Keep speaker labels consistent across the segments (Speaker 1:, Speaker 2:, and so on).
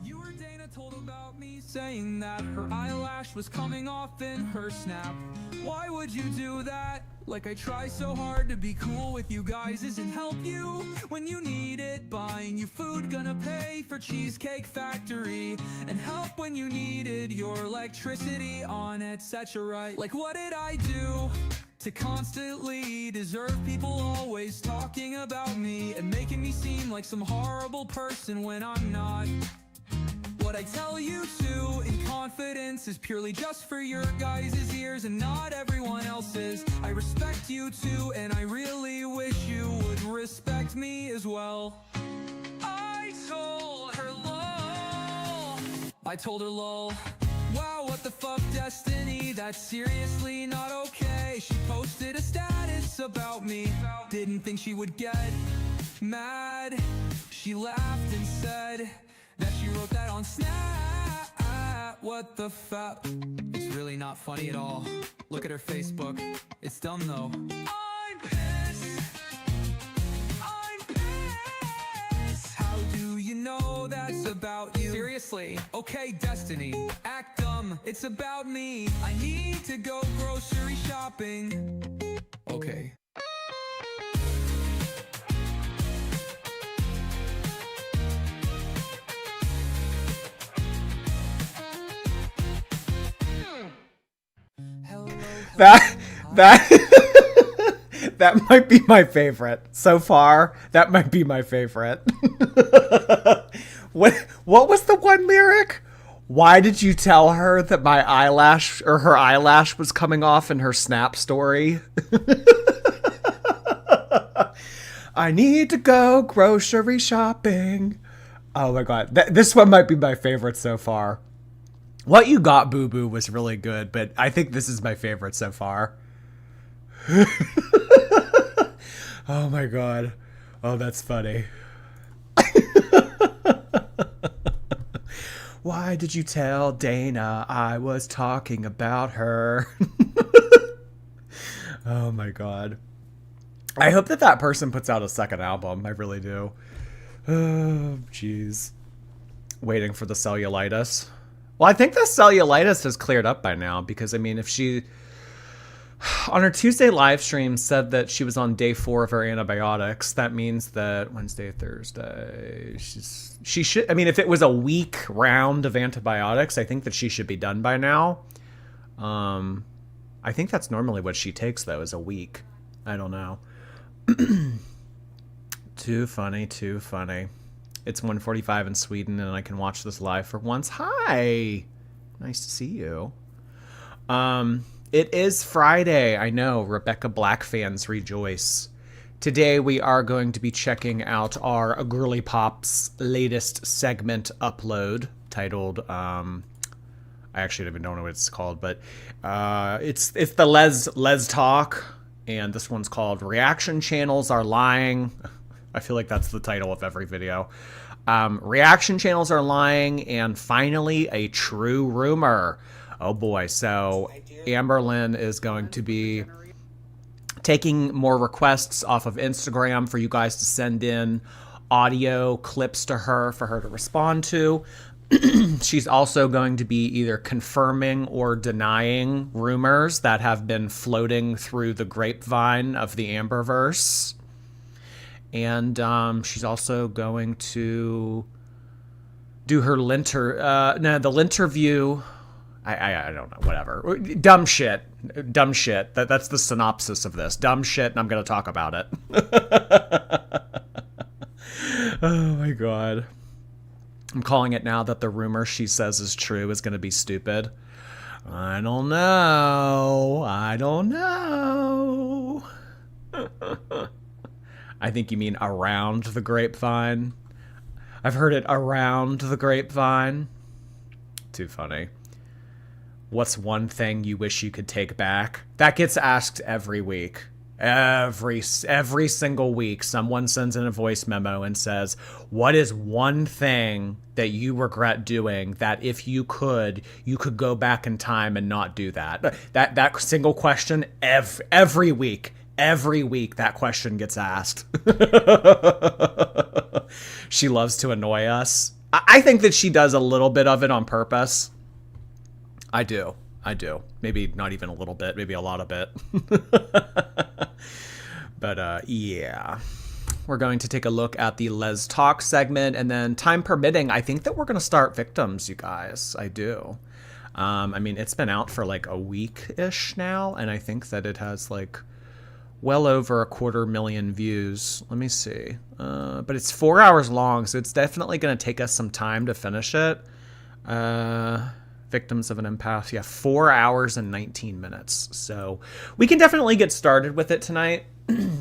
Speaker 1: You or Dana told about me saying that her eyelash was coming off in her snap. Why would you do that? Like I try so hard to be cool with you guys isn't help you when you need it. Buying you food, gonna pay for Cheesecake Factory, and help when you needed your electricity on, etc. Like what did I do to constantly deserve people always talking about me and making me seem like some horrible person when I'm not? What I tell you to in confidence is purely just for your guys' ears and not everyone else's. I respect you too, and I really wish you would respect me as well. I told her lol. I told her lol. Wow, what the fuck, Destiny? That's seriously not okay. She posted a status about me. Didn't think she would get mad. She laughed and said that she wrote that on Snap. What the fuck? It's really not funny at all. Look at her Facebook. It's dumb though. I'm pissed. I'm pissed. How do you know that's about you? Seriously. Okay, Destiny. Act dumb. It's about me. I need to go grocery shopping. Okay.
Speaker 2: That that might be my favorite so far. That might be my favorite. What was the one lyric? Why did you tell her that my eyelash or her eyelash was coming off in her Snap story? I need to go grocery shopping. Oh my god, this one might be my favorite so far. What You Got, Boo Boo was really good, but I think this is my favorite so far. Oh my god. Oh, that's funny. Why did you tell Dana I was talking about her? Oh my god. I hope that person puts out a second album. I really do. Oh, jeez. Waiting for the cellulitis. Well, I think the cellulitis has cleared up by now because, I mean, if she, on her Tuesday live stream, said that she was on day 4 of her antibiotics, that means that Wednesday, Thursday, she should, I mean, if it was a week round of antibiotics, I think that she should be done by now. I think that's normally what she takes, though, is a week. I don't know. Too funny, too funny. It's 1:45 in Sweden, and I can watch this live for once. Hi! Nice to see you. It is Friday. I know. Rebecca Black fans rejoice. Today we are going to be checking out our Girly Pop's latest segment upload titled, I actually don't even know what it's called, but it's the Les Talk, and this one's called Reaction Channels Are Lying. I feel like that's the title of every video. Reaction channels are lying, and finally a true rumor. Oh boy, so Amberlynn is going to be taking more requests off of Instagram for you guys to send in audio clips to her for her to respond to. She's also going to be either confirming or denying rumors that have been floating through the grapevine of the Amberverse. And she's also going to do her the Linterview. I don't know, whatever. Dumb shit. That's the synopsis of this. Dumb shit, and I'm going to talk about it. Oh my god. I'm calling it now that the rumor she says is true is going to be stupid. I don't know. I think you mean around the grapevine. I've heard it around the grapevine. Too funny. What's one thing you wish you could take back? That gets asked every week. Every single week, someone sends in a voice memo and says, what is one thing that you regret doing that if you could go back in time and not do that? That single question every week that question gets asked. She loves to annoy us. I think that she does a little bit of it on purpose. I do. Maybe not even a little bit, maybe a lot of it. But yeah. We're going to take a look at the Les Talk segment, and then time permitting, I think that we're going to start Victims, you guys. I do. I mean, it's been out for like a week-ish now, and I think that it has like well over 250,000 views. Let me see. But it's 4 hours long, so it's definitely going to take us some time to finish it. Victims of an Empath. Yeah, 4 hours and 19 minutes. So we can definitely get started with it tonight,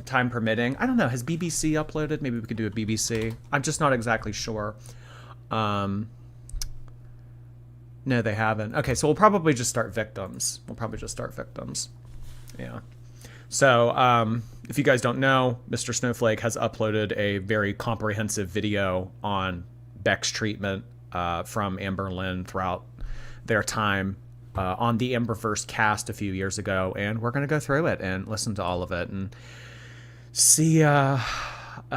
Speaker 2: time permitting. I don't know. Has BBC uploaded? Maybe we could do a BBC. I'm just not exactly sure. No, they haven't. Okay, so we'll probably just start Victims. Yeah. So, if you guys don't know, Mr. Snowflake has uploaded a very comprehensive video on Beck's treatment from Amberlynn throughout their time on the Amberverse cast a few years ago, and we're going to go through it and listen to all of it and see a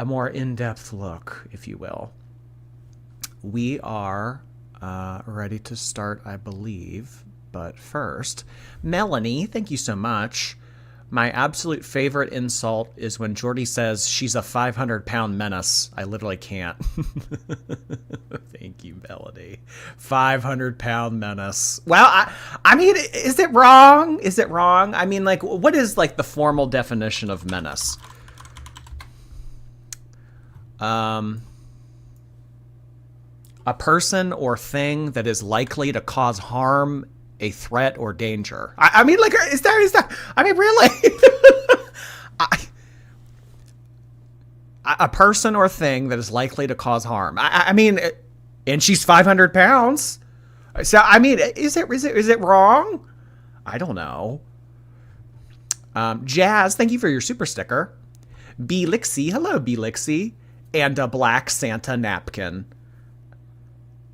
Speaker 2: more in-depth look, if you will. We are ready to start, I believe. But first, Melanie, thank you so much. My absolute favorite insult is when Jordy says she's a 500-pound menace. I literally can't. Thank you, Melanie. 500-pound menace. Well, I mean, is it wrong? I mean, like, what is, like, the formal definition of menace? A person or thing that is likely to cause harm, a threat, or danger. I mean, like, is that, I mean, really? A person or thing that is likely to cause harm. I mean, and she's 500 pounds. So, I mean, is it wrong? I don't know. Jazz, thank you for your super sticker. B-Lixie, hello, B-Lixie. And a black Santa napkin.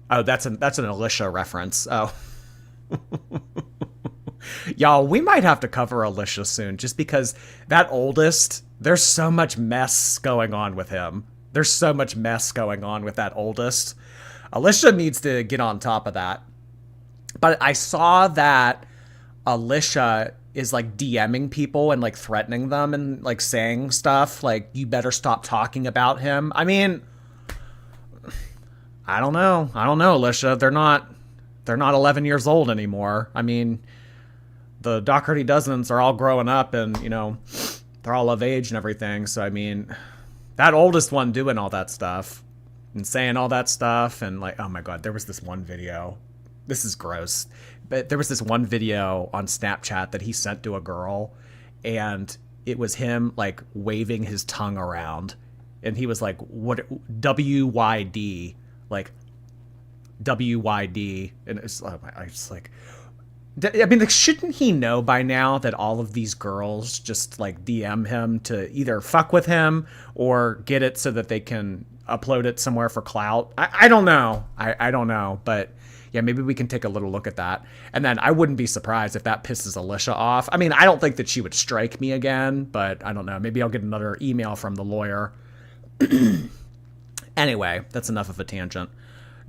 Speaker 2: Oh, that's an Alicia reference. Oh. Y'all, we might have to cover Alicia soon, just because that oldest, there's so much mess going on with him. There's so much mess going on with that oldest. Alicia needs to get on top of that. But I saw that Alicia is like DMing people and like threatening them and like saying stuff like, you better stop talking about him. I mean, I don't know, Alicia. They're not 11 years old anymore. I mean, the Doherty Dozens are all growing up and, you know, they're all of age and everything. So, I mean, that oldest one doing all that stuff and saying all that stuff and like, oh my God, there was this one video. This is gross. But there was this one video on Snapchat that he sent to a girl, and it was him like waving his tongue around. And he was like, what, WYD, like WYD. And it's, I just like, I mean, like, shouldn't he know by now that all of these girls just like DM him to either fuck with him or get it so that they can upload it somewhere for clout? I don't know. I don't know. But yeah, maybe we can take a little look at that. And then I wouldn't be surprised if that pisses Alicia off. I mean, I don't think that she would strike me again, but I don't know. Maybe I'll get another email from the lawyer. Anyway, that's enough of a tangent.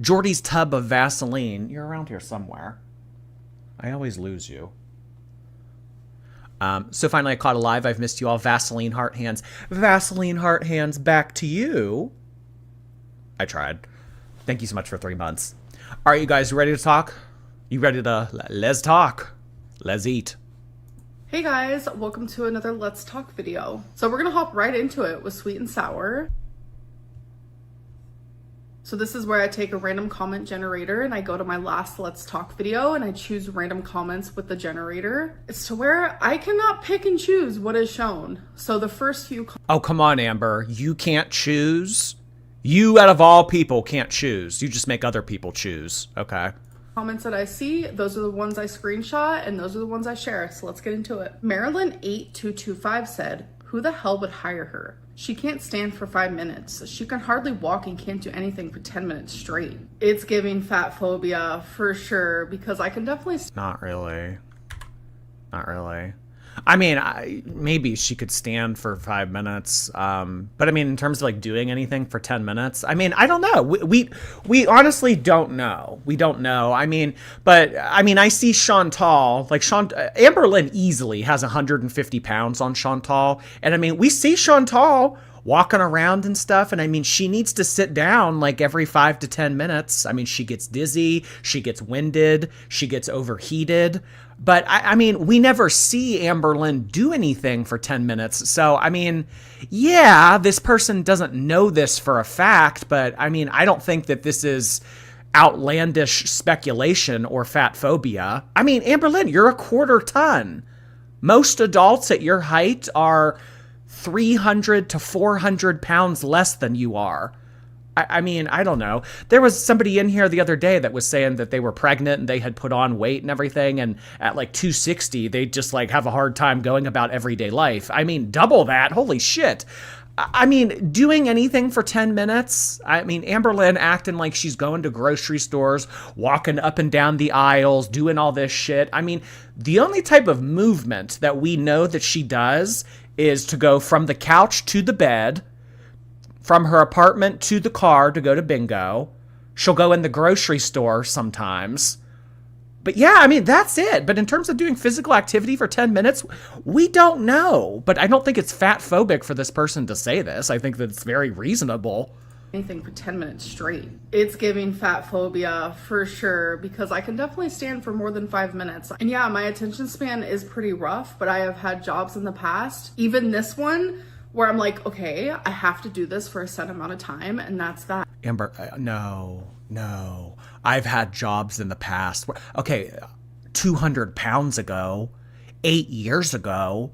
Speaker 2: Jordy's tub of Vaseline. You're around here somewhere. I always lose you. So finally I caught alive. I've missed you all. Vaseline heart hands. Vaseline heart hands back to you. I tried. Thank you so much for 3 months. All right, you guys ready to talk? You ready to let's talk? Let's eat.
Speaker 3: Hey guys, welcome to another Let's Talk video. So we're gonna hop right into it with sweet and sour. So this is where I take a random comment generator and I go to my last Let's Talk video and I choose random comments with the generator. It's to where I cannot pick and choose what is shown. So the first few...
Speaker 2: Oh, come on, Amber. You can't choose? You, out of all people, can't choose. You just make other people choose. Okay.
Speaker 3: Comments that I see, those are the ones I screenshot and those are the ones I share. So let's get into it. Marilyn8225 said, who the hell would hire her? She can't stand for 5 minutes. She can hardly walk and can't do anything for 10 minutes straight. It's giving fat phobia for sure, because I can definitely...
Speaker 2: Not really. Not really. I mean, maybe she could stand for 5 minutes. But I mean, in terms of like doing anything for 10 minutes, I mean, I don't know. We honestly don't know. We don't know. I mean, but I mean, I see Chantal, like Amberlynn easily has 150 pounds on Chantal. And I mean, we see Chantal walking around and stuff. And I mean, she needs to sit down like every 5 to 10 minutes. I mean, she gets dizzy, she gets winded, she gets overheated. But I mean, we never see Amberlynn do anything for 10 minutes. So, I mean, yeah, this person doesn't know this for a fact, but I mean, I don't think that this is outlandish speculation or fat phobia. I mean, Amberlynn, you're a quarter ton. Most adults at your height are 300 to 400 pounds less than you are. I mean, I don't know. There was somebody in here the other day that was saying that they were pregnant and they had put on weight and everything. And at like 260, they just like have a hard time going about everyday life. I mean, double that. Holy shit. I mean, doing anything for 10 minutes. I mean, Amberlynn acting like she's going to grocery stores, walking up and down the aisles, doing all this shit. I mean, the only type of movement that we know that she does is to go from the couch to the bed, from her apartment to the car to go to bingo. She'll go in the grocery store sometimes. But yeah, I mean, that's it. But in terms of doing physical activity for 10 minutes, we don't know. But I don't think it's fat phobic for this person to say this. I think that it's very reasonable.
Speaker 3: Anything for 10 minutes straight. It's giving fat phobia for sure, because I can definitely stand for more than 5 minutes. And yeah, my attention span is pretty rough, but I have had jobs in the past, even this one, where I'm like, okay, I have to do this for a set amount of time, and that's that.
Speaker 2: Amber, no. I've had jobs in the past where, okay, 200 pounds ago, 8 years ago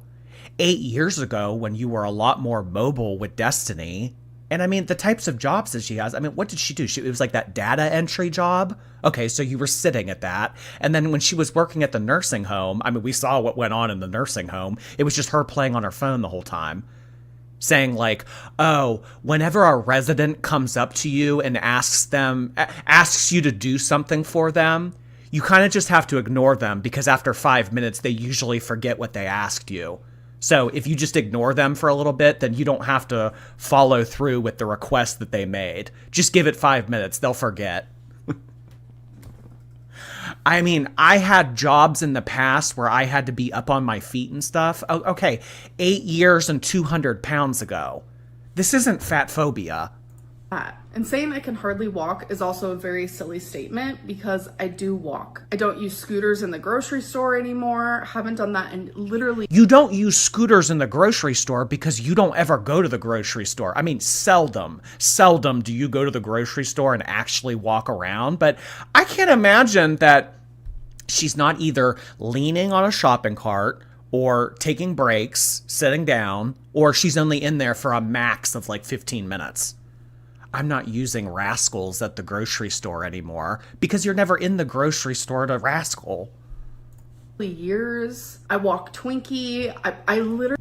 Speaker 2: when you were a lot more mobile with Destiny. And I mean, the types of jobs that she has, I mean, what did she do? It was like that data entry job. Okay, so you were sitting at that. And then when she was working at the nursing home, I mean, we saw what went on in the nursing home. It was just her playing on her phone the whole time, saying like, oh, whenever a resident comes up to you and asks you to do something for them, you kind of just have to ignore them, because after 5 minutes, they usually forget what they asked you. So if you just ignore them for a little bit, then you don't have to follow through with the request that they made. Just give it 5 minutes. They'll forget. I mean, I had jobs in the past where I had to be up on my feet and stuff. Oh, okay, 8 years and 200 pounds ago. This isn't fat phobia.
Speaker 3: And saying I can hardly walk is also a very silly statement, because I do walk. I don't use scooters in the grocery store anymore. Haven't done that in literally...
Speaker 2: You don't use scooters in the grocery store because you don't ever go to the grocery store. I mean, seldom do you go to the grocery store and actually walk around. But I can't imagine that she's not either leaning on a shopping cart or taking breaks, sitting down, or she's only in there for a max of like 15 minutes. I'm not using rascals at the grocery store anymore, because you're never in the grocery store to rascal.
Speaker 3: Years. I walk Twinkie. I literally...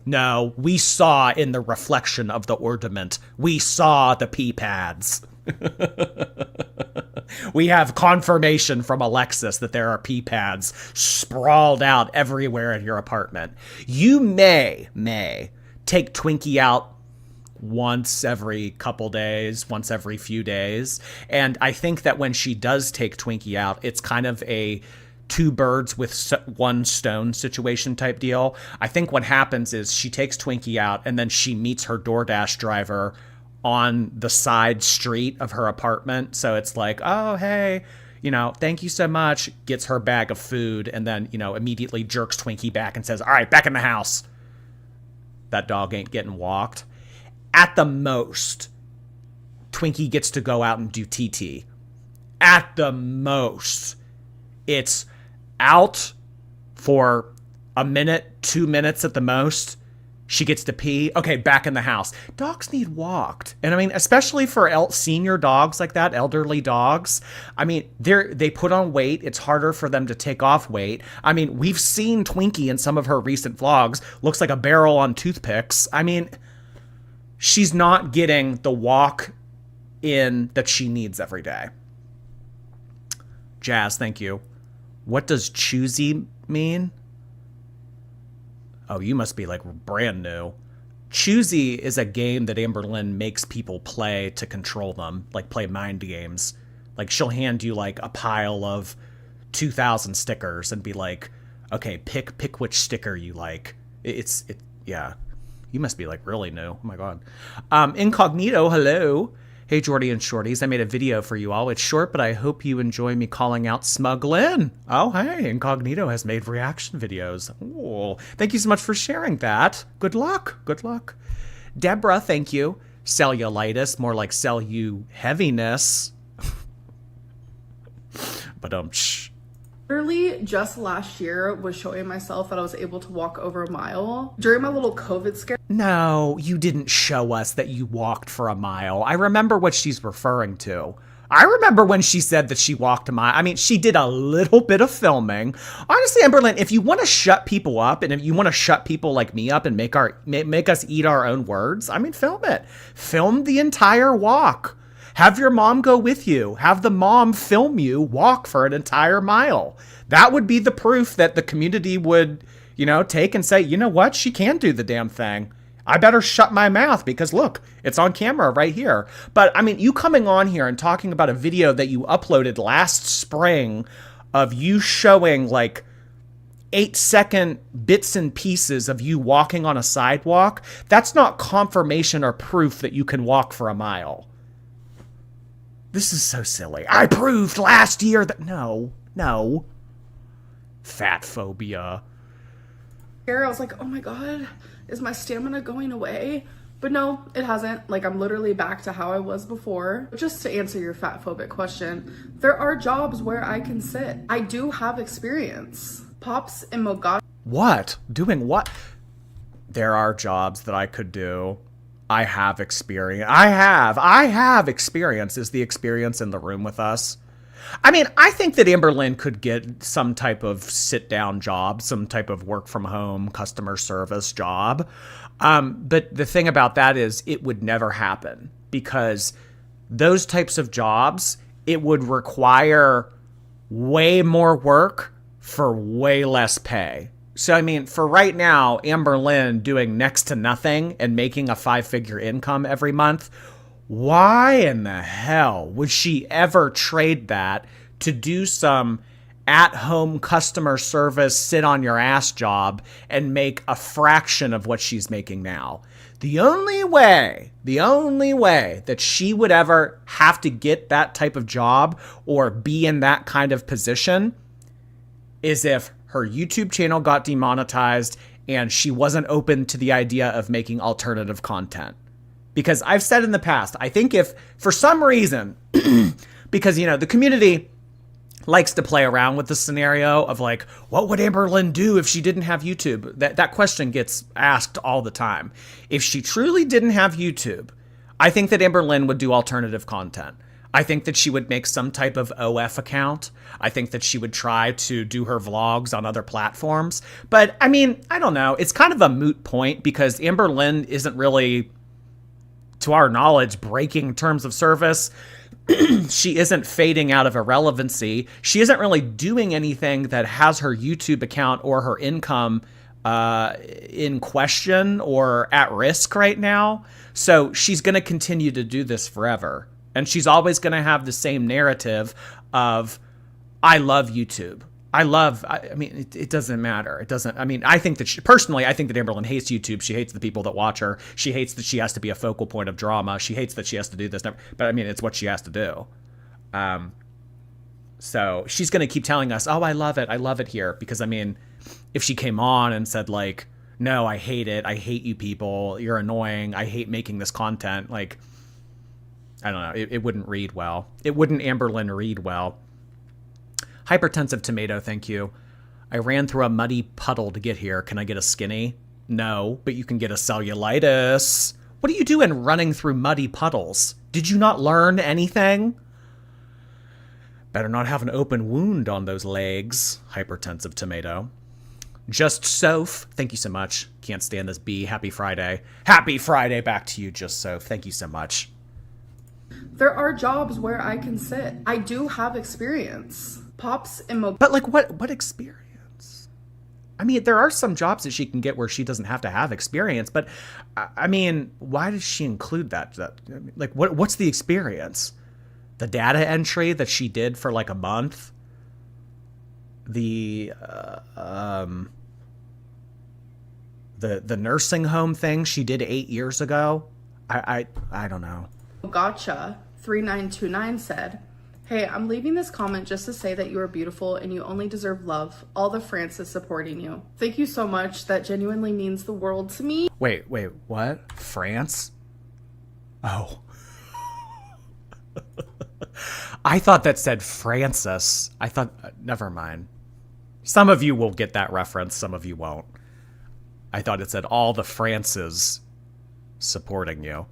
Speaker 2: No. We saw in the reflection of the ornament. We saw the pee pads. We have confirmation from Alexis that there are pee pads sprawled out everywhere in your apartment. You may take Twinkie out once every couple days, once every few days. And I think that when she does take Twinkie out, it's kind of a two birds with one stone situation type deal. I think what happens is she takes Twinkie out and then she meets her DoorDash driver on the side street of her apartment. So it's like, oh, hey, thank you so much, gets her bag of food, and then, immediately jerks Twinkie back and says, all right, back in the house. That dog ain't getting walked. At the most, Twinkie gets to go out and do TT. At the most, it's out for a minute, 2 minutes at the most. She gets to pee. Okay, back in the house. Dogs need walked. And I mean, especially for senior dogs like that, elderly dogs, I mean, they put on weight. It's harder for them to take off weight. I mean, we've seen Twinkie in some of her recent vlogs. Looks like a barrel on toothpicks. I mean, she's not getting the walk in that she needs every day. Jazz, thank you. What does choosy mean? Oh, you must be like brand new. Choosy is a game that Amberlynn makes people play to control them, like play mind games. Like she'll hand you like a pile of 2,000 stickers and be like, okay, pick which sticker you like. Yeah. You must be like really new. Oh my God. Incognito, hello. Hey, Jordy and Shorties. I made a video for you all. It's short, but I hope you enjoy me calling out Smug Lynn. Oh, hey, Incognito has made reaction videos. Oh, thank you so much for sharing that. Good luck. Good luck. Deborah, thank you. Cellulitis, more like cellu heaviness. But
Speaker 3: Literally just last year was showing myself that I was able to walk over a mile during my little COVID scare.
Speaker 2: No, you didn't show us that you walked for a mile. I remember what she's referring to. I remember when she said that she walked a mile. I mean, she did a little bit of filming. Honestly, Amberlynn, if you want to shut people up and if you want to shut people like me up and make us eat our own words, I mean, film it. Film the entire walk. Have your mom go with you. Have the mom film you walk for an entire mile. That would be the proof that the community would, take and say, you know what? She can do the damn thing. I better shut my mouth because look, it's on camera right here. But I mean, you coming on here and talking about a video that you uploaded last spring of you showing like 8-second bits and pieces of you walking on a sidewalk, that's not confirmation or proof that you can walk for a mile. This is so silly. I proved last year that... No. Fat phobia.
Speaker 3: I was like, oh my God, is my stamina going away? But no, it hasn't. Like, I'm literally back to how I was before. Just to answer your fat phobic question, there are jobs where I can sit. I do have experience. Pops and Mogata.
Speaker 2: What? Doing what? There are jobs that I could do. I have experience. I have experience. Is the experience in the room with us? I mean, I think that Amberlynn could get some type of sit-down job, some type of work-from-home customer service job. But the thing about that is it would never happen because those types of jobs, it would require way more work for way less pay. So, I mean, for right now, Amberlynn doing next to nothing and making a 5-figure income every month, why in the hell would she ever trade that to do some at-home customer service, sit-on-your-ass job and make a fraction of what she's making now? The only way that she would ever have to get that type of job or be in that kind of position is if her YouTube channel got demonetized and she wasn't open to the idea of making alternative content. Because I've said in the past, I think if for some reason, because, the community likes to play around with the scenario of like, what would Amberlynn do if she didn't have YouTube? That question gets asked all the time. If she truly didn't have YouTube, I think that Amberlynn would do alternative content. I think that she would make some type of OF account. I think that she would try to do her vlogs on other platforms. But, I mean, I don't know. It's kind of a moot point because Amberlynn isn't really, to our knowledge, breaking terms of service. She isn't fading out of irrelevancy. She isn't really doing anything that has her YouTube account or her income in question or at risk right now. So she's going to continue to do this forever. And she's always going to have the same narrative of, I love YouTube. I mean, it doesn't matter. It doesn't, I mean, I think that personally, I think that Amberlynn hates YouTube. She hates the people that watch her. She hates that she has to be a focal point of drama. She hates that she has to do this. But I mean, it's what she has to do. So she's going to keep telling us, oh, I love it here. Because I mean, if she came on and said like, no, I hate it. I hate you people. You're annoying. I hate making this content. Like, I don't know. It wouldn't read well. It wouldn't Amberlynn read well. Hypertensive tomato, thank you. I ran through a muddy puddle to get here. Can I get a skinny? No, but you can get a cellulitis. What are you doing running through muddy puddles? Did you not learn anything? Better not have an open wound on those legs. Hypertensive tomato. Just Soph, thank you so much. Can't stand this bee. Happy Friday. Happy Friday back to you, Just Soph. Thank you so much.
Speaker 3: There are jobs where I can sit. I do have experience. Pops and
Speaker 2: But like what experience? I mean, there are some jobs that she can get where she doesn't have to have experience, but I mean, why does she include that? Like, what's the experience? The data entry that she did for like a month? The nursing home thing she did 8 years ago? I don't know.
Speaker 3: Gotcha 3929 said, "Hey, I'm leaving this comment just to say that you are beautiful and you only deserve love. All the France is supporting you. Thank you so much. That genuinely means the world to me."
Speaker 2: Wait, what? France? Oh. I thought that said Francis. I thought, never mind. Some of you will get that reference, some of you won't. I thought it said all the Frances supporting you.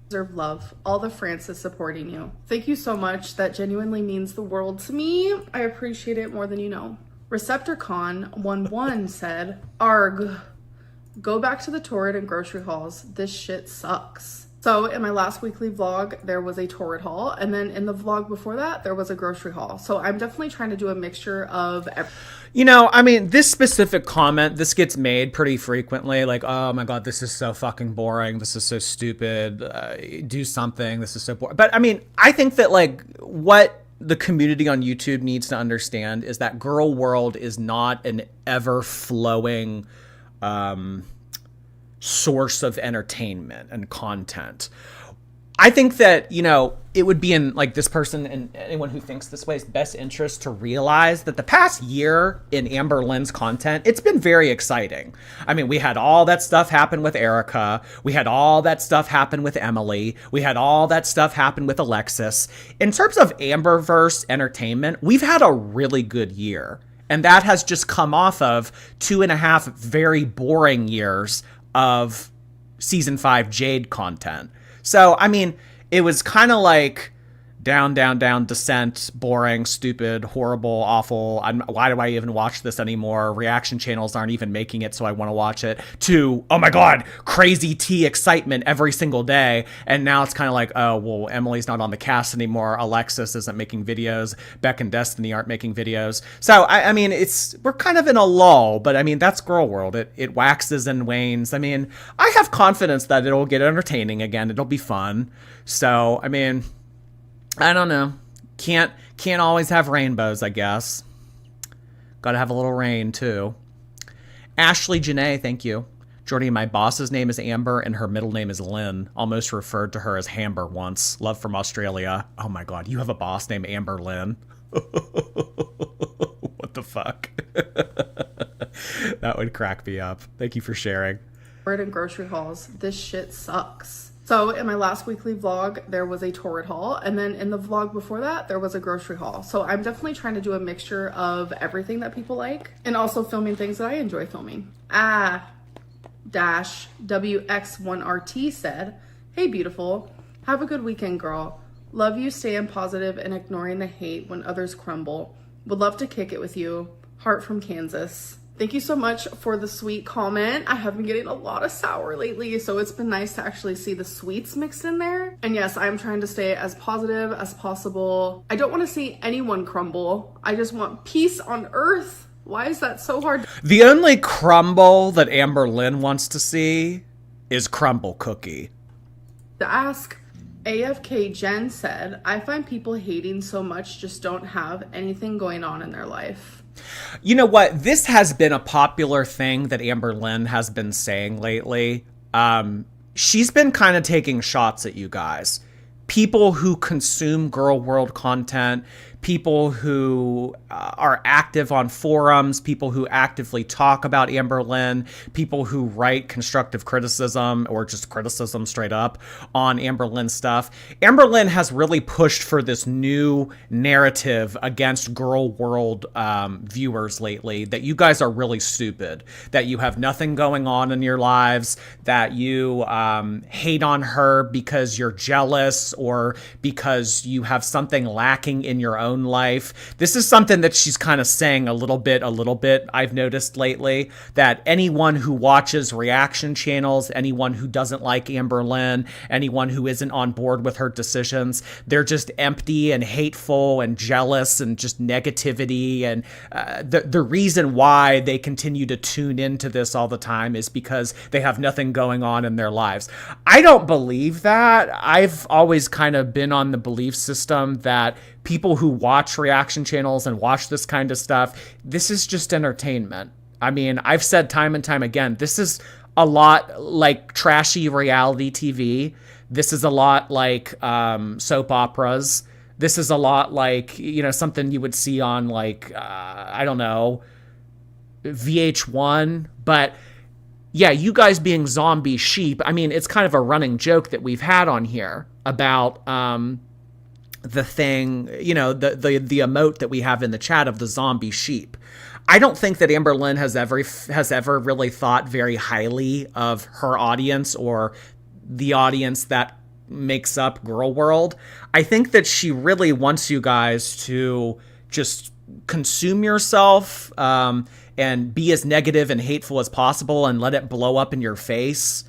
Speaker 3: Deserve love. All the France is supporting you. Thank you so much. That genuinely means the world to me. I appreciate it more than you know. Receptorcon11 said, "Arg, go back to the torrid and grocery hauls. This shit sucks." So in my last weekly vlog, there was a torrid haul. And then in the vlog before that, there was a grocery haul. So I'm definitely trying to do a mixture of
Speaker 2: You know, I mean, this specific comment, this gets made pretty frequently. Like, oh my God, this is so fucking boring. This is so stupid. Do something. This is so boring. But I mean, I think that like what the community on YouTube needs to understand is that Girl World is not an ever flowing source of entertainment and content. I think that, you know, it would be in like this person and anyone who thinks this way's best interest to realize that the past year in Amberlynn's content, it's been very exciting. I mean, we had all that stuff happen with Erica. We had all that stuff happen with Emily. We had all that stuff happen with Alexis. In terms of Amberverse entertainment, we've had a really good year. And that has just come off of 2.5 very boring years of season 5 Jade content. So, I mean, it was kind of like down, descent, boring, stupid, horrible, awful. Why do I even watch this anymore? Reaction channels aren't even making it, so I want to watch it. To, oh my God, crazy tea excitement every single day. And now it's kind of like, oh, well, Emily's not on the cast anymore. Alexis isn't making videos. Beck and Destiny aren't making videos. So, I mean, we're kind of in a lull, but I mean, that's Girl World. It waxes and wanes. I mean, I have confidence that it'll get entertaining again. It'll be fun. So, I mean, I don't know. Can't always have rainbows, I guess. Gotta have a little rain, too. Ashley Janae, thank you. Jordy, my boss's name is Amber, and her middle name is Lynn. Almost referred to her as Hamber once. Love from Australia. Oh my God, you have a boss named Amberlynn. What the fuck? That would crack me up. Thank you for sharing.
Speaker 3: and grocery hauls. This shit sucks. So in my last weekly vlog, there was a torrid haul. And then in the vlog before that, there was a grocery haul. So I'm definitely trying to do a mixture of everything that people like and also filming things that I enjoy filming. WX1RT said, "Hey, beautiful. Have a good weekend, girl. Love you staying positive and ignoring the hate when others crumble. Would love to kick it with you. Heart from Kansas." Thank you so much for the sweet comment. I have been getting a lot of sour lately, so it's been nice to actually see the sweets mixed in there. And yes, I'm trying to stay as positive as possible. I don't want to see anyone crumble. I just want peace on earth. Why is that so hard?
Speaker 2: The only crumble that Amberlynn wants to see is Crumble Cookie.
Speaker 3: To ask. AFK Jen said, "I find people hating so much just don't have anything going on in their life."
Speaker 2: You know what? This has been a popular thing that Amberlynn has been saying lately. She's been kind of taking shots at you guys. People who consume Girl World content, people who are active on forums, people who actively talk about Amberlynn, people who write constructive criticism or just criticism straight up on Amberlynn stuff. Amberlynn has really pushed for this new narrative against Girl World viewers lately, that you guys are really stupid, that you have nothing going on in your lives, that you hate on her because you're jealous or because you have something lacking in your own own life. This is something that she's kind of saying a little bit, I've noticed lately, that anyone who watches reaction channels, anyone who doesn't like Amberlynn, anyone who isn't on board with her decisions, they're just empty and hateful and jealous and just negativity. And the reason why they continue to tune into this all the time is because they have nothing going on in their lives. I don't believe that. I've always kind of been on the belief system that people who watch reaction channels and watch this kind of stuff, this is just entertainment. I mean, I've said time and time again, this is a lot like trashy reality TV. This is a lot like soap operas. This is a lot like, you know, something you would see on like, I don't know, VH1. But yeah, you guys being zombie sheep, I mean, it's kind of a running joke that we've had on here about the thing, you know, the emote that we have in the chat of the zombie sheep. I don't think that Amberlynn has ever really thought very highly of her audience or the audience that makes up Girl World. I think that she really wants you guys to just consume yourself and be as negative and hateful as possible and let it blow up in your face.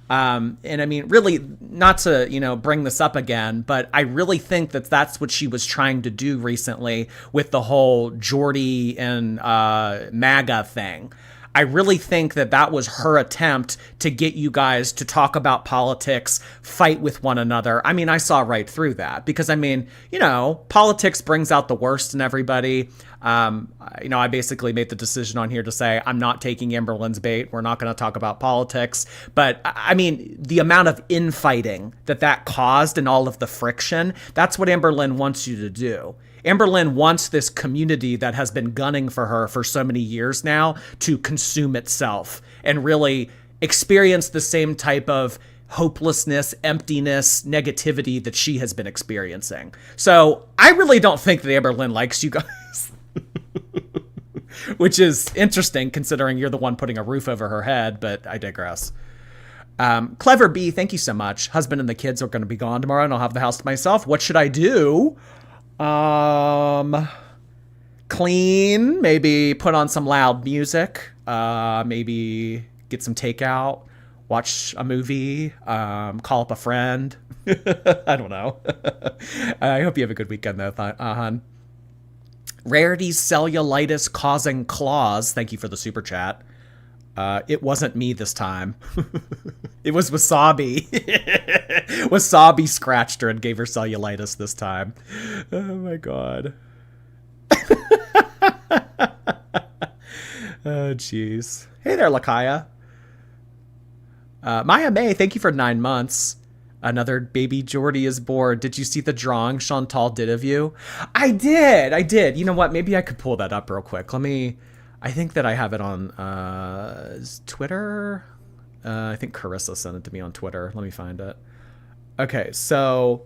Speaker 2: And I mean, really, not to, you know, bring this up again, but I really think that that's what she was trying to do recently with the whole Jordy and MAGA thing. I really think that that was her attempt to get you guys to talk about politics, fight with one another. I mean, I saw right through that because, I mean, you know, politics brings out the worst in everybody. You know, I basically made the decision on here to say I'm not taking Amberlynn's bait. We're not going to talk about politics. But, I mean, the amount of infighting that caused and all of the friction, that's what Amberlynn wants you to do. Amberlynn wants this community that has been gunning for her for so many years now to consume itself and really experience the same type of hopelessness, emptiness, negativity that she has been experiencing. So I really don't think that Amberlynn likes you guys, which is interesting considering you're the one putting a roof over her head, but I digress. Clever B, thank you so much. Husband and the kids are going to be gone tomorrow and I'll have the house to myself. What should I do? Clean, maybe put on some loud music, maybe get some takeout, watch a movie, call up a friend. I don't know. I hope you have a good weekend though, hon. Rarity's cellulitis causing claws. Thank you for the super chat. It wasn't me this time. It was Wasabi. Wasabi scratched her and gave her cellulitis this time. Oh my god. Oh jeez. Hey there, Lakaya. Maya May, thank you for 9 months. Another baby Jordy is born. Did you see the drawing Chantal did of you? I did. You know what? Maybe I could pull that up real quick. I think that I have it on Twitter. I think Carissa sent it to me on Twitter. Let me find it. Okay, so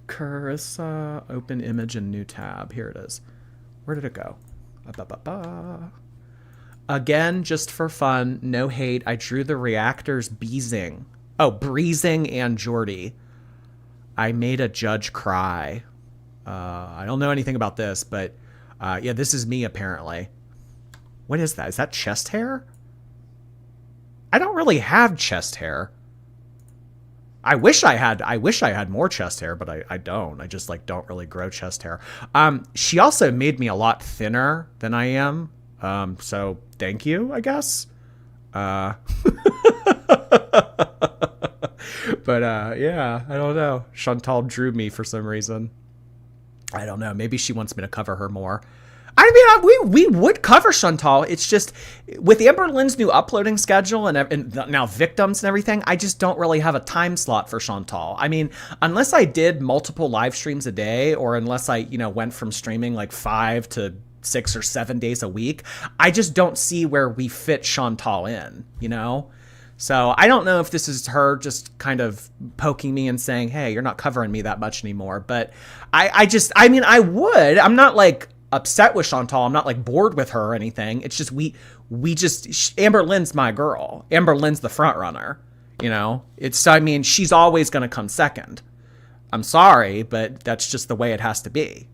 Speaker 2: Carissa, open image and new tab. Here it is. Where did it go? Again, just for fun, no hate. I drew the reactors breezing and Jordy. I made a judge cry. I don't know anything about this, but yeah, this is me apparently. What is that? Is that chest hair? I don't really have chest hair. I wish I had more chest hair, but I don't. I just like don't really grow chest hair. She also made me a lot thinner than I am. So thank you, I guess. But yeah, I don't know. Chantal drew me for some reason. I don't know. Maybe she wants me to cover her more. I mean, we would cover Chantal. It's just with Amberlynn's new uploading schedule and now victims and everything, I just don't really have a time slot for Chantal. I mean, unless I did multiple live streams a day or unless I, went from streaming like 5 to 6 or 7 days a week, I just don't see where we fit Chantal in, So I don't know if this is her just kind of poking me and saying, hey, you're not covering me that much anymore. But I would. I'm not like upset with Chantal. I'm not like bored with her or anything. It's just Amberlynn's my girl. Amberlynn's the front runner. She's always going to come second. I'm sorry, but that's just the way it has to be.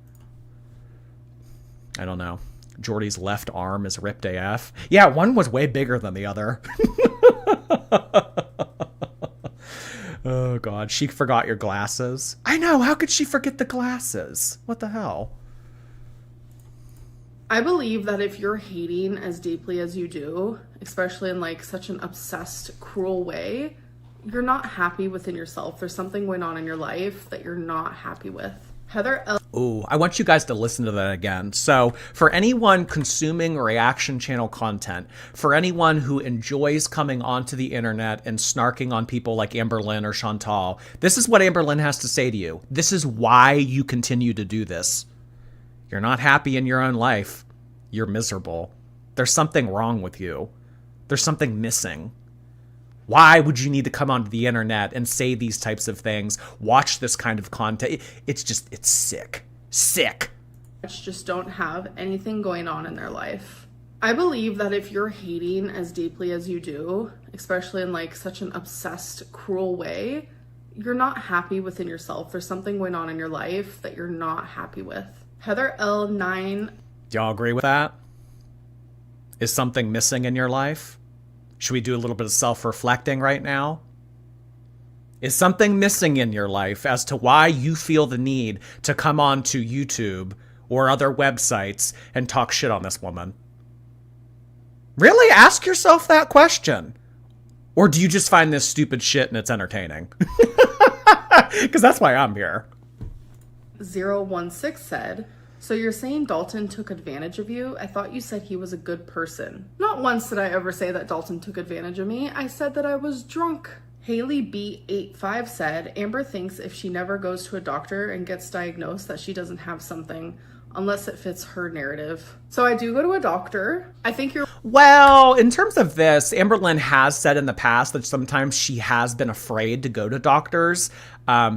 Speaker 2: I don't know. Jordy's left arm is ripped AF. Yeah, one was way bigger than the other. Oh, God. She forgot your glasses. I know. How could she forget the glasses? What the hell?
Speaker 3: I believe that if you're hating as deeply as you do, especially in like such an obsessed, cruel way, you're not happy within yourself. There's something going on in your life that you're not happy with. Heather L.
Speaker 2: Ooh, I want you guys to listen to that again. So for anyone consuming reaction channel content, for anyone who enjoys coming onto the internet and snarking on people like Amberlynn or Chantal, this is what Amberlynn has to say to you. This is why you continue to do this. You're not happy in your own life. You're miserable. There's something wrong with you. There's something missing. Why would you need to come onto the internet and say these types of things, watch this kind of content? It's sick. Sick.
Speaker 3: Just don't have anything going on in their life. I believe that if you're hating as deeply as you do, especially in like such an obsessed, cruel way, you're not happy within yourself. There's something going on in your life that you're not happy with. Heather L9.
Speaker 2: Do y'all agree with that? Is something missing in your life? Should we do a little bit of self-reflecting right now? Is something missing in your life as to why you feel the need to come on to YouTube or other websites and talk shit on this woman? Really? Ask yourself that question. Or do you just find this stupid shit and it's entertaining? Because that's why I'm here.
Speaker 3: 016 said, so you're saying Dalton took advantage of you? I thought you said he was a good person. Not once did I ever say that Dalton took advantage of me. I said that I was drunk. Haley B85 said, Amber thinks if she never goes to a doctor and gets diagnosed that she doesn't have something unless it fits her narrative. So I do go to a doctor. I think you're...
Speaker 2: Well, in terms of this, Amberlynn has said in the past that sometimes she has been afraid to go to doctors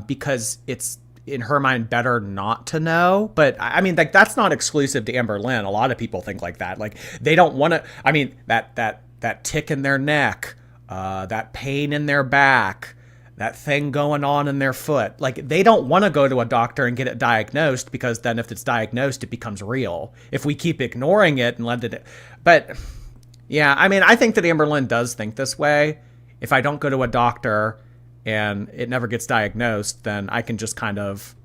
Speaker 2: because it's, in her mind, better not to know. But I mean, like, that's not exclusive to Amberlynn. A lot of people think like that. Like, they don't want to, I mean, that tick in their neck, that pain in their back, that thing going on in their foot. Like, they don't want to go to a doctor and get it diagnosed because then if it's diagnosed, it becomes real. If we keep ignoring it and let it, but yeah, I mean, I think that Amberlynn does think this way. If I don't go to a doctor and it never gets diagnosed, then I can just kind of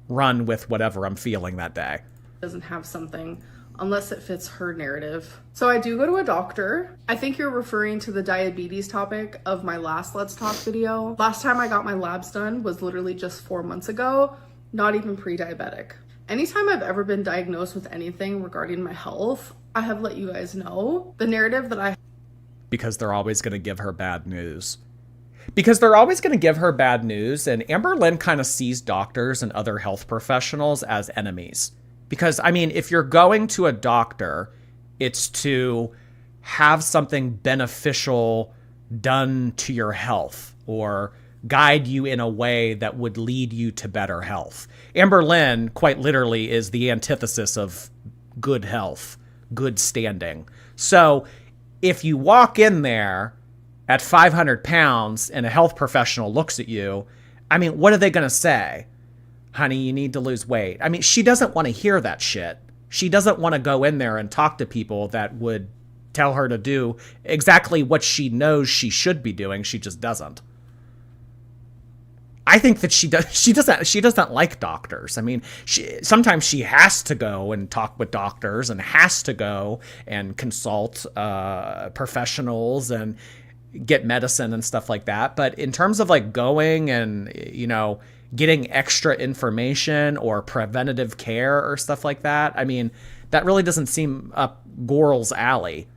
Speaker 2: run with whatever I'm feeling that day.
Speaker 3: Doesn't have something unless it fits her narrative. So I do go to a doctor. I think you're referring to the diabetes topic of my last Let's Talk video. Last time I got my labs done was literally just 4 months ago, not even pre-diabetic. Anytime I've ever been diagnosed with anything regarding my health, I have let you guys know the narrative that I...
Speaker 2: Because they're always going to give her bad news. Because they're always going to give her bad news, and Amberlynn kind of sees doctors and other health professionals as enemies. Because, I mean, if you're going to a doctor, it's to have something beneficial done to your health or guide you in a way that would lead you to better health. Amberlynn, quite literally, is the antithesis of good health, good standing. So if you walk in there at 500 pounds and a health professional looks at you, I mean, what are they going to say? Honey, you need to lose weight. I mean, she doesn't want to hear that shit. She doesn't want to go in there and talk to people that would tell her to do exactly what she knows she should be doing. She just doesn't. I think that she doesn't like doctors. I mean, sometimes she has to go and talk with doctors and has to go and consult professionals and get medicine and stuff like that. But in terms of like going and, you know, getting extra information or preventative care or stuff like that, I mean, that really doesn't seem up Goral's alley.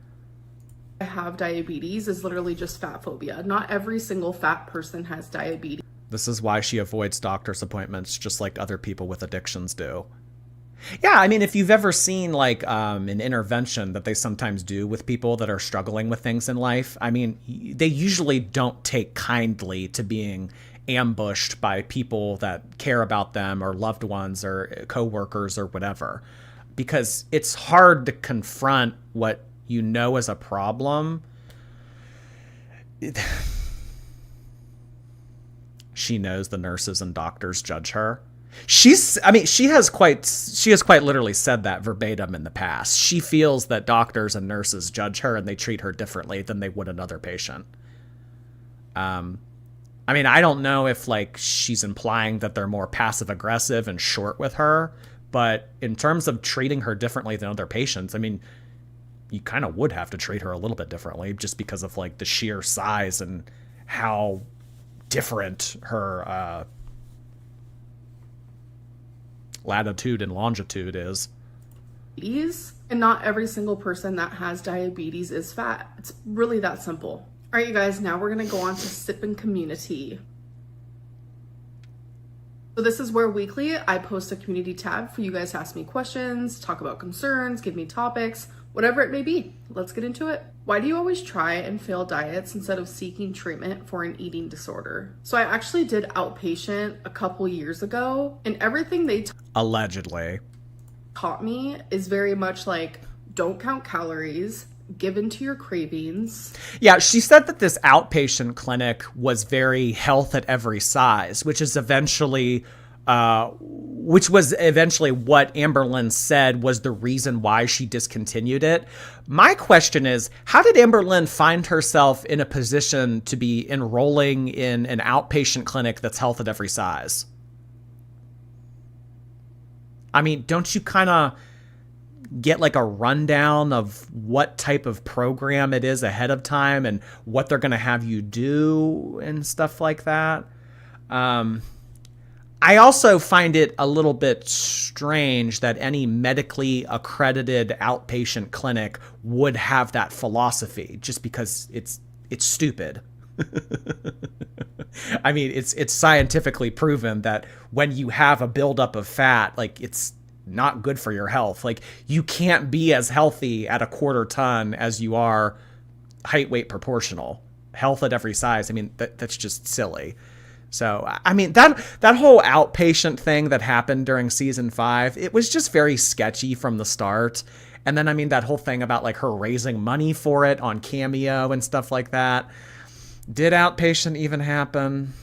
Speaker 3: I have diabetes is literally just fat phobia. Not every single fat person has diabetes.
Speaker 2: This is why she avoids doctor's appointments just like other people with addictions do. Yeah, I mean, if you've ever seen like an intervention that they sometimes do with people that are struggling with things in life, I mean, they usually don't take kindly to being ambushed by people that care about them or loved ones or coworkers or whatever, because it's hard to confront what you know is a problem. she knows the nurses and doctors judge her. She has quite literally said that verbatim in the past. She feels that doctors and nurses judge her and they treat her differently than they would another patient. I don't know if like she's implying that they're more passive aggressive and short with her, but in terms of treating her differently than other patients, you kind of would have to treat her a little bit differently just because of like the sheer size and how different her latitude and longitude is.
Speaker 3: And not every single person that has diabetes is fat. It's really that simple. All right, you guys, now we're going to go on to Sippin' Community. So this is where weekly I post a community tab for you guys to ask me questions, talk about concerns, give me topics, whatever it may be. Let's get into it. Why do you always try and fail diets instead of seeking treatment for an eating disorder? So I actually did outpatient a couple years ago, and everything they
Speaker 2: allegedly
Speaker 3: taught me is very much like, don't count calories, give in to your cravings.
Speaker 2: Yeah, she said that this outpatient clinic was very health at every size, which was eventually what Amberlynn said was the reason why she discontinued it. My question is, how did Amberlynn find herself in a position to be enrolling in an outpatient clinic that's health at every size? Don't you kind of get like a rundown of what type of program it is ahead of time and what they're going to have you do and stuff like that? I also find it a little bit strange that any medically accredited outpatient clinic would have that philosophy, just because it's stupid. It's scientifically proven that when you have a buildup of fat, like, it's not good for your health. Like, you can't be as healthy at a quarter ton as you are height weight proportional. Health at every size. That's just silly. So, that whole outpatient thing that happened during season 5, it was just very sketchy from the start. And then, that whole thing about like her raising money for it on Cameo and stuff like that. Did outpatient even happen?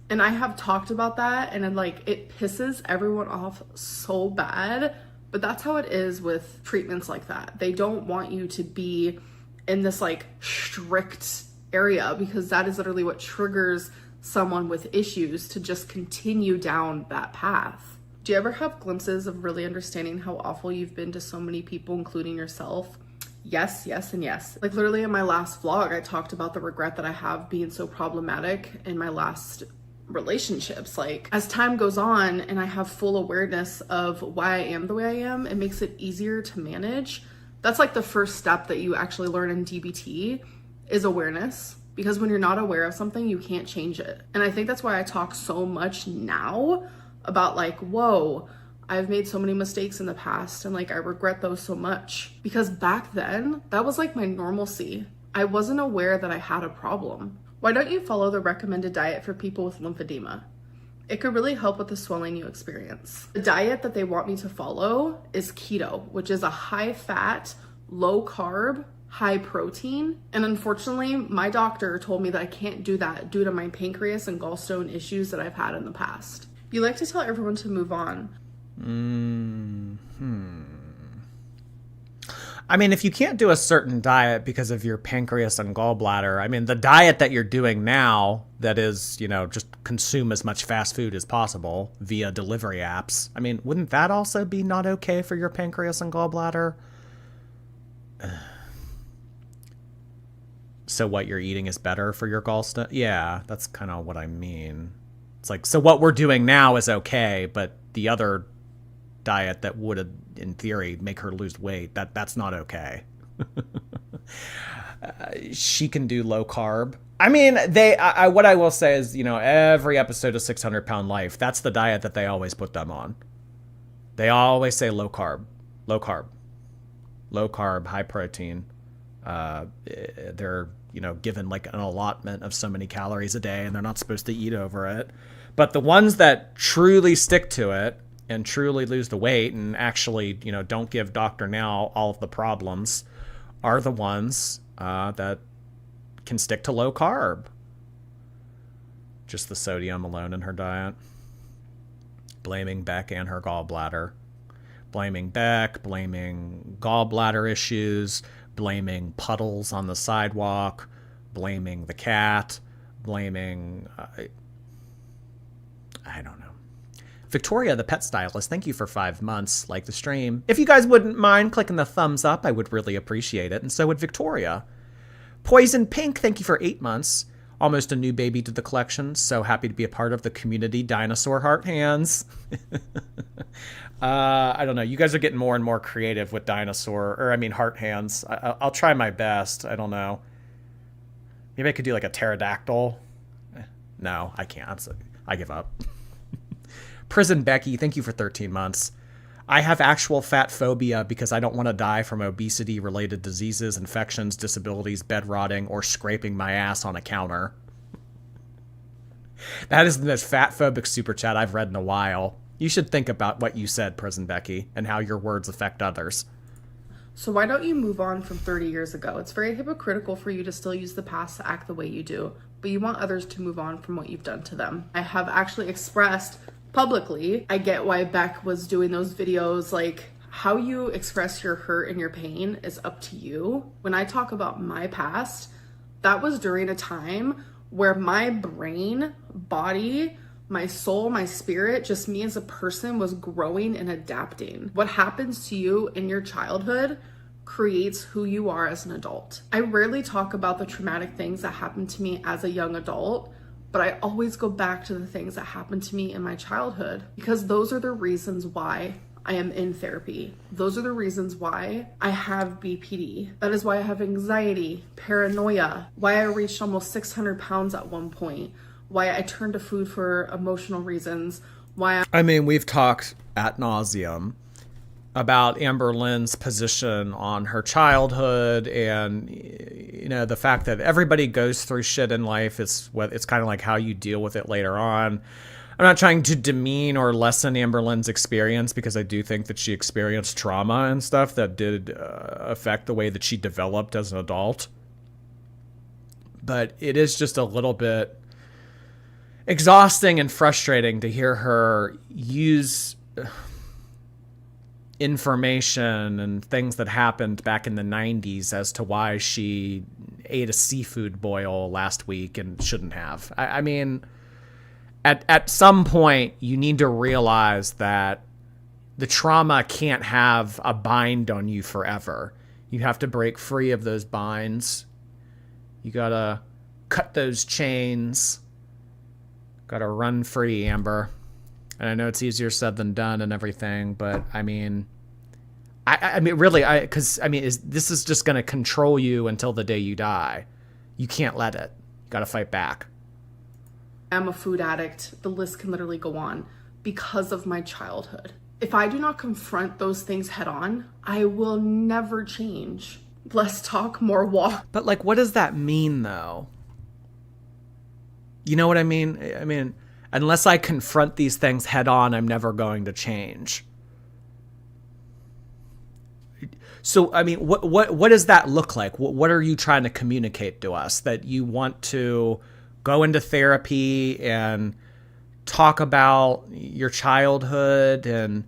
Speaker 3: And I have talked about that, and it pisses everyone off so bad. But that's how it is with treatments like that. They don't want you to be in this like strict area, because that is literally what triggers someone with issues to just continue down that path. Do you ever have glimpses of really understanding how awful you've been to so many people, including yourself? Yes, yes, and yes. Like, literally in my last vlog, I talked about the regret that I have being so problematic in my last relationships. Like, as time goes on and I have full awareness of why I am the way I am, it makes it easier to manage. That's like the first step that you actually learn in DBT, is awareness. Because when you're not aware of something, you can't change it. And I think that's why I talk so much now about like, whoa, I've made so many mistakes in the past, and like I regret those so much. Because back then, that was like my normalcy. I wasn't aware that I had a problem. Why don't you follow the recommended diet for people with lymphedema? It could really help with the swelling you experience. The diet that they want me to follow is keto, which is a high fat, low carb, high protein. And unfortunately, my doctor told me that I can't do that due to my pancreas and gallstone issues that I've had in the past. You like to tell everyone to move on.
Speaker 2: If you can't do a certain diet because of your pancreas and gallbladder, the diet that you're doing now, that is, just consume as much fast food as possible via delivery apps. Wouldn't that also be not okay for your pancreas and gallbladder? So what you're eating is better for your gallstone? Yeah, that's kind of what I mean. It's like, so what we're doing now is okay, but the other diet that would, in theory, make her lose weight, that's not okay. She can do low carb. What I will say is, every episode of 600 Pound Life, that's the diet that they always put them on. They always say low carb, high protein. They're, given like an allotment of so many calories a day, and they're not supposed to eat over it. But the ones that truly stick to it and truly lose the weight and actually, don't give Dr. Now all of the problems are the ones that can stick to low carb. Just the sodium alone in her diet. Blaming Beck and her gallbladder. Blaming Beck, blaming gallbladder issues, blaming puddles on the sidewalk, blaming the cat, blaming... I don't know. Victoria, the pet stylist, thank you for 5 months. Like the stream. If you guys wouldn't mind clicking the thumbs up, I would really appreciate it. And so would Victoria. Poison Pink, thank you for 8 months. Almost a new baby to the collection. So happy to be a part of the community. Dinosaur heart hands. I don't know. You guys are getting more and more creative with heart hands. I'll try my best. I don't know. Maybe I could do like a pterodactyl. No, I can't. I give up. Prison Becky, thank you for 13 months. I have actual fat phobia because I don't want to die from obesity-related diseases, infections, disabilities, bed rotting, or scraping my ass on a counter. That is the most fat-phobic super chat I've read in a while. You should think about what you said, Prison Becky, and how your words affect others.
Speaker 3: So why don't you move on from 30 years ago? It's very hypocritical for you to still use the past to act the way you do, but you want others to move on from what you've done to them. I have actually expressed publicly, I get why Beck was doing those videos. Like, how you express your hurt and your pain is up to you. When I talk about my past, that was during a time where my brain, body, my soul, my spirit, just me as a person was growing and adapting. What happens to you in your childhood creates who you are as an adult. I rarely talk about the traumatic things that happened to me as a young adult, but I always go back to the things that happened to me in my childhood because those are the reasons why I am in therapy. Those are the reasons why I have BPD. That is why I have anxiety, paranoia, why I reached almost 600 pounds at one point, why I turned to food for emotional reasons,
Speaker 2: I mean, we've talked ad nauseum about Amberlynn's position on her childhood and, you know, the fact that everybody goes through shit in life. It's kind of like how you deal with it later on. I'm not trying to demean or lessen Amberlynn's experience because I do think that she experienced trauma and stuff that did affect the way that she developed as an adult. But it is just a little bit exhausting and frustrating to hear her use information and things that happened back in the 90s as to why she ate a seafood boil last week and shouldn't have. I mean, at some point, you need to realize that the trauma can't have a bind on you forever. You have to break free of those binds. You gotta cut those chains. Gotta run free, Amber. And I know it's easier said than done and everything, but I mean, I mean, really, this is just going to control you until the day you die. You can't let it. You got to fight back.
Speaker 3: I'm a food addict. The list can literally go on because of my childhood. If I do not confront those things head on, I will never change. Less talk, more walk.
Speaker 2: But like, what does that mean though? You know what I mean? I mean, unless I confront these things head on, I'm never going to change. So, I mean, what does that look like? What are you trying to communicate to us? That you want to go into therapy and talk about your childhood? And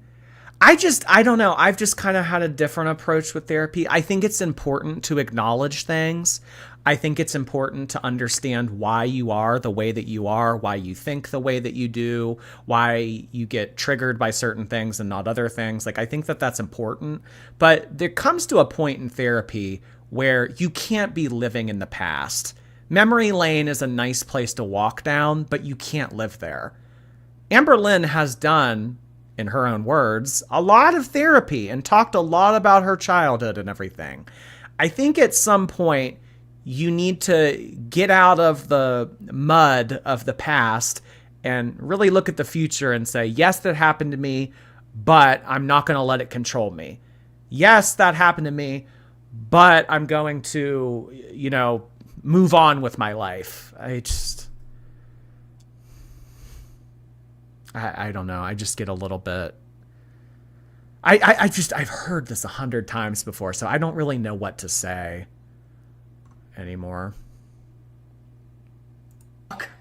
Speaker 2: I don't know. I've just kind of had a different approach with therapy. I think it's important to acknowledge things. I think it's important to understand why you are the way that you are, why you think the way that you do, why you get triggered by certain things and not other things. Like, I think that that's important. But there comes to a point in therapy where you can't be living in the past. Memory lane is a nice place to walk down, but you can't live there. Amberlynn has done, in her own words, a lot of therapy and talked a lot about her childhood and everything. I think at some point, you need to get out of the mud of the past and really look at the future and say, yes, that happened to me, but I'm not going to let it control me. Yes, that happened to me, but I'm going to, you know, move on with my life. I don't know. I just get a little bit, I've heard this 100 times before, so I don't really know what to say anymore.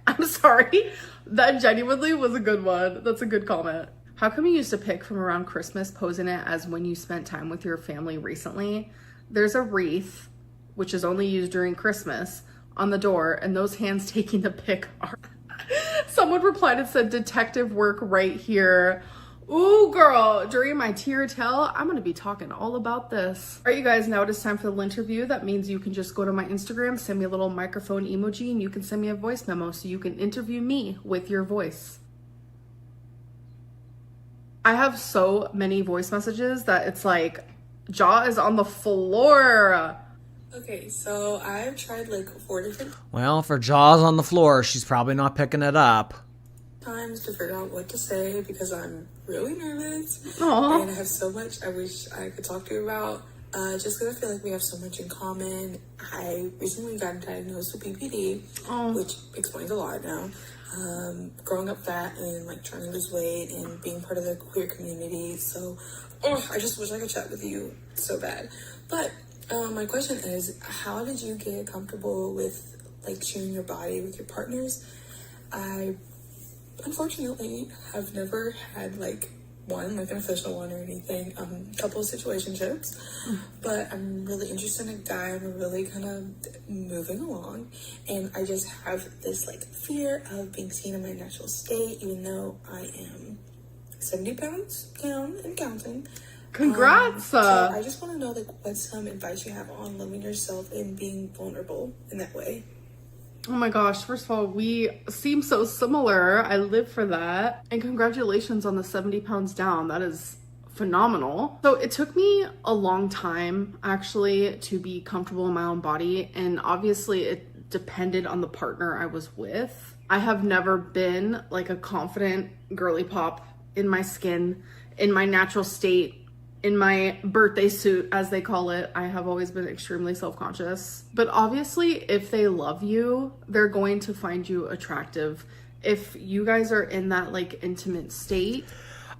Speaker 3: I'm Sorry. That genuinely was a good one. That's a good comment. How come you used a pic from around Christmas posing it as when you spent time with your family recently? There's a wreath, which is only used during Christmas, on the door, and those hands taking the pic are... Someone replied and said, detective work right here. Ooh, girl, during my tear tell, I'm going to be talking all about this. All right, you guys, now it is time for the interview. That means you can just go to my Instagram, send me a little microphone emoji, and you can send me a voice memo so you can interview me with your voice. I have so many voice messages that it's like, jaw is on the floor.
Speaker 4: Okay, so I've tried like 4 different
Speaker 2: Well, if her jaw's on the floor, she's probably not picking it up.
Speaker 4: times to figure out what to say because I'm really nervous.
Speaker 3: Aww.
Speaker 4: And I have so much I wish I could talk to you about. Just because I feel like we have so much in common. I recently got diagnosed with BPD, which explains a lot now. Growing up fat and like trying to lose weight and being part of the queer community. So, I just wish I could chat with you so bad. But my question is, how did you get comfortable with like sharing your body with your partners? I unfortunately have never had like an official one or anything. A couple of situationships, but I'm really interested in a guy. I'm really kind of moving along, and I just have this like fear of being seen in my natural state, even though I am 70 pounds down and counting.
Speaker 3: Congrats.
Speaker 4: So I just want to know like what's some advice you have on loving yourself and being vulnerable in that way.
Speaker 3: Oh my gosh, first of all, we seem so similar. I live for that. And congratulations on the 70 pounds down. That is phenomenal. So it took me a long time actually to be comfortable in my own body. And obviously it depended on the partner I was with. I have never been like a confident girly pop in my skin, in my natural state, in my birthday suit, as they call it. I have always been extremely self-conscious. But obviously, if they love you, they're going to find you attractive. If you guys are in that like intimate state.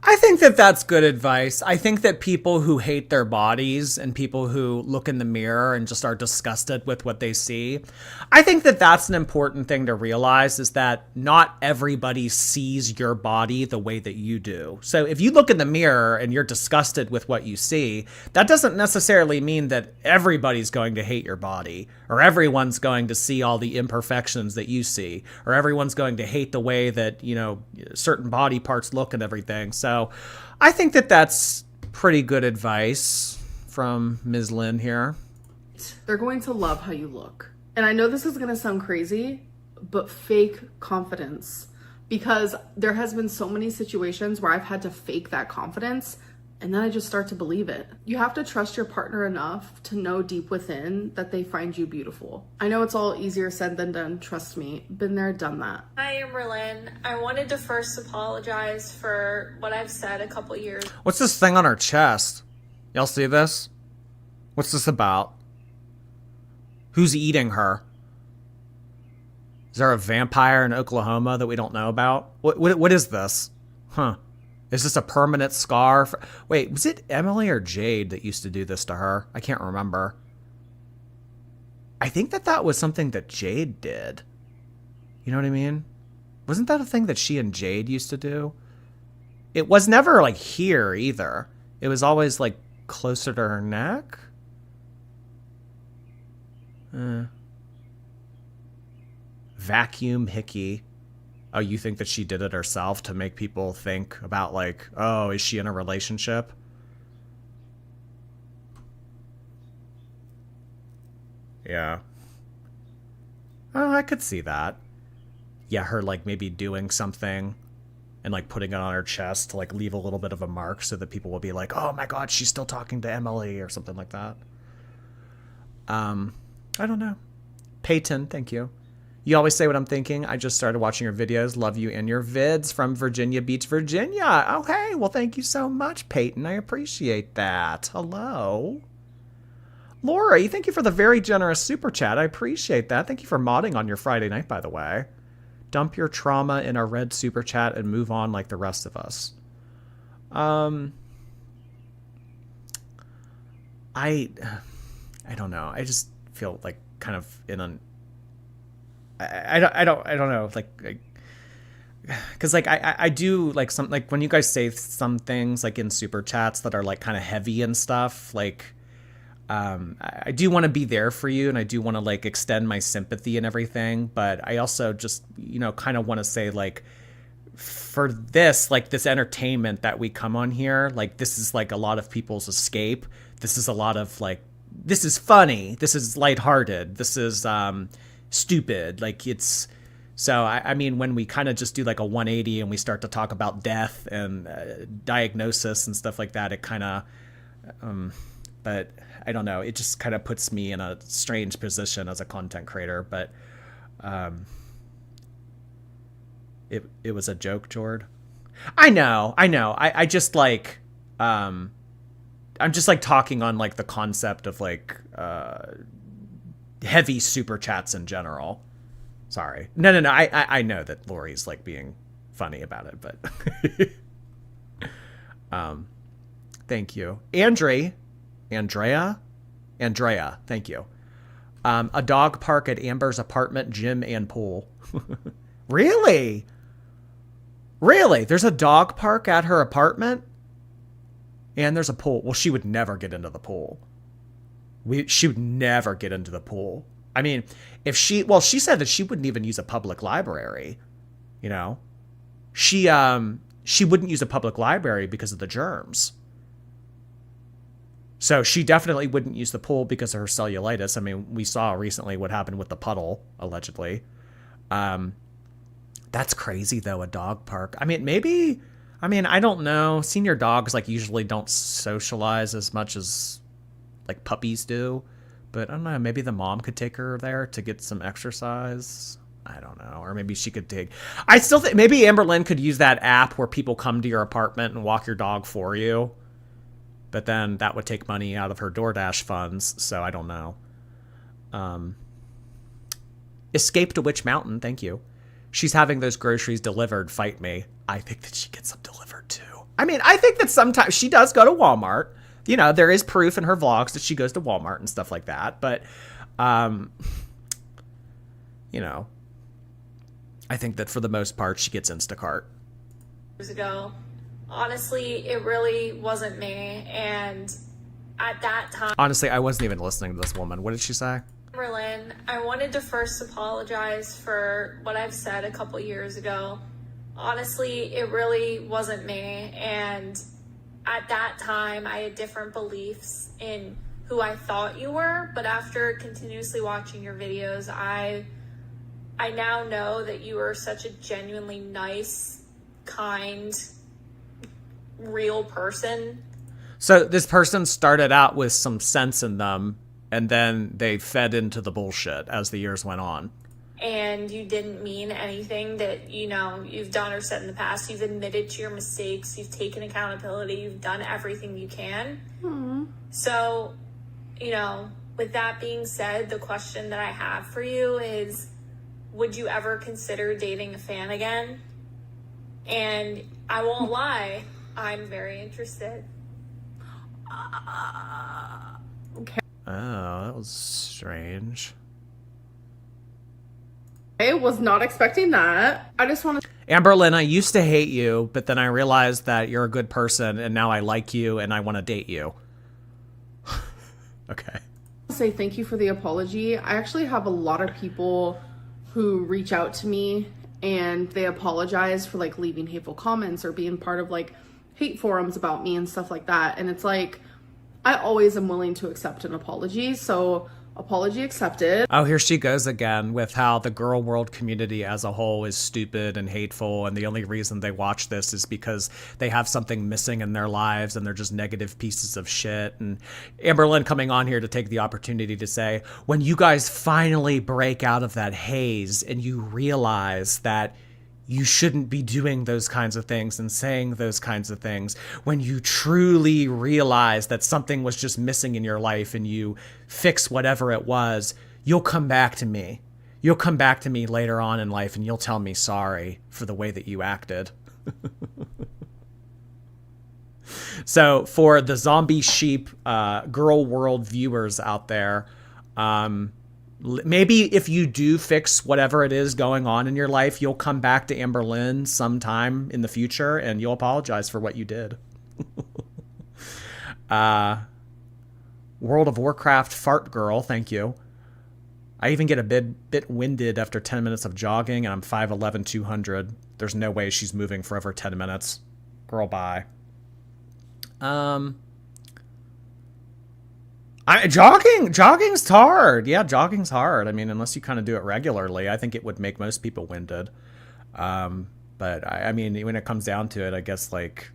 Speaker 2: I think that that's good advice. I think that people who hate their bodies and people who look in the mirror and just are disgusted with what they see, I think that that's an important thing to realize, is that not everybody sees your body the way that you do. So if you look in the mirror and you're disgusted with what you see, that doesn't necessarily mean that everybody's going to hate your body, or everyone's going to see all the imperfections that you see, or everyone's going to hate the way that, you know, certain body parts look and everything. So I think that that's pretty good advice from Ms. Lynn here.
Speaker 3: They're going to love how you look. And I know this is going to sound crazy, but fake confidence. Because there has been so many situations where I've had to fake that confidence, and then I just start to believe it. You have to trust your partner enough to know deep within that they find you beautiful. I know it's all easier said than done, trust me. Been there, done that.
Speaker 5: Hi, Amberlynn. I wanted to first apologize for what I've said a couple years.
Speaker 2: What's this thing on her chest? Y'all see this? What's this about? Who's eating her? Is there a vampire in Oklahoma that we don't know about? What is this? Huh. Is this a permanent scar? Wait, was it Emily or Jade that used to do this to her? I can't remember. I think that was something that Jade did. You know what I mean? Wasn't that a thing that she and Jade used to do? It was never like here either. It was always like closer to her neck. Vacuum hickey. Oh, you think that she did it herself to make people think about like, oh, is she in a relationship? Yeah. Oh, I could see that. Yeah, her like maybe doing something and like putting it on her chest to like leave a little bit of a mark so that people will be like, oh my God, she's still talking to Emily or something like that. I don't know. Peyton, thank you. You always say what I'm thinking. I just started watching your videos. Love you and your vids from Virginia Beach, Virginia. Okay, well, thank you so much, Peyton. I appreciate that. Hello. Laura, thank you for the very generous super chat. I appreciate that. Thank you for modding on your Friday night, by the way. Dump your trauma in a red super chat and move on like the rest of us. I don't know. I just feel like kind of in an I don't know, like, because like I do like some, like when you guys say some things like in super chats that are like kind of heavy and stuff, like I do want to be there for you, and I do want to like extend my sympathy and everything, but I also just, you know, kind of want to say, like, for this, like this entertainment that we come on here, like this is like a lot of people's escape. This is a lot of like, this is funny, this is lighthearted, this is stupid, like it's, so I mean, when we kind of just do like a 180 and we start to talk about death and diagnosis and stuff like that, it kind of but I don't know, it just kind of puts me in a strange position as a content creator. But it was a joke, Jord. I know. I just like I'm just like talking on like the concept of like heavy super chats in general. Sorry. No. I know that Lori's like being funny about it, but thank you. Andrea, thank you. A dog park at Amber's apartment, gym, and pool. Really? There's a dog park at her apartment? And there's a pool. Well, she would never get into the pool. She would never get into the pool. I mean, she said that she wouldn't even use a public library. You know? She wouldn't use a public library because of the germs. So she definitely wouldn't use the pool because of her cellulitis. I mean, we saw recently what happened with the puddle, allegedly. That's crazy, though, a dog park. I mean, maybe, I don't know. Senior dogs, like, usually don't socialize as much as, like, puppies do. But I don't know, maybe the mom could take her there to get some exercise. I don't know. Or maybe she could take... I still think maybe Amberlynn could use that app where people come to your apartment and walk your dog for you. But then that would take money out of her DoorDash funds, so I don't know. Escape to Witch Mountain, thank you. She's having those groceries delivered, fight me. I think that she gets them delivered too. I mean, I think that sometimes she does go to Walmart. You know, there is proof in her vlogs that she goes to Walmart and stuff like that. But, you know, I think that for the most part, she gets Instacart.
Speaker 5: Years ago, honestly, it really wasn't me. And at that time,
Speaker 2: honestly, I wasn't even listening to this woman. What did she say?
Speaker 5: Amberlynn, I wanted to first apologize for what I've said a couple years ago. Honestly, it really wasn't me. And at that time, I had different beliefs in who I thought you were. But after continuously watching your videos, I now know that you are such a genuinely nice, kind, real person.
Speaker 2: So this person started out with some sense in them, and then they fed into the bullshit as the years went on.
Speaker 5: And you didn't mean anything that, you know, you've done or said in the past. You've admitted to your mistakes. You've taken accountability. You've done everything you can. Mm-hmm. So, you know, with that being said, the question that I have for you is, would you ever consider dating a fan again? And I won't lie, I'm very interested.
Speaker 3: Okay.
Speaker 2: Oh, that was strange.
Speaker 3: I was not expecting that. I just want to...
Speaker 2: Amberlynn, I used to hate you, but then I realized that you're a good person, and now I like you, and I want to date you. Okay.
Speaker 3: Say thank you for the apology. I actually have a lot of people who reach out to me, and they apologize for, like, leaving hateful comments or being part of, like, hate forums about me and stuff like that. And it's like, I always am willing to accept an apology, so apology accepted.
Speaker 2: Oh, here she goes again with how the girl world community as a whole is stupid and hateful, and the only reason they watch this is because they have something missing in their lives and they're just negative pieces of shit. And Amberlynn coming on here to take the opportunity to say, when you guys finally break out of that haze and you realize that you shouldn't be doing those kinds of things and saying those kinds of things, when you truly realize that something was just missing in your life and you fix whatever it was, you'll come back to me. You'll come back to me later on in life and you'll tell me sorry for the way that you acted. So for the zombie sheep girl world viewers out there, Maybe if you do fix whatever it is going on in your life, you'll come back to Amberlynn sometime in the future and you'll apologize for what you did. World of Warcraft fart girl, thank you. I even get a bit winded after 10 minutes of jogging, and I'm 5'11", 200. There's no way she's moving for over 10 minutes. Girl, bye. Jogging's hard. Yeah, jogging's hard. I mean, unless you kind of do it regularly, I think it would make most people winded. But I mean, when it comes down to it, I guess, like,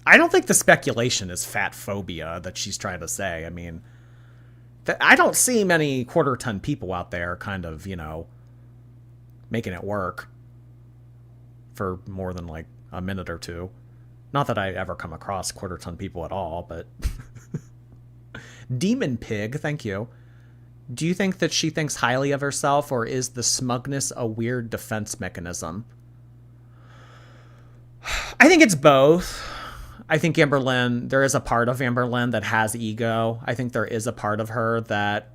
Speaker 2: I don't think the speculation is fat phobia that she's trying to say. I mean, I don't see many quarter-ton people out there kind of, you know, making it work for more than, like, a minute or two. Not that I ever come across quarter-ton people at all, but... Demon Pig, thank you. Do you think that she thinks highly of herself, or is the smugness a weird defense mechanism? I think it's both. I think Amberlynn, there is a part of Amberlynn that has ego. I think there is a part of her that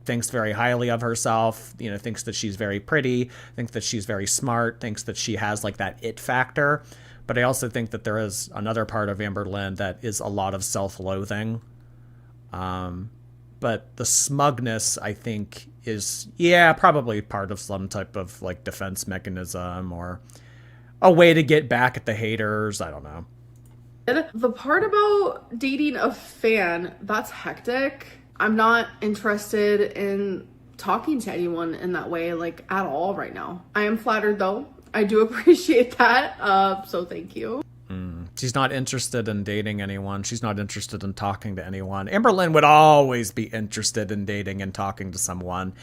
Speaker 2: thinks very highly of herself, you know, thinks that she's very pretty, thinks that she's very smart, thinks that she has like that it factor. But I also think that there is another part of Amberlynn that is a lot of self-loathing. But the smugness, I think, is, yeah, probably part of some type of like defense mechanism or a way to get back at the haters. I don't know.
Speaker 3: The part about dating a fan, that's hectic. I'm not interested in talking to anyone in that way, like, at all right now. I am flattered, though. I do appreciate that, so thank you.
Speaker 2: She's not interested in dating anyone. She's not interested in talking to anyone. Amberlynn would always be interested in dating and talking to someone.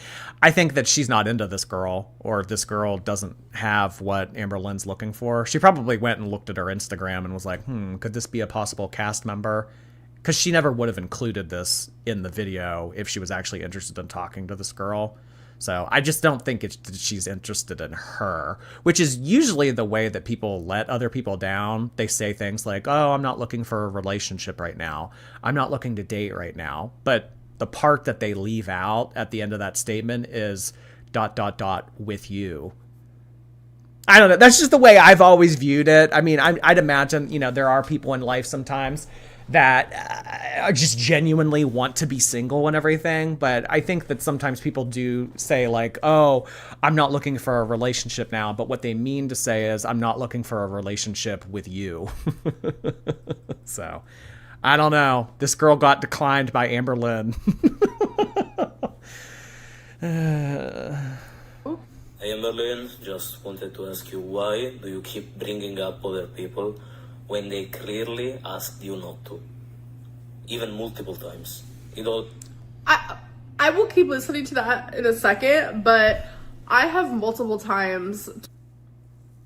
Speaker 2: I think that she's not into this girl, or this girl doesn't have what Amberlynn's looking for. She probably went and looked at her Instagram and was like, could this be a possible cast member? Because she never would have included this in the video if she was actually interested in talking to this girl. So I just don't think she's interested in her, which is usually the way that people let other people down. They say things like, oh, I'm not looking for a relationship right now. I'm not looking to date right now. But the part that they leave out at the end of that statement is ... with you. I don't know. That's just the way I've always viewed it. I mean, I'd imagine, you know, there are people in life sometimes that just genuinely want to be single and everything. But I think that sometimes people do say like, oh, I'm not looking for a relationship now. But what they mean to say is I'm not looking for a relationship with you. So I don't know. This girl got declined by Amberlynn.
Speaker 6: Hey Amberlynn, just wanted to ask you, why do you keep bringing up other people when they clearly asked you not to? Even multiple times. You know...
Speaker 3: I will keep listening to that in a second, but I have multiple times...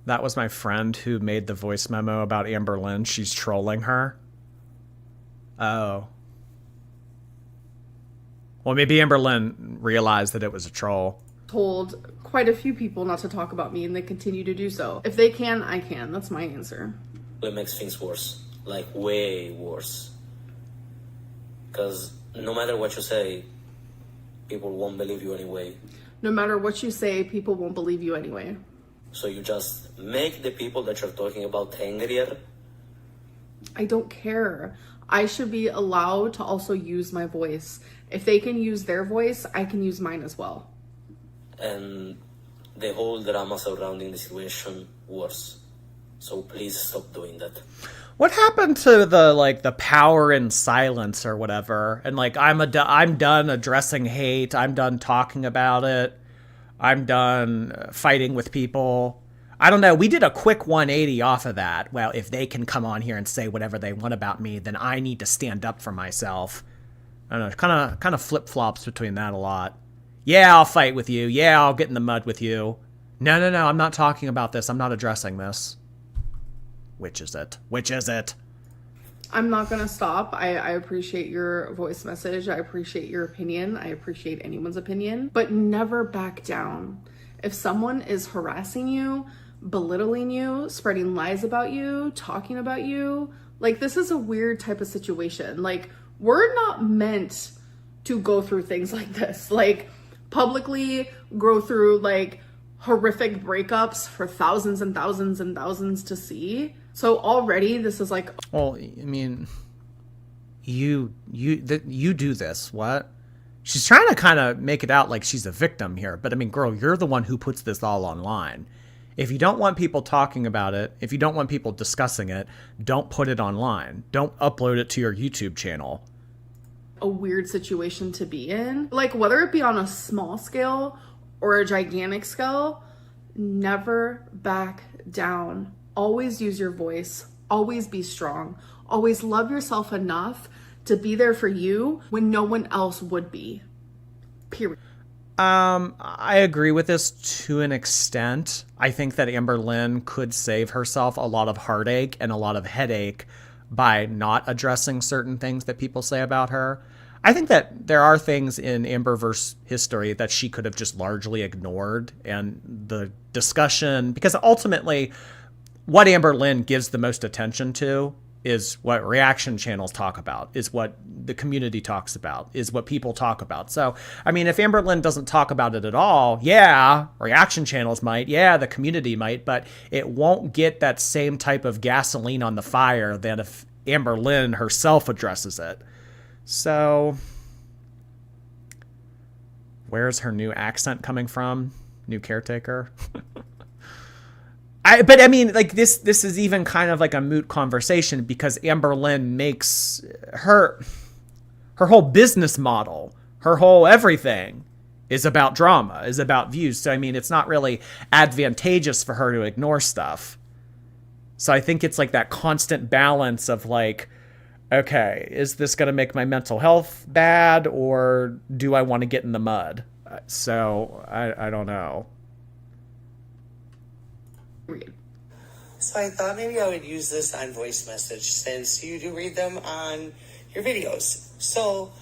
Speaker 2: That was my friend who made the voice memo about Amberlynn. She's trolling her. Oh. Well, maybe Amberlynn realized that it was a troll.
Speaker 3: Told quite a few people not to talk about me, and they continue to do so. If they can, I can. That's my answer.
Speaker 6: It makes things worse. Like, way worse. Because no matter what you say, people won't believe you anyway.
Speaker 3: No matter what you say, people won't believe you anyway.
Speaker 6: So you just make the people that you're talking about angrier?
Speaker 3: I don't care. I should be allowed to also use my voice. If they can use their voice, I can use mine as well.
Speaker 6: And the whole drama surrounding the situation worse. So please stop doing that.
Speaker 2: What happened to the power in silence or whatever? And like, I'm done addressing hate. I'm done talking about it. I'm done fighting with people. I don't know. We did a quick 180 off of that. Well, if they can come on here and say whatever they want about me, then I need to stand up for myself. I don't know. Kind of flip-flops between that a lot. Yeah, I'll fight with you. Yeah, I'll get in the mud with you. No, I'm not talking about this. I'm not addressing this. Which is it? Which is it?
Speaker 3: I'm not going to stop. I appreciate your voice message. I appreciate your opinion. I appreciate anyone's opinion. But never back down. If someone is harassing you, belittling you, spreading lies about you, talking about you, like, this is a weird type of situation. Like, we're not meant to go through things like this. Like, publicly go through like horrific breakups for thousands and thousands and thousands to see. So already this is like,
Speaker 2: well, I mean, you do this. What? She's trying to kind of make it out like she's a victim here. But I mean, girl, you're the one who puts this all online. If you don't want people talking about it, if you don't want people discussing it, don't put it online. Don't upload it to your YouTube channel.
Speaker 3: a weird situation to be in. Like, whether it be on a small scale or a gigantic scale, never back down. Always use your voice. Always be strong. Always love yourself enough to be there for you when no one else would be. Period.
Speaker 2: I agree with this to an extent. I think that Amberlynn could save herself a lot of heartache and a lot of headache by not addressing certain things that people say about her. I think that there are things in Amberverse history that she could have just largely ignored, and the discussion, because ultimately what Amberlynn gives the most attention to is what reaction channels talk about, is what the community talks about, is what people talk about. So, I mean, if Amberlynn doesn't talk about it at all, yeah, reaction channels might, yeah, the community might, but it won't get that same type of gasoline on the fire than if Amberlynn herself addresses it. So, where's her new accent coming from? New caretaker? But I mean, like, this is even kind of like a moot conversation, because Amberlynn makes her whole business model, her whole everything is about drama, is about views. So, I mean, it's not really advantageous for her to ignore stuff. So I think it's like that constant balance of like, okay, is this going to make my mental health bad, or do I want to get in the mud? So I don't know.
Speaker 7: So I thought maybe I would use this on voice message, since you do read them on your videos. So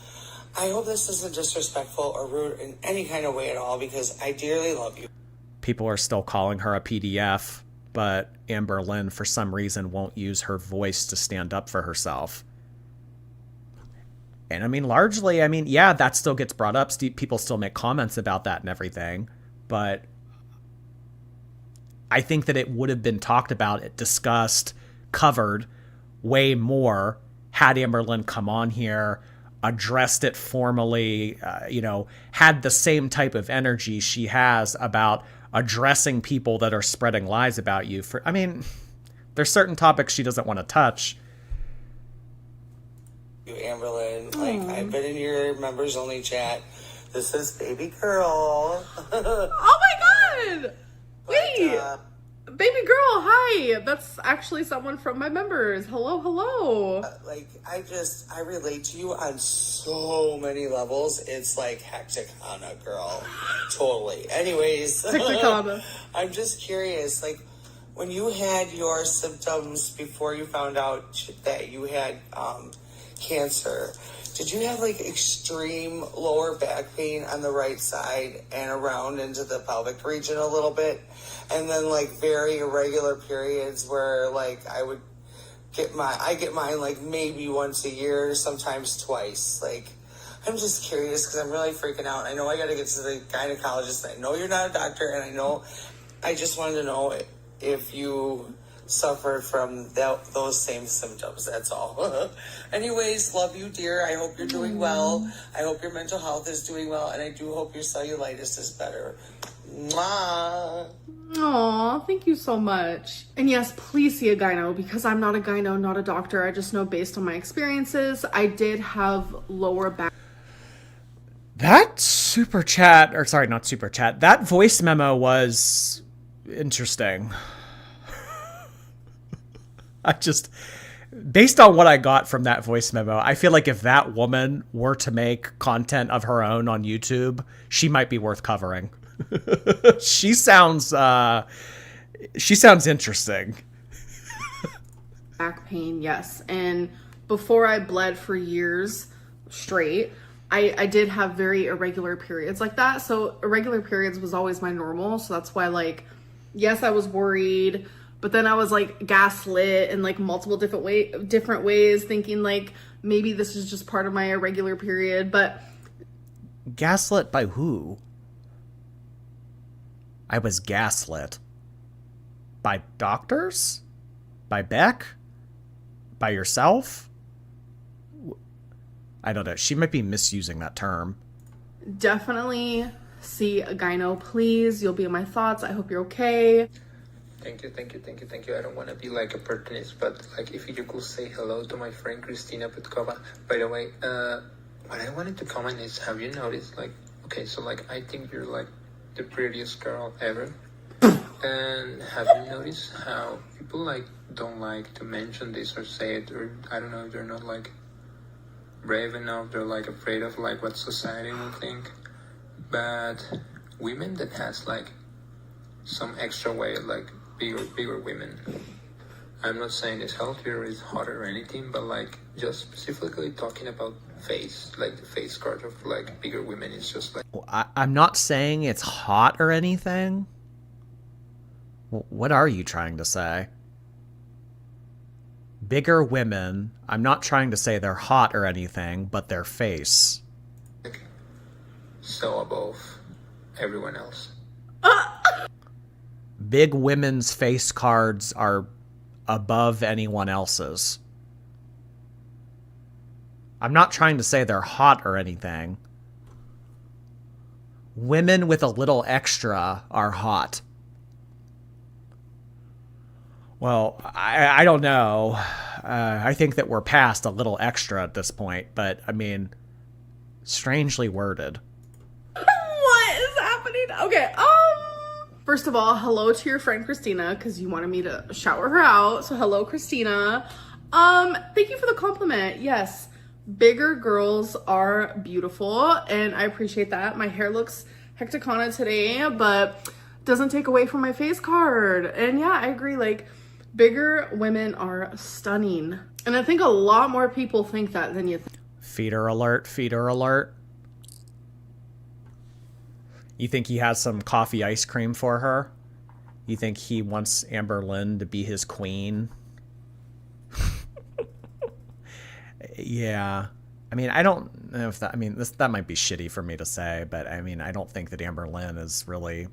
Speaker 7: I hope this isn't disrespectful or rude in any kind of way at all, because I dearly love you.
Speaker 2: People are still calling her a PDF, but Amberlynn, for some reason, won't use her voice to stand up for herself. And I mean, largely, I mean, yeah, that still gets brought up. People still make comments about that and everything, but I think that it would have been talked about, discussed, covered way more had Amberlynn come on here, addressed it formally, had the same type of energy she has about addressing people that are spreading lies about you. I mean, there's certain topics she doesn't want to touch.
Speaker 7: You, Amberlynn, I've been in your members only chat. This is baby girl.
Speaker 3: Oh my god! Wait! Baby girl, hi! That's actually someone from my members. Hello, hello.
Speaker 7: I relate to you on so many levels. It's like Hecticana, girl. Totally. Anyways.
Speaker 3: Hecticana.
Speaker 7: I'm just curious, like, when you had your symptoms before you found out that you had cancer, did you have like extreme lower back pain on the right side and around into the pelvic region a little bit? And then like very irregular periods where like I get mine like maybe once a year, sometimes twice. Like, I'm just curious because I'm really freaking out. I know I got to get to the gynecologist. I know you're not a doctor, and I just wanted to know if you suffered from those same symptoms. That's all. Anyways, love you, dear. I hope you're doing well. I hope your mental health is doing well, and I do hope your cellulitis is better. Mwah.
Speaker 3: Aw, thank you so much. And yes, please see a gyno, because I'm not a gyno, not a doctor. I just know based on my experiences, I did have lower back.
Speaker 2: That super chat, or sorry, not super chat, that voice memo was interesting. Based on what I got from that voice memo, I feel like if that woman were to make content of her own on YouTube, she might be worth covering. She sounds interesting.
Speaker 3: Back pain, yes. And before I bled for years straight, I did have very irregular periods like that. So irregular periods was always my normal. So that's why, like, yes, I was worried, but then I was like gaslit in like multiple different ways, thinking like maybe this is just part of my irregular period. But
Speaker 2: gaslit by who? I was gaslit. By doctors? By Beck? By yourself? I don't know. She might be misusing that term.
Speaker 3: Definitely see a gyno, please. You'll be in my thoughts. I hope you're okay.
Speaker 8: Thank you. I don't want to be like a opportunist, but like if you could say hello to my friend Christina Petkova. By the way, what I wanted to comment is, have you noticed, like, okay, so like I think you're like the prettiest girl ever. And have you noticed how people like don't like to mention this or say it, or I don't know, they're not like brave enough, they're like afraid of like what society will think. But women that has like some extra weight, like bigger women, I'm not saying it's healthier or it's hotter or anything, but like just specifically talking about face, like the face card of like bigger women is just like...
Speaker 2: I'm not saying it's hot or anything. What are you trying to say? Bigger women, I'm not trying to say they're hot or anything, but their face.
Speaker 8: So above everyone else.
Speaker 2: Big women's face cards are above anyone else's. I'm not trying to say they're hot or anything. Women with a little extra are hot. Well, I don't know. I think that we're past a little extra at this point, but I mean, strangely worded.
Speaker 3: What is happening? Okay, first of all, hello to your friend Christina, because you wanted me to shout her out. So hello, Christina. Thank you for the compliment. Yes, bigger girls are beautiful, and I appreciate that. My hair looks hecticona today, but doesn't take away from my face card. And yeah, I agree, like, bigger women are stunning. And I think a lot more people think that than you think.
Speaker 2: Feeder alert, feeder alert. You think he has some coffee ice cream for her? You think he wants Amberlynn to be his queen? Yeah. I mean, I don't know if that... I mean, that might be shitty for me to say, but I mean, I don't think that Amberlynn is really...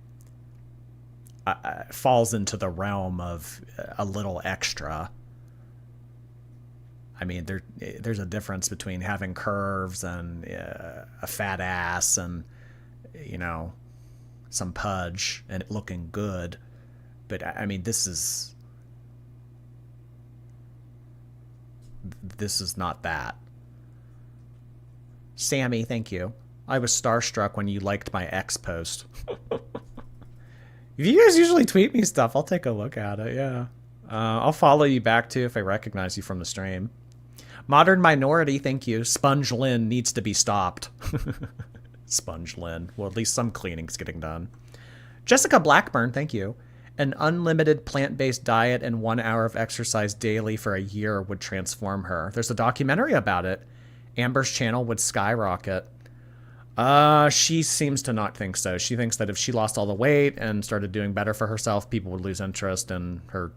Speaker 2: falls into the realm of a little extra. I mean, there's a difference between having curves and a fat ass and, you know, some pudge and it looking good. But I mean, this is not that. Sammy, thank you. I was starstruck when you liked my ex post. If you guys usually tweet me stuff, I'll take a look at it, yeah. I'll follow you back, too, if I recognize you from the stream. Modern Minority, thank you. Sponge Lynn needs to be stopped. Sponge Lynn. Well, at least some cleaning's getting done. Jessica Blackburn, thank you. An unlimited plant-based diet and 1 hour of exercise daily for a year would transform her. There's a documentary about it. Amber's channel would skyrocket. She seems to not think so. She thinks that if she lost all the weight and started doing better for herself, people would lose interest and her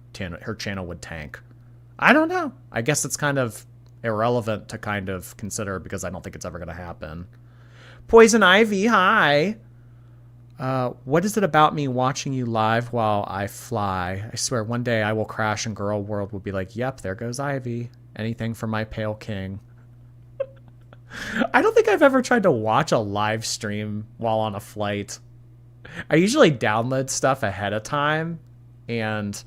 Speaker 2: channel would tank. I don't know. I guess it's kind of irrelevant to kind of consider because I don't think it's ever going to happen. Poison Ivy, hi. What is it about me watching you live while I fly? I swear one day I will crash and Girl World will be like, yep, there goes Ivy. Anything for my pale king. I don't think I've ever tried to watch a live stream while on a flight. I usually download stuff ahead of time and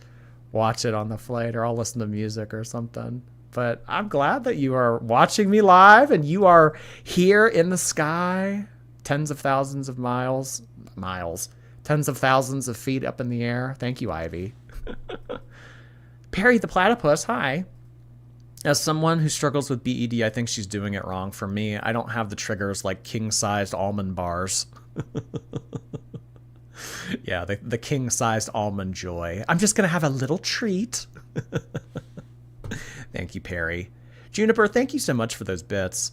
Speaker 2: watch it on the flight, or I'll listen to music or something. But I'm glad that you are watching me live and you are here in the sky, tens of thousands of tens of thousands of feet up in the air. Thank you, Ivy. Perry the Platypus, hi. As someone who struggles with BED, I think she's doing it wrong. For me, I don't have the triggers like king-sized almond bars. Yeah, the king-sized almond joy. I'm just going to have a little treat. Thank you, Perry. Juniper, thank you so much for those bits.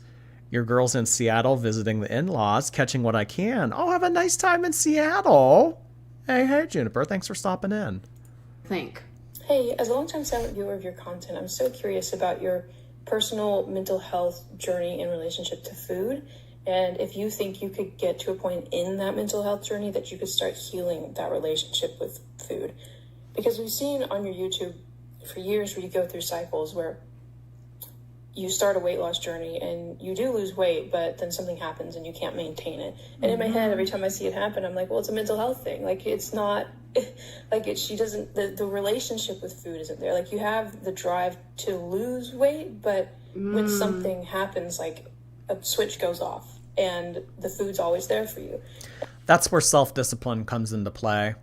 Speaker 2: Your girl's in Seattle visiting the in-laws, catching what I can. Oh, have a nice time in Seattle. Hey, Juniper, thanks for stopping in.
Speaker 9: Hey, as a long-time silent viewer of your content, I'm so curious about your personal mental health journey in relationship to food And if you think you could get to a point in that mental health journey that you could start healing that relationship with food. Because we've seen on your YouTube for years where you go through cycles where you start a weight loss journey and you do lose weight, but then something happens and you can't maintain it. And in my head, every time I see it happen, I'm like, well, it's a mental health thing. Like, it's not, she doesn't, the relationship with food isn't there. Like, you have the drive to lose weight, but when something happens, like a switch goes off and the food's always there for you.
Speaker 2: That's where self-discipline comes into play.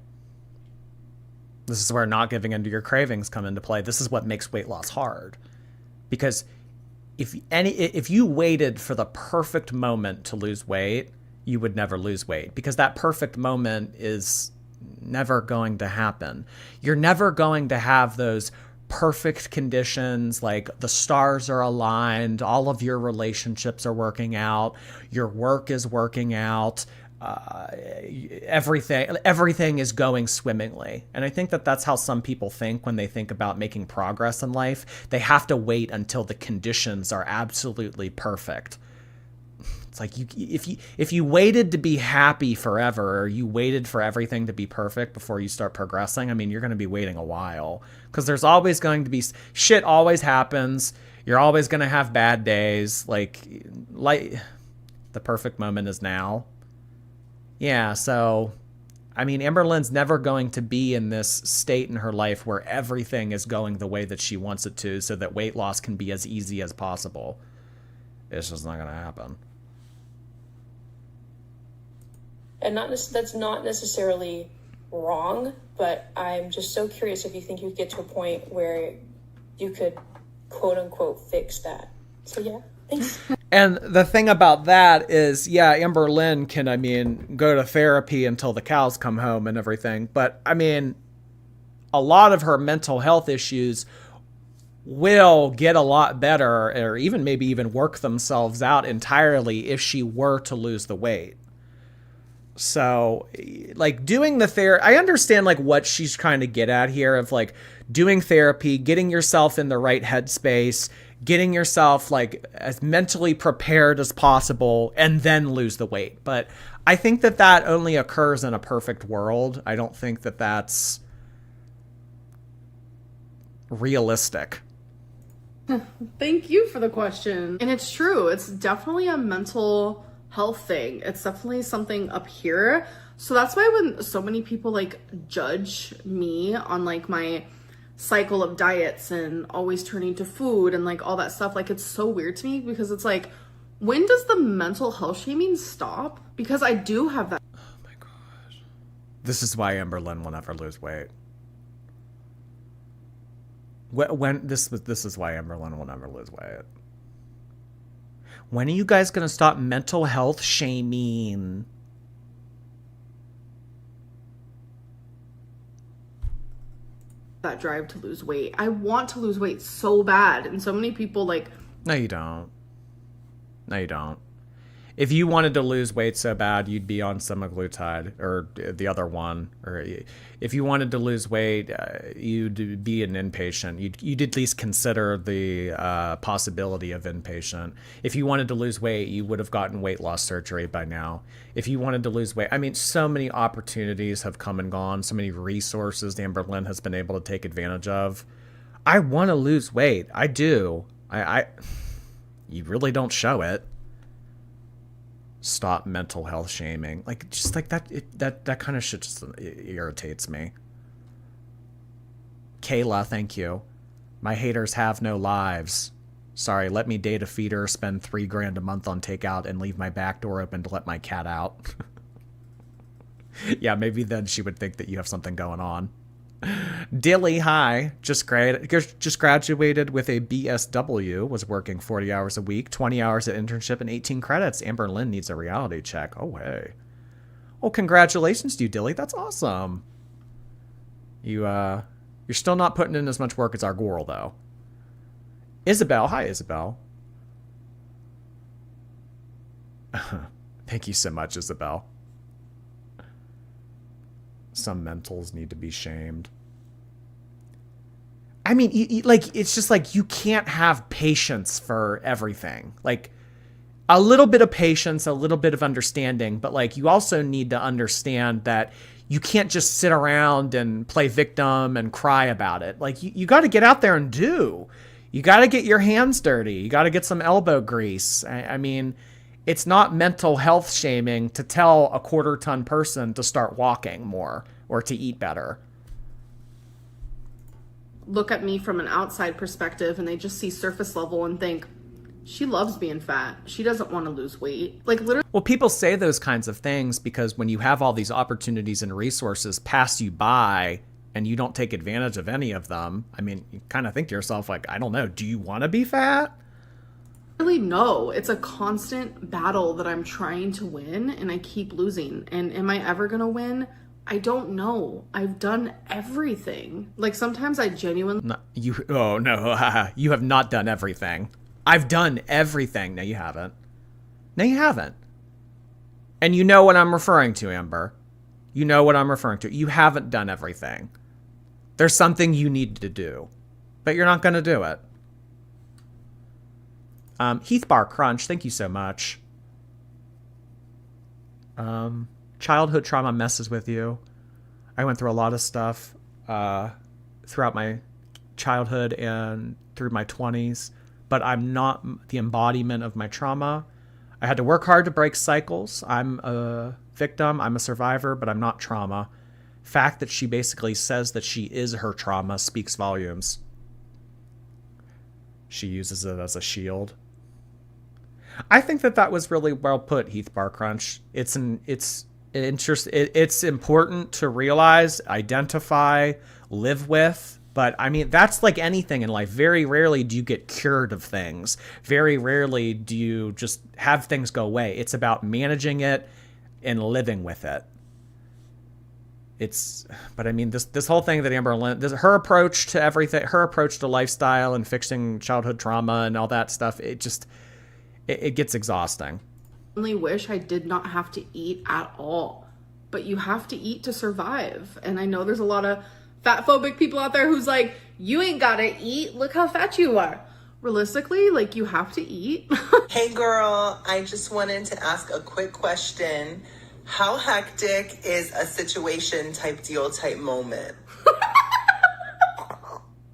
Speaker 2: This is where not giving into your cravings come into play. This is what makes weight loss hard. Because if you waited for the perfect moment to lose weight, you would never lose weight, because that perfect moment is never going to happen. You're never going to have those perfect conditions, like the stars are aligned, all of your relationships are working out, your work is working out, everything is going swimmingly. And I think that that's how some people think when they think about making progress in life. They have to wait until the conditions are absolutely perfect. It's like if you waited to be happy forever, or you waited for everything to be perfect before you start progressing, I mean, you're going to be waiting a while, because there's always going to be shit. Always happens. You're always going to have bad days. Like the perfect moment is now. Yeah, so, I mean, Amberlynn's never going to be in this state in her life where everything is going the way that she wants it to, so that weight loss can be as easy as possible. It's just not going to happen.
Speaker 9: And that's not necessarily wrong, but I'm just so curious if you think you'd get to a point where you could, quote unquote, fix that. So yeah, thanks.
Speaker 2: And the thing about that is, yeah, Amberlynn can, I mean, go to therapy until the cows come home and everything. But, I mean, a lot of her mental health issues will get a lot better, or even maybe even work themselves out entirely if she were to lose the weight. So, like, doing the therapy, I understand, like, what she's trying to get at here of, like, doing therapy, getting yourself in the right headspace, getting yourself, like, as mentally prepared as possible, and then lose the weight. But I think that that only occurs in a perfect world. I don't think that that's realistic.
Speaker 3: Thank you for the question. And it's true. It's definitely a mental health thing. It's definitely something up here. So that's why when so many people, like, judge me on, like, my cycle of diets and always turning to food and, like, all that stuff, like, it's so weird to me, because it's like, when does the mental health shaming stop? Because I do have that.
Speaker 2: Oh my gosh. This is why Amberlynn will never lose weight. This is why Amberlynn will never lose weight. When are you guys going to stop mental health shaming?
Speaker 3: That drive to lose weight. I want to lose weight so bad. And so many people, like...
Speaker 2: No, you don't. No, you don't. If you wanted to lose weight so bad, you'd be on semaglutide or the other one. Or if you wanted to lose weight, you'd be an inpatient. You'd at least consider the possibility of inpatient. If you wanted to lose weight, you would have gotten weight loss surgery by now. If you wanted to lose weight, I mean, so many opportunities have come and gone. So many resources Amberlynn has been able to take advantage of. I want to lose weight. I do. You really don't show it. Stop mental health shaming. Like, just like that, that kind of shit just irritates me. Kayla, thank you. My haters have no lives. Sorry, let me date a feeder, spend $3,000 a month on takeout, and leave my back door open to let my cat out. Yeah, maybe then she would think that you have something going on. Dilly, hi. Just graduated with a BSW, was working 40 hours a week, 20 hours at internship, and 18 credits. Amberlynn needs a reality check. Oh, hey. Oh, congratulations to you, Dilly. That's awesome. You're still not putting in as much work as our girl, though. Isabel. Hi, Isabel. Thank you so much, Isabel. Some mentals need to be shamed. I mean, like, it's just like, you can't have patience for everything. Like, a little bit of patience, a little bit of understanding, but like you also need to understand that you can't just sit around and play victim and cry about it. Like you got to get out there and do. You got to get your hands dirty. You got to get some elbow grease. I mean, it's not mental health shaming to tell a quarter-ton person to start walking more or to eat better.
Speaker 3: Look at me from an outside perspective and they just see surface level and think, she loves being fat. She doesn't want to lose weight. Like literally.
Speaker 2: Well, people say those kinds of things because when you have all these opportunities and resources pass you by and you don't take advantage of any of them, I mean, you kind of think to yourself, like, I don't know, do you want to be fat?
Speaker 3: Really, no. It's a constant battle that I'm trying to win and I keep losing. And am I ever going to win? I don't know. I've done everything. Like sometimes I genuinely.
Speaker 2: No, you have not done everything. I've done everything. No, you haven't. No, you haven't. And you know what I'm referring to, Amber. You know what I'm referring to. You haven't done everything. There's something you need to do, but you're not going to do it. Heath Bar Crunch, thank you so much. Childhood trauma messes with you. I went through a lot of stuff throughout my childhood and through my 20s, but I'm not the embodiment of my trauma. I had to work hard to break cycles. I'm a victim, I'm a survivor, but I'm not trauma. Fact that she basically says that she is her trauma speaks volumes. She uses it as a shield. I think that was really well put, Heath Bar Crunch. It's important to realize, identify, live with. But I mean, that's like anything in life. Very rarely do you get cured of things. Very rarely do you just have things go away. It's about managing it and living with it. But I mean, this whole thing that Amberlynn, her approach to everything, her approach to lifestyle and fixing childhood trauma and all that stuff, it gets exhausting.
Speaker 3: I only wish I did not have to eat at all. But you have to eat to survive. And I know there's a lot of fat phobic people out there who's like, you ain't gotta eat. Look how fat you are. Realistically, like, you have to eat.
Speaker 7: Hey girl, I just wanted to ask a quick question. How hectic is a situation type deal type moment?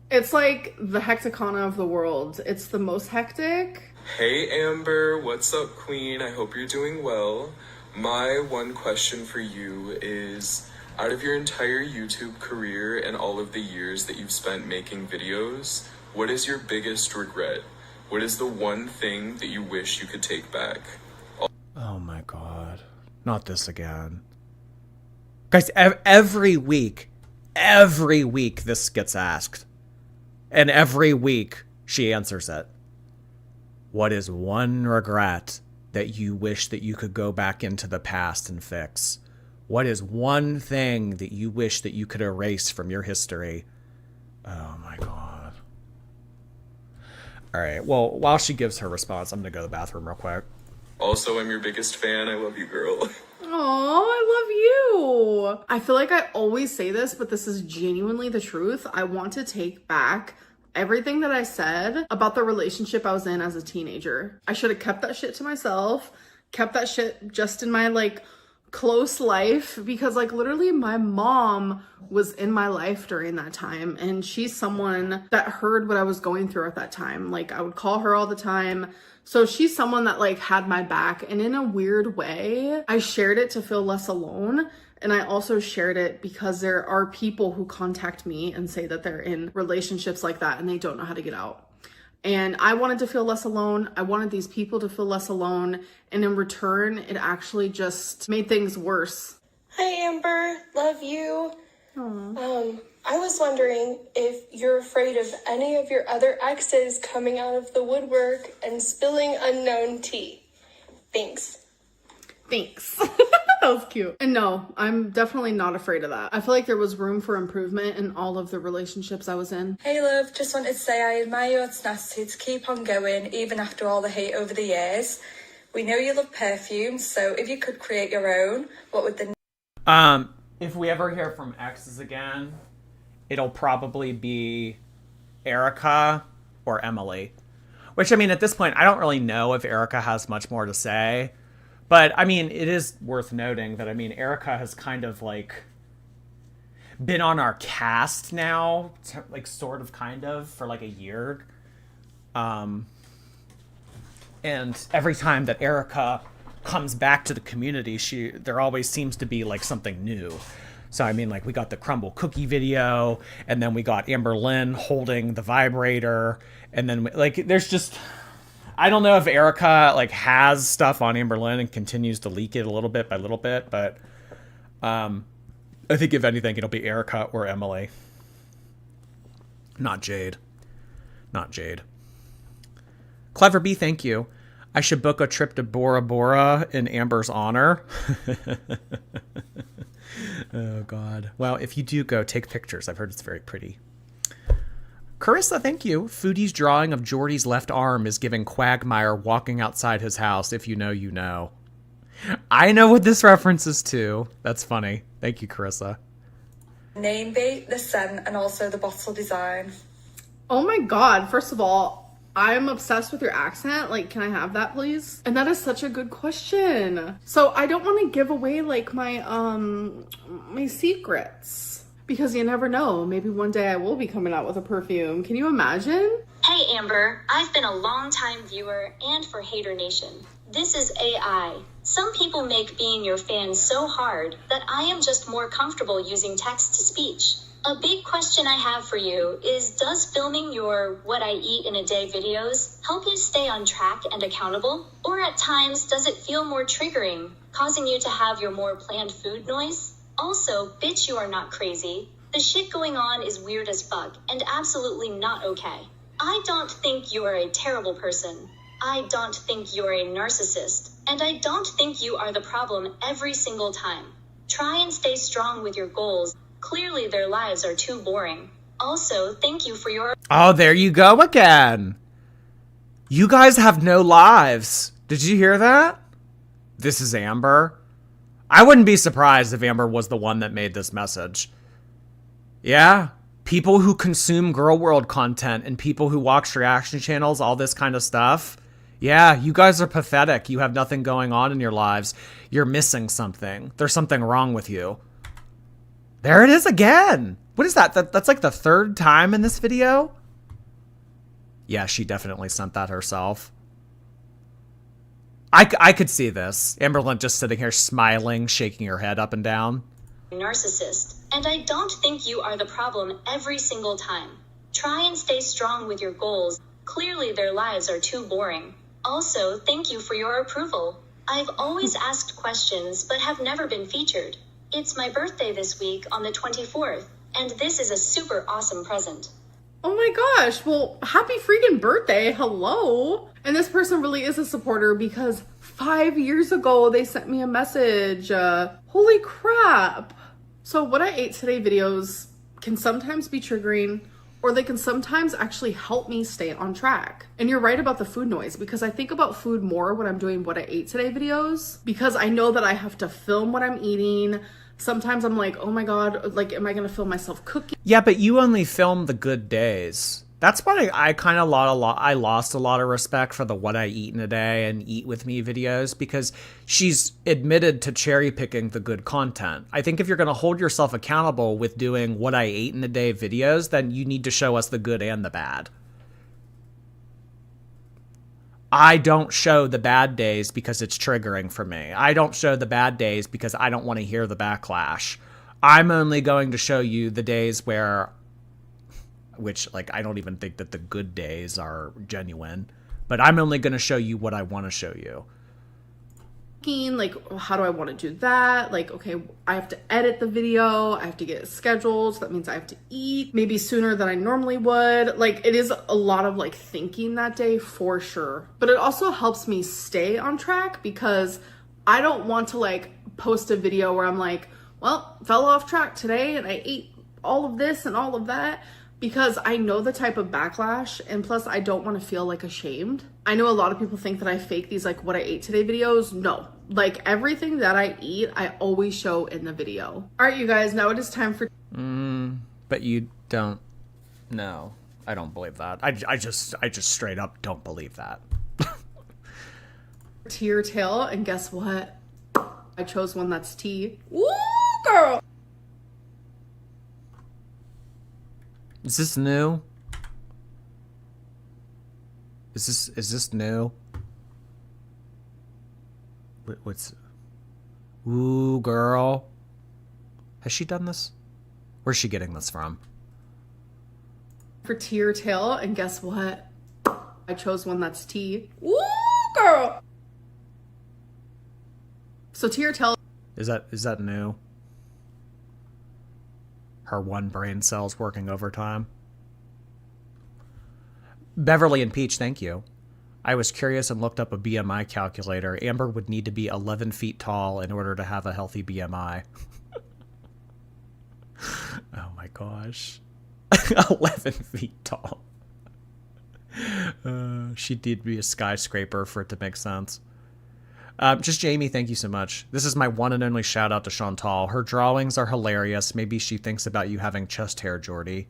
Speaker 3: It's like the hecticana of the world. It's the most hectic.
Speaker 10: Hey Amber, what's up queen? I hope you're doing well. My one question for you is, out of your entire YouTube career and all of the years that you've spent making videos, what is your biggest regret? What is the one thing that you wish you could take back?
Speaker 2: Oh my God. Not this again. Guys, every week this gets asked. And every week she answers it. What is one regret that you wish that you could go back into the past and fix? What is one thing that you wish that you could erase from your history? Oh my God. All right. Well, while she gives her response, I'm going to go to the bathroom real quick.
Speaker 10: Also, I'm your biggest fan. I love you, girl.
Speaker 3: Oh, I love you. I feel like I always say this, but this is genuinely the truth. I want to take back everything that I said about the relationship I was in as a teenager. I should have kept that shit to myself, kept that shit just in my like close life, because like literally my mom was in my life during that time and she's someone that heard what I was going through at that time. Like I would call her all the time. So she's someone that like had my back, and in a weird way, I shared it to feel less alone. And I also shared it because there are people who contact me and say that they're in relationships like that and they don't know how to get out. And I wanted to feel less alone. I wanted these people to feel less alone. And in return, it actually just made things worse.
Speaker 9: Hi, Amber. Love you. I was wondering if you're afraid of any of your other exes coming out of the woodwork and spilling unknown tea. Thanks.
Speaker 3: That was cute. And no, I'm definitely not afraid of that. I feel like there was room for improvement in all of the relationships I was in.
Speaker 11: Hey love, just wanted to say I admire your tenacity to keep on going even after all the hate over the years. We know you love perfumes, so if you could create your own, what would the...
Speaker 2: If we ever hear from exes again, it'll probably be Erica or Emily. Which, I mean, at this point, I don't really know if Erica has much more to say. But, I mean, it is worth noting that, I mean, Erica has kind of, like, been on our cast now, like, sort of, kind of, for, like, a year. And every time that Erica comes back to the community, there always seems to be, like, something new. So, I mean, like, we got the crumble cookie video, and then we got Amberlynn holding the vibrator, and then, like, there's just... I don't know if Erica, like, has stuff on Amberlynn and continues to leak it a little bit by little bit, but I think, if anything, it'll be Erica or Emily. Not Jade. Not Jade. Clever Bee, thank you. I should book a trip to Bora Bora in Amber's honor. Oh, God. Well, if you do go, take pictures. I've heard it's very pretty. Carissa, thank you. Foodie's drawing of Jordy's left arm is giving Quagmire walking outside his house. If you know, you know. I know what this reference is to. That's funny. Thank you, Carissa.
Speaker 11: Name bait, the scent, and also the bottle design.
Speaker 3: Oh my God. First of all, I'm obsessed with your accent. Like, can I have that, please? And that is such a good question. So I don't want to give away, like, my secrets. Because you never know. Maybe one day I will be coming out with a perfume. Can you imagine?
Speaker 12: Hey Amber, I've been a long-time viewer and for Hater Nation. This is AI. Some people make being your fan so hard that I am just more comfortable using text-to-speech. A big question I have for you is, does filming your what I eat in a day videos help you stay on track and accountable? Or at times, does it feel more triggering, causing you to have your more planned food noise? Also, bitch, you are not crazy. The shit going on is weird as fuck and absolutely not okay. I don't think you are a terrible person. I don't think you're a narcissist. And I don't think you are the problem every single time. Try and stay strong with your goals. Clearly their lives are too boring. Also, thank you for your...
Speaker 2: Oh, there you go again. You guys have no lives. Did you hear that? This is Amber. I wouldn't be surprised if Amber was the one that made this message. Yeah, people who consume Girl World content and people who watch reaction channels, all this kind of stuff. Yeah, you guys are pathetic. You have nothing going on in your lives. You're missing something. There's something wrong with you. There it is again. What is that? That's like the third time in this video? Yeah, she definitely sent that herself. I could see this. Amberlynn just sitting here smiling, shaking her head up and down.
Speaker 12: Narcissist. And I don't think you are the problem every single time. Try and stay strong with your goals. Clearly their lives are too boring. Also, thank you for your approval. I've always asked questions but have never been featured. It's my birthday this week on the 24th, and this is a super awesome present.
Speaker 3: Oh my gosh, well, happy freaking birthday, hello. And this person really is a supporter because 5 years ago they sent me a message. Holy crap. So what I ate today videos can sometimes be triggering, or they can sometimes actually help me stay on track. And you're right about the food noise, because I think about food more when I'm doing what I ate today videos, because I know that I have to film what I'm eating. Sometimes I'm like, oh my God, like, am I going to film myself cooking?
Speaker 2: Yeah, but you only film the good days. That's why I kind of lost a lot of respect for the what I eat in a day and eat with me videos, because she's admitted to cherry picking the good content. I think if you're going to hold yourself accountable with doing what I ate in a day videos, then you need to show us the good and the bad. I don't show the bad days because it's triggering for me. I don't show the bad days because I don't want to hear the backlash. I'm only going to show you the days which, like, I don't even think that the good days are genuine, but I'm only going to show you what I want to show you.
Speaker 3: Like, how do I want to do that? Like, okay, I have to edit the video. I have to get it scheduled. So that means I have to eat maybe sooner than I normally would. Like, it is a lot of, like, thinking that day for sure. But it also helps me stay on track, because I don't want to, like, post a video where I'm like, well, fell off track today and I ate all of this and all of that, because I know the type of backlash, and plus I don't want to feel like ashamed. I know a lot of people think that I fake these, like, what I ate today videos. No, like, everything that I eat, I always show in the video. All right, you guys, now it is time for...
Speaker 2: But you don't know. I don't believe that. I just straight up don't believe that.
Speaker 3: To your tail, and guess what? I chose one that's T. Woo, girl!
Speaker 2: Is this new? Is this new? What's... Ooh, girl. Has she done this? Where's she getting this from?
Speaker 3: For to your tail, and guess what? I chose one that's T. Woo, girl! So to your tail...
Speaker 2: Is that new? Her one brain cell's working overtime. Beverly and Peach, thank you. I was curious and looked up a BMI calculator. Amber would need to be 11 feet tall in order to have a healthy BMI. Oh my gosh. 11 feet tall. She'd need to be a skyscraper for it to make sense. Just Jamie, thank you so much. This is my one and only shout out to Chantal. Her drawings are hilarious. Maybe she thinks about you having chest hair, Jordy.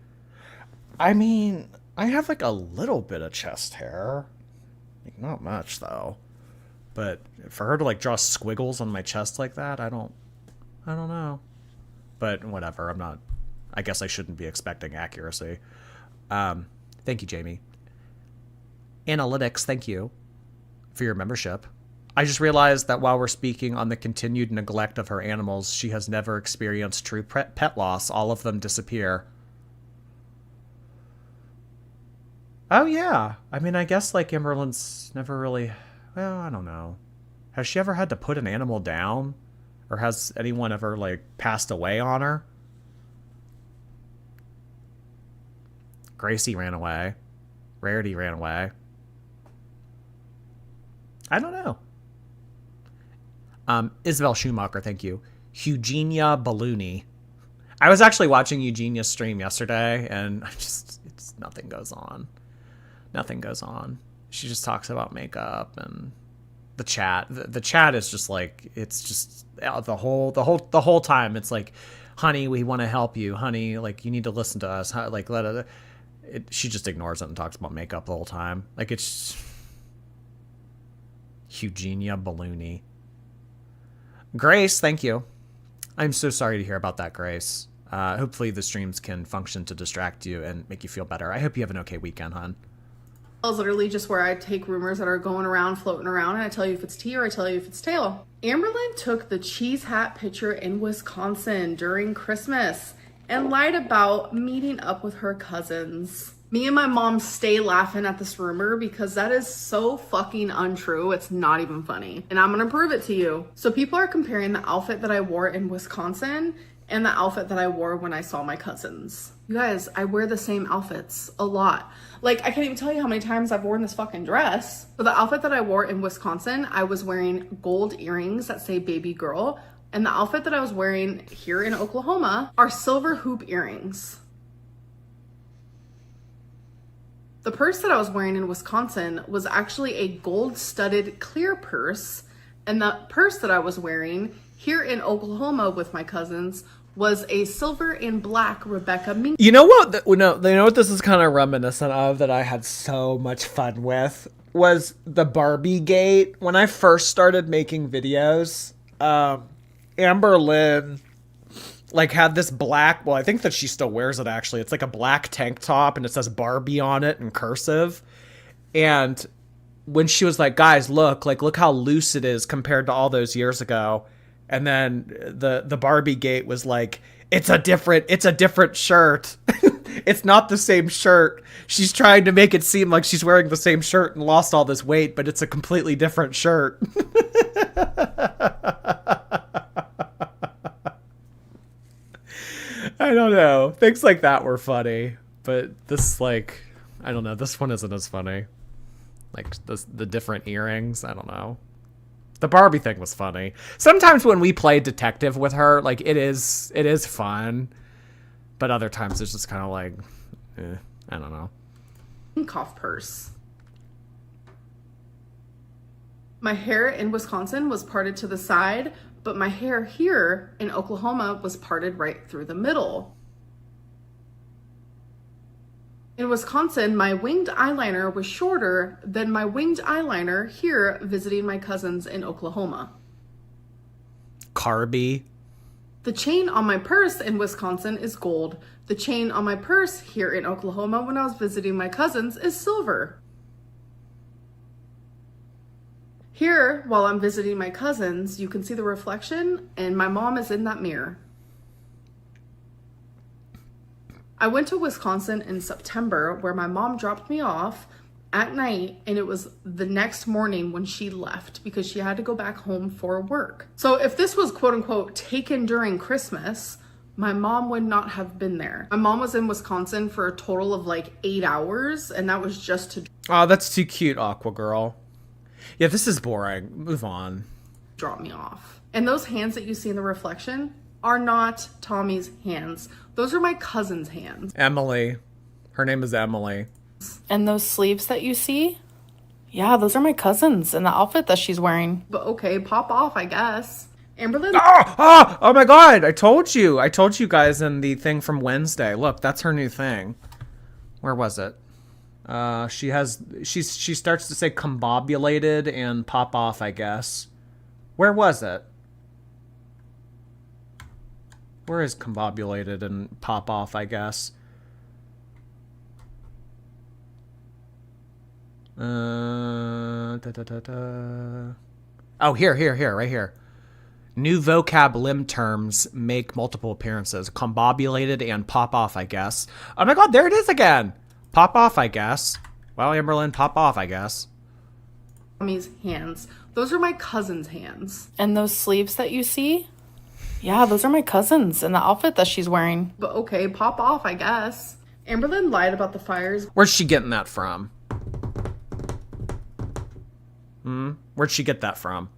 Speaker 2: I mean, I have like a little bit of chest hair. Like, not much though. But for her to like draw squiggles on my chest like that, I don't know. But whatever, I guess I shouldn't be expecting accuracy. Thank you, Jamie. Analytics, thank you for your membership. I just realized that while we're speaking on the continued neglect of her animals, she has never experienced true pet loss. All of them disappear. Oh, yeah. I mean, I guess, like, Amberlynn's never really... Well, I don't know. Has she ever had to put an animal down? Or has anyone ever, like, passed away on her? Gracie ran away. Rarity ran away. I don't know. Isabel Schumacher, thank you. Eugenia Balloony. I was actually watching Eugenia's stream yesterday, and nothing goes on. Nothing goes on. She just talks about makeup and the chat. The chat is just like, it's just the whole time. It's like, honey, we want to help you. Honey, like, you need to listen to us. Like, she just ignores it and talks about makeup the whole time. Like, it's Eugenia Balloony. Grace, thank you. I'm so sorry to hear about that, Grace. Hopefully the streams can function to distract you and make you feel better. I hope you have an okay weekend, hon.
Speaker 3: Is literally just where I take rumors that are going around, floating around, and I tell you if it's tea or I tell you if it's tail. Amberlynn took the cheese hat picture in Wisconsin during Christmas and lied about meeting up with her cousins. Me and my mom stay laughing at this rumor because that is so fucking untrue. It's not even funny. And I'm gonna prove it to you. So people are comparing the outfit that I wore in Wisconsin and the outfit that I wore when I saw my cousins. You guys, I wear the same outfits a lot. Like, I can't even tell you how many times I've worn this fucking dress. But the outfit that I wore in Wisconsin, I was wearing gold earrings that say baby girl. And the outfit that I was wearing here in Oklahoma are silver hoop earrings. The purse that I was wearing in Wisconsin was actually a gold-studded clear purse. And the purse that I was wearing here in Oklahoma with my cousins was a silver and black Rebecca Mink.
Speaker 2: You know what? You know what this is kind of reminiscent of that I had so much fun with was the Barbie gate. When I first started making videos, Amberlynn like had this black, well, I think that she still wears it actually. It's like a black tank top and it says Barbie on it in cursive. And when she was like, guys, look how loose it is compared to all those years ago. And then the Barbie gate was like, it's a different shirt. It's not the same shirt. She's trying to make it seem like she's wearing the same shirt and lost all this weight, but it's a completely different shirt. I don't know. Things like that were funny, but this, like, I don't know. This one isn't as funny. Like the different earrings. I don't know. The Barbie thing was funny. Sometimes when we play detective with her, like, it is fun. But other times it's just kind of like, I don't know.
Speaker 3: Cough purse. My hair in Wisconsin was parted to the side, but my hair here in Oklahoma was parted right through the middle. In Wisconsin, my winged eyeliner was shorter than my winged eyeliner here visiting my cousins in Oklahoma.
Speaker 2: Carby.
Speaker 3: The chain on my purse in Wisconsin is gold. The chain on my purse here in Oklahoma when I was visiting my cousins is silver. Here, while I'm visiting my cousins, you can see the reflection, and my mom is in that mirror. I went to Wisconsin in September where my mom dropped me off at night, and it was the next morning when she left because she had to go back home for work. So if this was quote unquote taken during Christmas, my mom would not have been there. My mom was in Wisconsin for a total of like 8 hours, and that was just to
Speaker 2: Oh, that's too cute, Aqua Girl. Yeah, this is boring. Move on.
Speaker 3: drop me off. And those hands that you see in the reflection are not Tommy's hands. Those are my cousin's hands.
Speaker 2: Emily. Her name is Emily.
Speaker 3: And those sleeves that you see? Yeah, those are my cousins and the outfit that she's wearing. But okay, pop off, I guess. Amberlynn.
Speaker 2: Oh my god, I told you guys in the thing from Wednesday. Look, that's her new thing. Where was it? She starts to say combobulated and pop off, I guess. Where was it? Where is combobulated and pop off, I guess? Oh, here, right here. New vocab limb terms make multiple appearances. Combobulated and pop off, I guess. Oh my god, there it is again. Pop off, I guess. Well, Amberlynn, pop off, I guess.
Speaker 3: Tommy's hands. Those are my cousin's hands. And those sleeves that you see? Yeah, those are my cousins and the outfit that she's wearing. But okay, pop off, I guess. Amberlynn lied about the fires.
Speaker 2: Where's she getting that from? Where'd she get that from?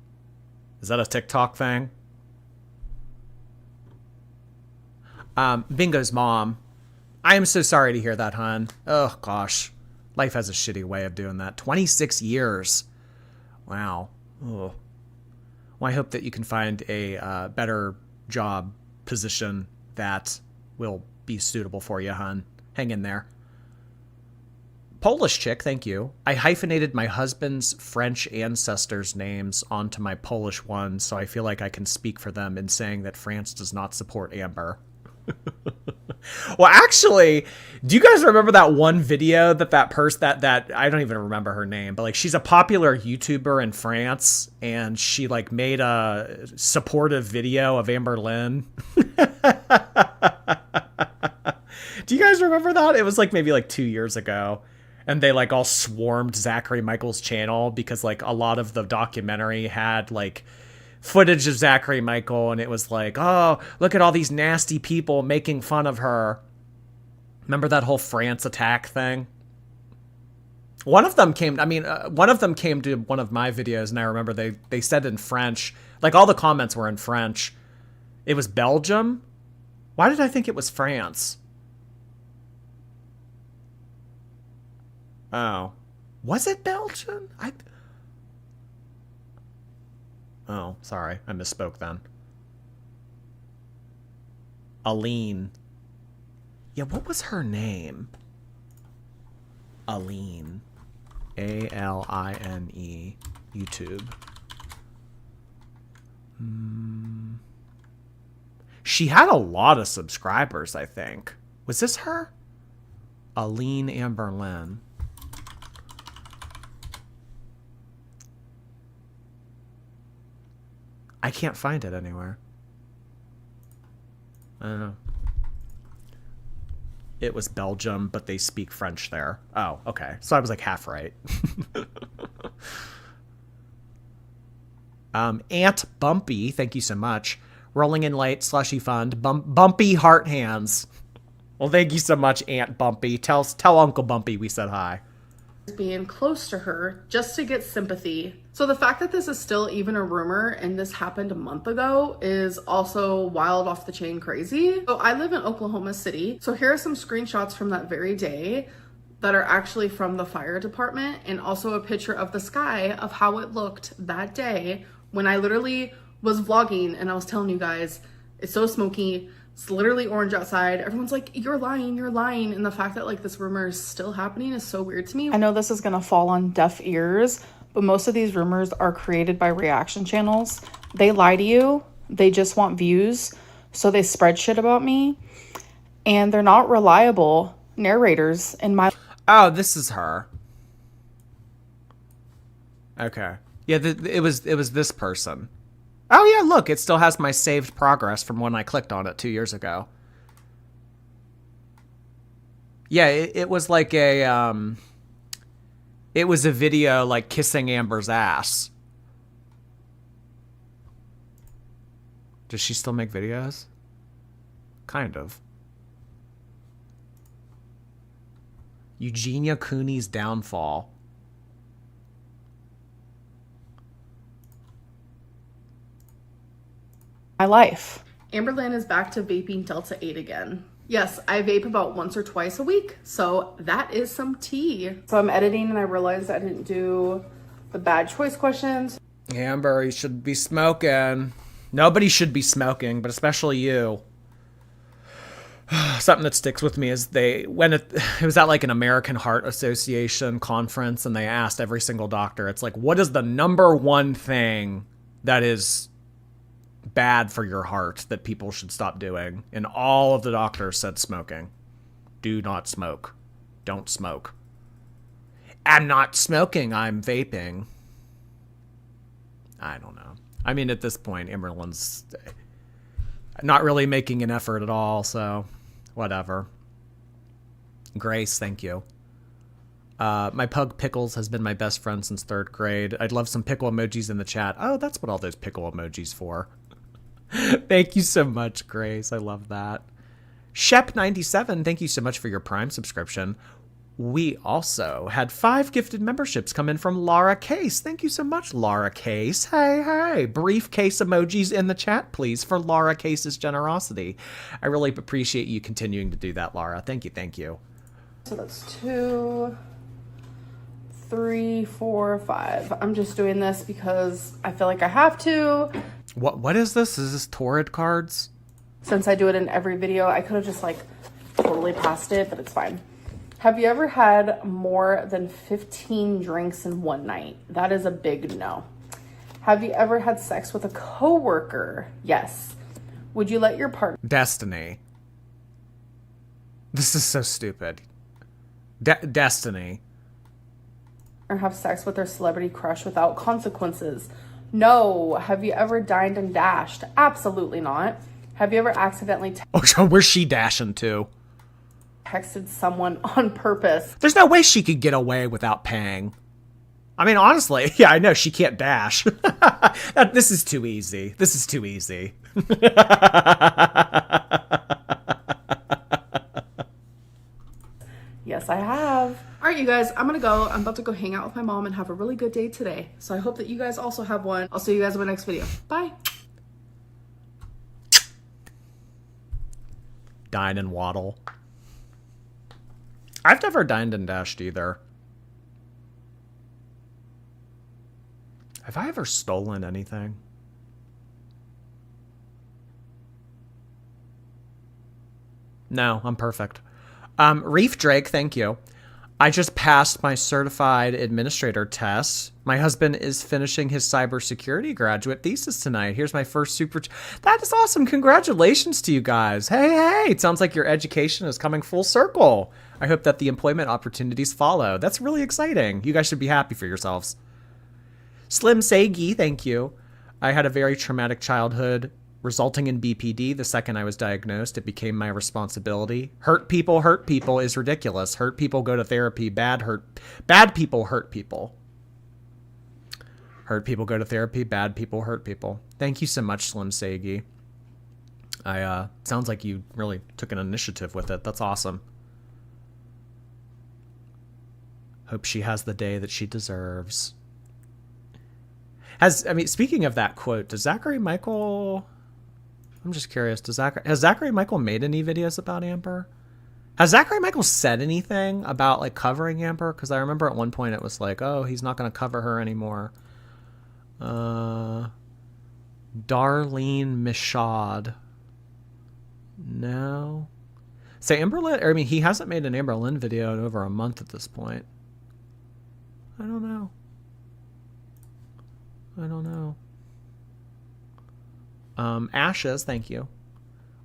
Speaker 2: Is that a TikTok thing? Bingo's mom. I am so sorry to hear that, hon. Oh, gosh. Life has a shitty way of doing that. 26 years. Wow. Ugh. Well, I hope that you can find a better job position that will be suitable for you, hon. Hang in there. Polish chick, thank you. I hyphenated my husband's French ancestors' names onto my Polish one, so I feel like I can speak for them in saying that France does not support Amber. Well, actually, do you guys remember that one video that person that I don't even remember her name, but like she's a popular YouTuber in France, and she like made a supportive video of Amberlynn. Do you guys remember that? It was like maybe like 2 years ago. And they like all swarmed Zachary Michael's channel because like a lot of the documentary had like footage of Zachary Michael, and it was like, oh, look at all these nasty people making fun of her. Remember that whole France attack thing? One of them came to one of my videos, and I remember they said in French, like all the comments were in French. It was Belgium? Why did I think it was France? Oh. Was it Belgium? Oh, sorry. I misspoke then. Aline. Yeah, what was her name? Aline. A-L-I-N-E. YouTube. She had a lot of subscribers, I think. Was this her? Aline Amberlynn. I can't find it anywhere. I don't know. It was Belgium, but they speak French there. Oh, okay. So I was like half right. Aunt Bumpy, thank you so much. Rolling in Light, Slushy Fund, Bumpy Heart Hands. Well, thank you so much, Aunt Bumpy. Tell Uncle Bumpy we said hi.
Speaker 3: Being close to her just to get sympathy. So the fact that this is still even a rumor and this happened a month ago is also wild, off the chain crazy. So I live in Oklahoma City. So here are some screenshots from that very day that are actually from the fire department, and also a picture of the sky of how it looked that day when I literally was vlogging and I was telling you guys it's so smoky. It's literally orange outside. Everyone's like, you're lying, you're lying. And the fact that like this rumor is still happening is so weird to me. I know this is gonna fall on deaf ears, but most of these rumors are created by reaction channels. They lie to you. They just want views. So they spread shit about me. And they're not reliable narrators in my...
Speaker 2: Oh, this is her. Okay. Yeah, it was this person. Oh yeah, look, it still has my saved progress from when I clicked on it 2 years ago. Yeah, it was like a it was a video like kissing Amber's ass. Does she still make videos? Kind of. Eugenia Cooney's downfall.
Speaker 3: My life. Amberlynn is back to vaping Delta 8 again. Yes, I vape about once or twice a week, so that is some tea. So I'm editing and I realized I didn't do the bad choice questions.
Speaker 2: Amber, you should be smoking. Nobody should be smoking, but especially you. Something that sticks with me is it was at like an American Heart Association conference, and they asked every single doctor, it's like, what is the number one thing that is bad for your heart that people should stop doing? And all of the doctors said smoking. Do not smoke. Don't smoke. I'm not smoking, I'm vaping. I don't know. I mean, at this point, Amberlynn's not really making an effort at all, so whatever. Grace, thank you. My pug Pickles has been my best friend since 3rd grade. I'd love some pickle emojis in the chat. Oh, that's what all those pickle emojis for. Thank you so much, Grace. I love that. Shep97, thank you so much for your Prime subscription. We also had 5 gifted memberships come in from Laura Case. Thank you so much, Laura Case. Hey, hey. Briefcase emojis in the chat, please, for Laura Case's generosity. I really appreciate you continuing to do that, Laura. Thank you, thank you.
Speaker 3: So that's 2, 3, 4, 5. I'm just doing this because I feel like I have to.
Speaker 2: What is this? Is this Torrid cards?
Speaker 3: Since I do it in every video, I could have just like totally passed it, but it's fine. Have you ever had more than 15 drinks in one night? That is a big no. Have you ever had sex with a coworker? Yes. Would you let your partner...
Speaker 2: Destiny. This is so stupid. Destiny.
Speaker 3: Or have sex with their celebrity crush without consequences? No. Have you ever dined and dashed? Absolutely not. Have you ever accidentally
Speaker 2: Oh, where's she dashing to?
Speaker 3: texted someone on purpose?
Speaker 2: There's no way she could get away without paying. I mean, honestly, yeah, I know she can't dash. This is too easy. This is too easy.
Speaker 3: Yes, I have. All right, you guys, I'm gonna go. I'm about to go hang out with my mom and have a really good day today. So I hope that you guys also have one. I'll see you guys in my next video. Bye.
Speaker 2: Dine and waddle. I've never dined and dashed either. Have I ever stolen anything? No, I'm perfect. Reef Drake, thank you. I just passed my certified administrator test. My husband is finishing his cybersecurity graduate thesis tonight. Here's my first super... That is awesome. Congratulations to you guys. Hey, hey. It sounds like your education is coming full circle. I hope that the employment opportunities follow. That's really exciting. You guys should be happy for yourselves. Slim Sagi, thank you. I had a very traumatic childhood, resulting in BPD. The second I was diagnosed, it became my responsibility. Hurt people is ridiculous. Hurt people go to therapy. Bad people hurt people. Hurt people go to therapy. Bad people hurt people. Thank you so much, Slim Sagi. Sounds like you really took an initiative with it. That's awesome. Hope she has the day that she deserves. Speaking of that quote, does Zachary Michael... I'm just curious, has Zachary Michael made any videos about Amber? Has Zachary Michael said anything about, like, covering Amber? Because I remember at one point it was like, oh, he's not going to cover her anymore. Darlene Michaud. No. Say Amberlynn, or I mean, he hasn't made an Amberlynn video in over a month at this point. I don't know. Ashes, thank you.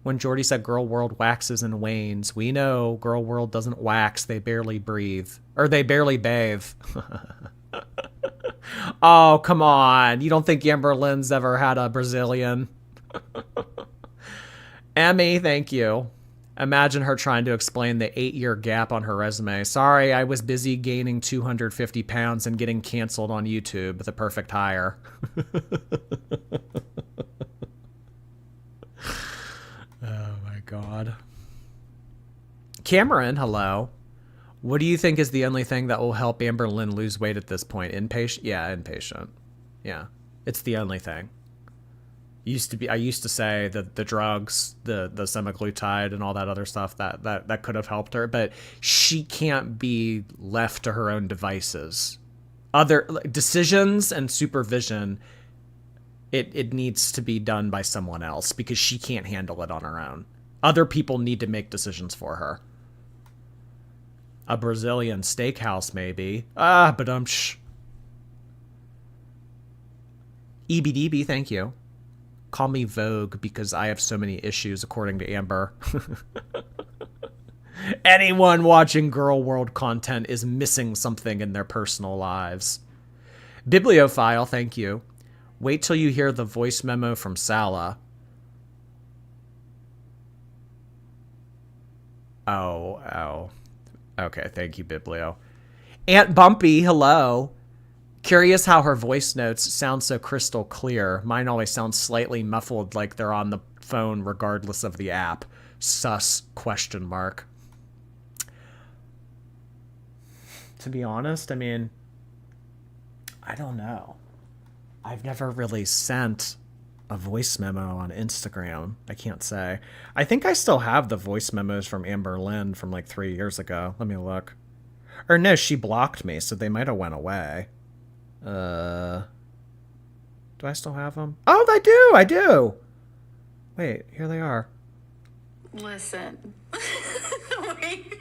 Speaker 2: When Jordy said Girl World waxes and wanes, we know Girl World doesn't wax, they barely breathe. Or they barely bathe. Oh, come on. You don't think Amberlynn's ever had a Brazilian? Emmy, thank you. Imagine her trying to explain the 8-year gap on her resume. Sorry, I was busy gaining 250 pounds and getting canceled on YouTube. The perfect hire. Oh my God. Cameron, hello. What do you think is the only thing that will help Amberlynn lose weight at this point? Inpatient? Yeah, inpatient. Yeah, it's the only thing. I used to say that the drugs, the semaglutide and all that other stuff that could have helped her, but she can't be left to her own devices. Other decisions and supervision, it needs to be done by someone else because she can't handle it on her own. Other people need to make decisions for her. A Brazilian steakhouse, maybe. But EBDB, thank you. Call me Vogue because I have so many issues, according to Amber. Anyone watching Girl World content is missing something in their personal lives. Bibliophile, thank you. Wait till you hear the voice memo from Sala. Oh. Okay, thank you, Biblio. Aunt Bumpy, hello. Curious how her voice notes sound so crystal clear. Mine always sound slightly muffled like they're on the phone regardless of the app. Sus, ? To be honest, I mean, I don't know. I've never really sent a voice memo on Instagram. I can't say. I think I still have the voice memos from Amberlynn from like 3 years ago. Let me look. Or no, she blocked me, so they might have went away. Do I still have them? Oh, I do. Wait, here they are.
Speaker 3: Listen. Wait.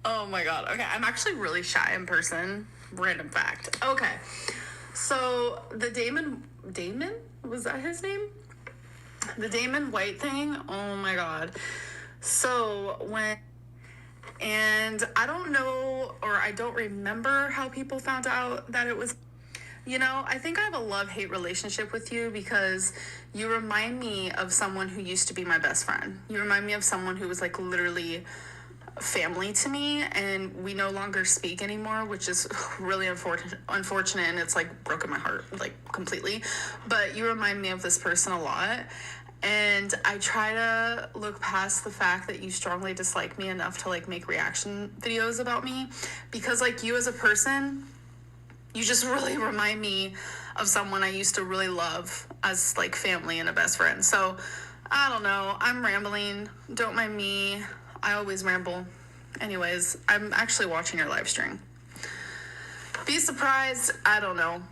Speaker 3: Oh my God. Okay, I'm actually really shy in person. Random fact. Okay. So the Damon, was that his name? The Damon White thing. Oh my God. So and I don't know, or I don't remember how people found out that it was, I think I have a love-hate relationship with you because you remind me of someone who used to be my best friend. You remind me of someone who was like literally family to me, and we no longer speak anymore, which is really unfortunate, and it's like broken my heart like completely. But you remind me of this person a lot, and I try to look past the fact that you strongly dislike me enough to like make reaction videos about me, because like you as a person, you just really remind me of someone I used to really love as like family and a best friend. So I don't know, I'm rambling, don't mind me. I always ramble. Anyways, I'm actually watching your live stream. Be surprised. I don't know.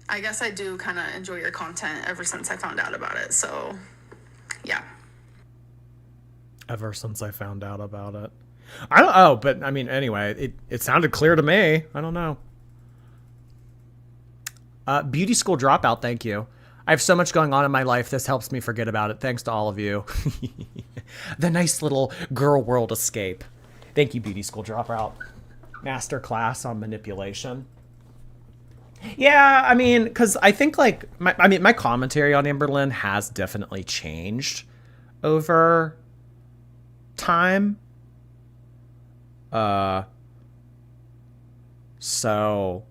Speaker 3: I guess I do kind of enjoy your content ever since I found out about it. So, yeah.
Speaker 2: Ever since I found out about it. I don't know, but I mean, anyway, it sounded clear to me. I don't know. Beauty school dropout, thank you. I have so much going on in my life. This helps me forget about it. Thanks to all of you. The nice little Girl World escape. Thank you, Beauty School Dropout. Master class on manipulation. Yeah, I mean, because I think like my commentary on Amberlynn has definitely changed over time. So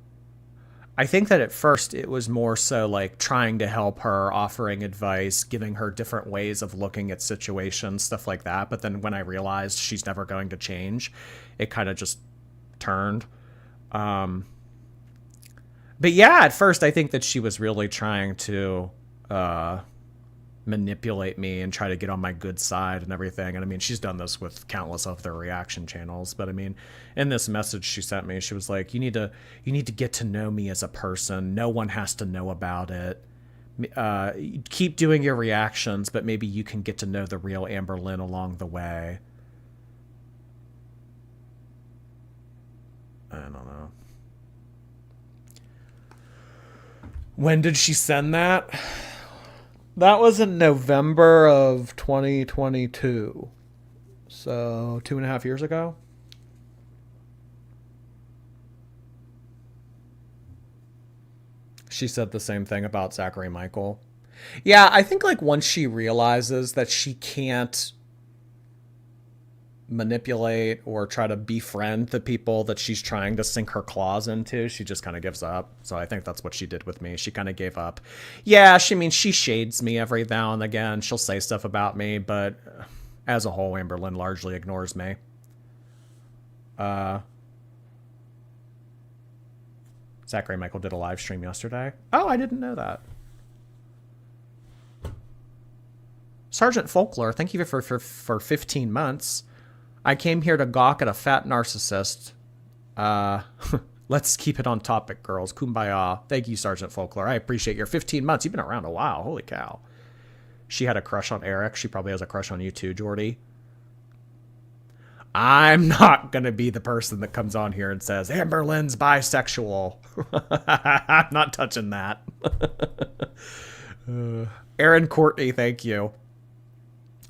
Speaker 2: I think that at first it was more so like trying to help her, offering advice, giving her different ways of looking at situations, stuff like that. But then when I realized she's never going to change, it kind of just turned. But yeah, at first I think that she was really trying to manipulate me and try to get on my good side and everything. And I mean, she's done this with countless of their reaction channels. But I mean, in this message she sent me, she was like, you need to get to know me as a person. No one has to know about it. Keep doing your reactions, but maybe you can get to know the real Amberlynn along the way. I don't know. When did she send that? That was in November of 2022. So 2.5 years ago. She said the same thing about Zachary Michael. Yeah, I think like once she realizes that she can't manipulate or try to befriend the people that she's trying to sink her claws into, she just kind of gives up. So I think that's what she did with me. She kind of gave up. Yeah, she shades me every now and again. She'll say stuff about me, but as a whole, Amberlynn largely ignores me. Zachary Michael did a live stream yesterday. Oh, I didn't know that. Sergeant Folklore, thank you for 15 months. I came here to gawk at a fat narcissist. Let's keep it on topic, girls. Kumbaya. Thank you, Sergeant Folklore. I appreciate your 15 months. You've been around a while. Holy cow. She had a crush on Eric. She probably has a crush on you too, Jordy. I'm not going to be the person that comes on here and says, Amberlynn's bisexual. I'm not touching that. Aaron Courtney, thank you.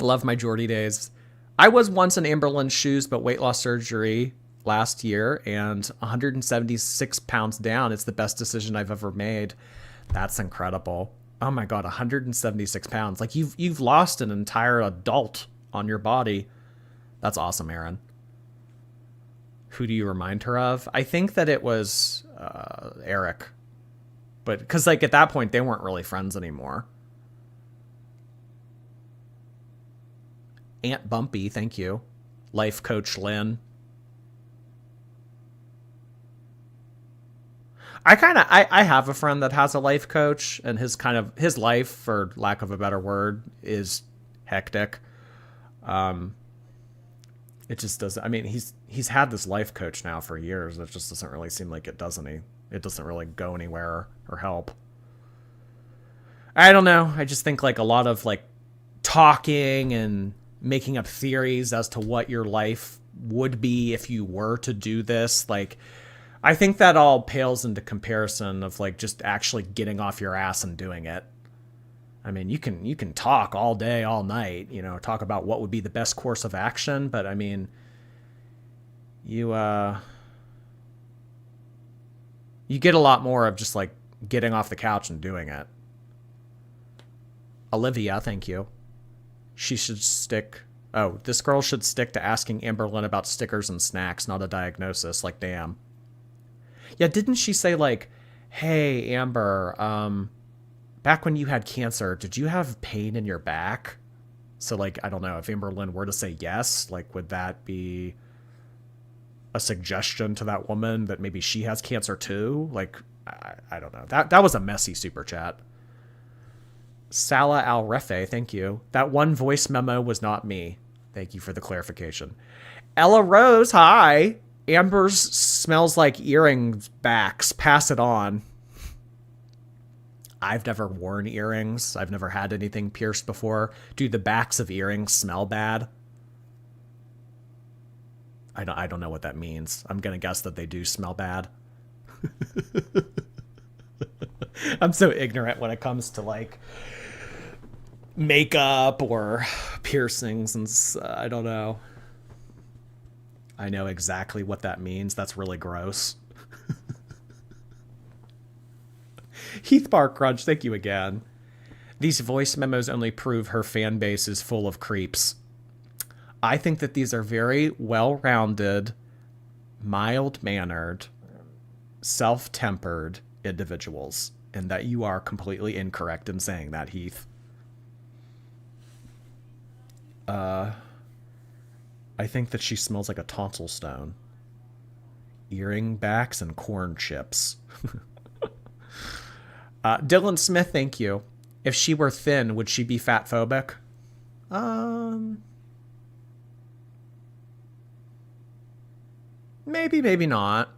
Speaker 2: Love my Jordy days. I was once in Amberlynn's shoes, but weight loss surgery last year and 176 pounds down. It's the best decision I've ever made. That's incredible. Oh my God, 176 pounds. Like you've lost an entire adult on your body. That's awesome, Aaron. Who do you remind her of? I think that it was Eric. But because like at that point, they weren't really friends anymore. Aunt Bumpy, thank you. Life Coach Lynn. I have a friend that has a life coach, and his life, for lack of a better word, is hectic. It just doesn't. I mean, he's had this life coach now for years. It just doesn't really seem like it does it doesn't really go anywhere or help. I don't know. I just think like a lot of like talking and making up theories as to what your life would be if you were to do this. Like, I think that all pales into comparison of like just actually getting off your ass and doing it. I mean, you can talk all day, all night, talk about what would be the best course of action. But I mean, you get a lot more of just like getting off the couch and doing it. Olivia, thank you. This girl should stick to asking Amberlynn about stickers and snacks, not a diagnosis. Like, damn. Yeah, didn't she say like, hey, Amber, back when you had cancer, did you have pain in your back? So, like, I don't know, if Amberlynn were to say yes, like, would that be a suggestion to that woman that maybe she has cancer too? Like, I don't know. That was a messy super chat. Salah Al-Refe, thank you. That one voice memo was not me. Thank you for the clarification. Ella Rose, hi. Amber's smells like earrings backs. Pass it on. I've never worn earrings. I've never had anything pierced before. Do the backs of earrings smell bad? I don't know what that means. I'm going to guess that they do smell bad. I'm so ignorant when it comes to like makeup or piercings and I don't know. I know exactly what that means. That's really gross. Heath Bar Crunch, thank you again. These voice memos only prove her fan base is full of creeps. I think that these are very well-rounded, mild-mannered, self-tempered individuals, and that you are completely incorrect in saying that, Heath. I think that she smells like a tonsil stone. Earring backs and corn chips. Dylan Smith, thank you. If she were thin, would she be fat phobic? Maybe, maybe not.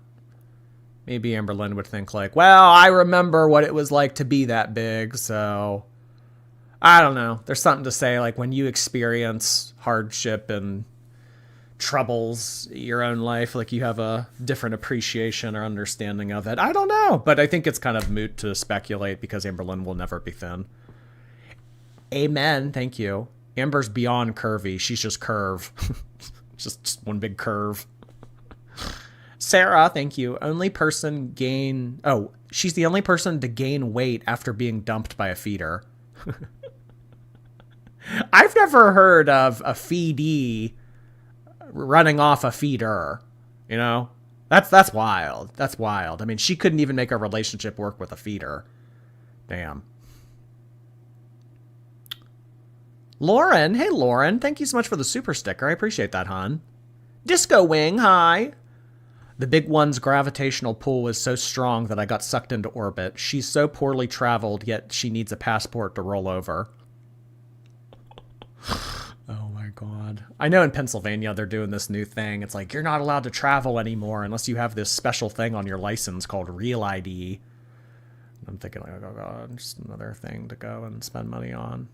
Speaker 2: Maybe Amberlynn would think like, well, I remember what it was like to be that big, so I don't know. There's something to say like when you experience hardship and troubles your own life, like you have a different appreciation or understanding of it. I don't know, but I think it's kind of moot to speculate because Amberlynn will never be thin. Amen. Thank you. Amber's beyond curvy. She's just curve. just one big curve. Sarah, thank you. Only person gain... Oh, she's the only person to gain weight after being dumped by a feeder. I've never heard of a feedee running off a feeder. You know? That's wild. That's wild. I mean, she couldn't even make a relationship work with a feeder. Damn. Lauren. Hey, Lauren. Thank you so much for the super sticker. I appreciate that, hon. Disco Wing, hi. The big one's gravitational pull was so strong that I got sucked into orbit. She's so poorly traveled, yet she needs a passport to roll over. Oh my god. I know in Pennsylvania they're doing this new thing. It's like, you're not allowed to travel anymore unless you have this special thing on your license called Real ID. I'm thinking like, oh god, just another thing to go and spend money on.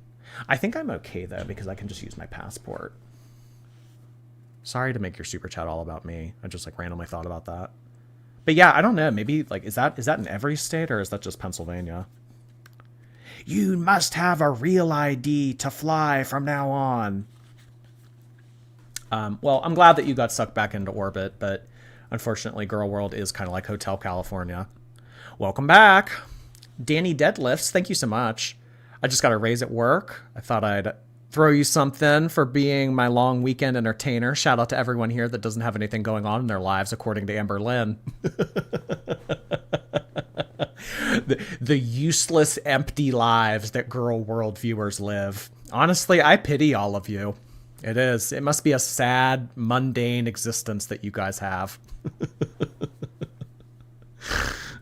Speaker 2: I think I'm okay though, because I can just use my passport. Sorry to make your super chat all about me. I just like randomly thought about that. But yeah, I don't know. Maybe like, is that in every state or is that just Pennsylvania? You must have a real ID to fly from now on. Well, I'm glad that you got sucked back into orbit, but unfortunately, Girl World is kind of like Hotel California. Welcome back. Danny Deadlifts, thank you so much. I just got a raise at work. I thought I'd throw you something for being my long weekend entertainer. Shout out to everyone here that doesn't have anything going on in their lives, according to Amberlynn. the useless, empty lives that Girl World viewers live. Honestly, I pity all of you. It is. It must be a sad, mundane existence that you guys have.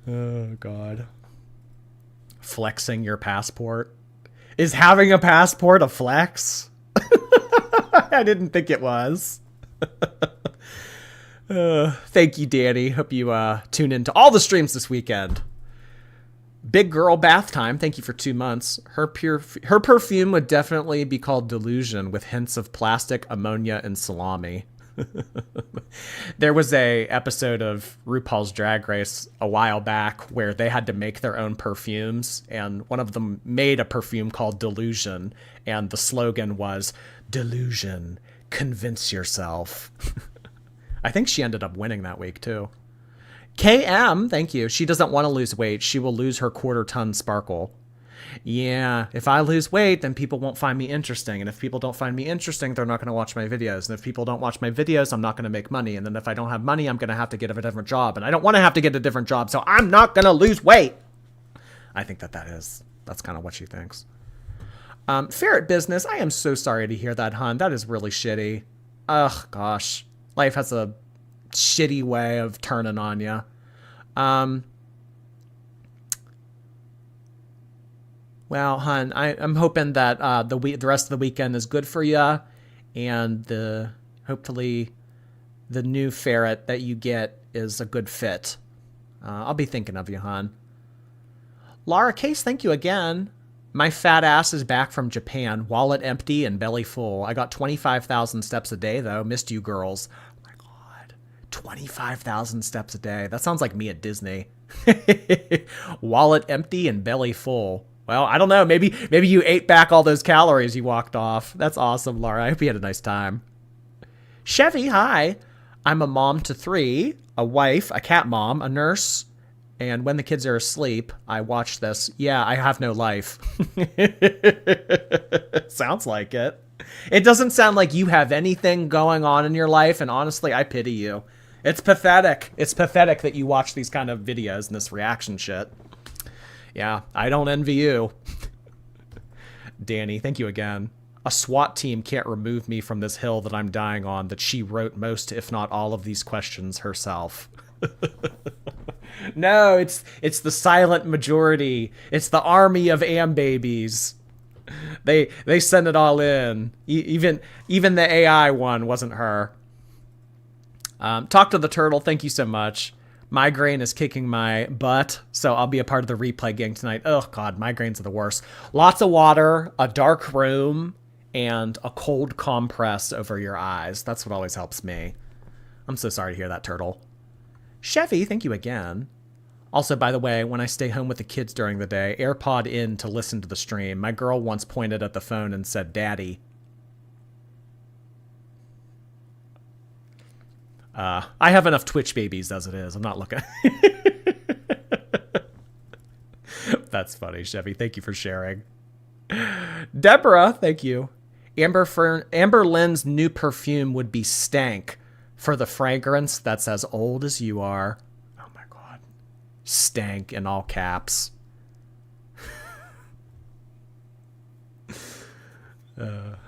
Speaker 2: Oh, God. Flexing your passport. Is having a passport a flex? I didn't think it was. Thank you, Danny. Hope you tune into all the streams this weekend. Big Girl Bath Time, thank you for 2 months. Her perfume would definitely be called Delusion, with hints of plastic, ammonia, and salami. There was a episode of RuPaul's Drag Race a while back where they had to make their own perfumes, and one of them made a perfume called Delusion, and the slogan was, Delusion, convince yourself. I think she ended up winning that week, too. KM, thank you. She doesn't want to lose weight. She will lose her quarter-ton sparkle. Yeah, if I lose weight, then people won't find me interesting. And if people don't find me interesting, they're not going to watch my videos. And if people don't watch my videos, I'm not going to make money. And then if I don't have money, I'm going to have to get a different job. And I don't want to have to get a different job, so I'm not going to lose weight. I think that's kind of what she thinks. Ferret Business, I am so sorry to hear that, hon. That is really shitty. Ugh, gosh. Life has a shitty way of turning on you. Well, hon, I'm hoping that the rest of the weekend is good for you, and hopefully the new ferret that you get is a good fit. I'll be thinking of you, hon. Laura Case, thank you again. My fat ass is back from Japan, wallet empty and belly full. I got 25,000 steps a day, though. Missed you girls. Oh my God. 25,000 steps a day. That sounds like me at Disney. Wallet empty and belly full. Well, I don't know. Maybe you ate back all those calories you walked off. That's awesome, Laura. I hope you had a nice time. Chevy, hi. I'm a mom to 3, a wife, a cat mom, a nurse, and when the kids are asleep, I watch this. Yeah, I have no life. Sounds like it. It doesn't sound like you have anything going on in your life, and honestly, I pity you. It's pathetic. It's pathetic that you watch these kind of videos and this reaction shit. Yeah, I don't envy you. Danny, thank you again. A SWAT team can't remove me from this hill that I'm dying on, that she wrote most, if not all, of these questions herself. No, it's the silent majority. It's the army of babies. They send it all in. Even the AI one wasn't her. Talk to the turtle. Thank you so much. Migraine is kicking my butt, so I'll be a part of the replay gang tonight. Oh, God, migraines are the worst. Lots of water, a dark room, and a cold compress over your eyes. That's what always helps me. I'm so sorry to hear that, Turtle. Chevy, thank you again. Also, by the way, when I stay home with the kids during the day, AirPod in to listen to the stream. My girl once pointed at the phone and said, Daddy. I have enough Twitch babies as it is. I'm not looking. That's funny, Chevy. Thank you for sharing. Deborah, thank you. Amberlynn's new perfume would be stank for the fragrance that's as old as you are. Oh my God. Stank in all caps.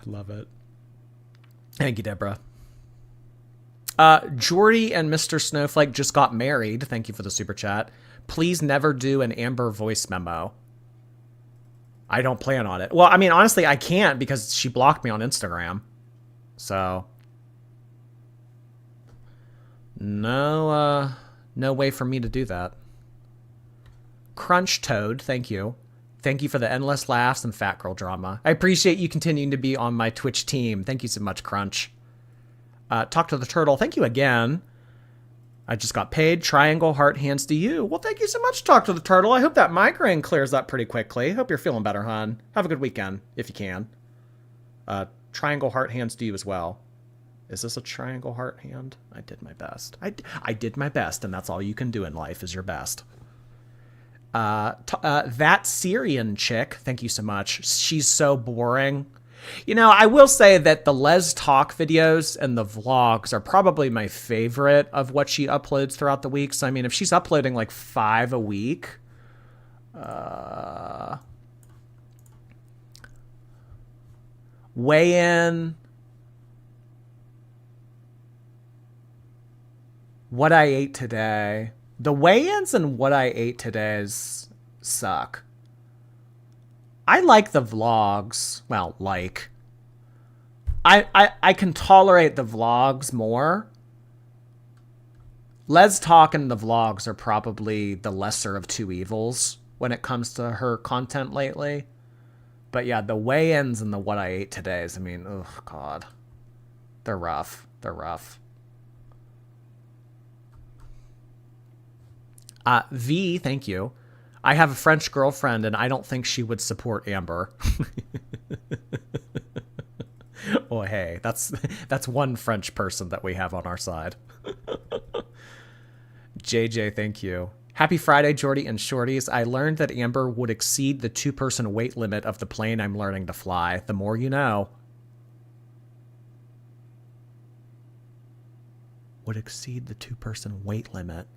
Speaker 2: Love it. Thank you, Deborah. Jordy and Mr. Snowflake just got married. Thank you for the super chat. Please never do an Amber voice memo. I don't plan on it. Well, I mean, honestly, I can't because she blocked me on Instagram. So no way for me to do that. Crunch Toad, thank you. Thank you for the endless laughs and fat girl drama. I appreciate you continuing to be on my Twitch team. Thank you so much, Crunch. Talk to the Turtle. Thank you again. I just got paid. Triangle heart hands to you. Well, thank you so much, Talk to the Turtle. I hope that migraine clears up pretty quickly. Hope you're feeling better, hon. Have a good weekend, if you can. Triangle heart hands to you as well. Is this a triangle heart hand? I did my best. I did my best, and that's all you can do in life is your best. That Syrian chick, thank you so much. She's so boring. You know, I will say that the Les Talk videos and the vlogs are probably my favorite of what she uploads throughout the week. So, I mean, if she's uploading like 5 a week, weigh in, what I ate today. The weigh-ins and what I ate today's suck. I like the vlogs. Well, like. I can tolerate the vlogs more. Les Talk and the vlogs are probably the lesser of two evils when it comes to her content lately. But yeah, the weigh-ins and the what I ate today's, I mean, oh God. They're rough. They're rough. V, thank you. I have a French girlfriend, and I don't think she would support Amber. Oh, hey, that's one French person that we have on our side. JJ, thank you. Happy Friday, Jordy and Shorties. I learned that Amber would exceed the 2-person weight limit of the plane I'm learning to fly. The more you know. Would exceed the 2-person weight limit.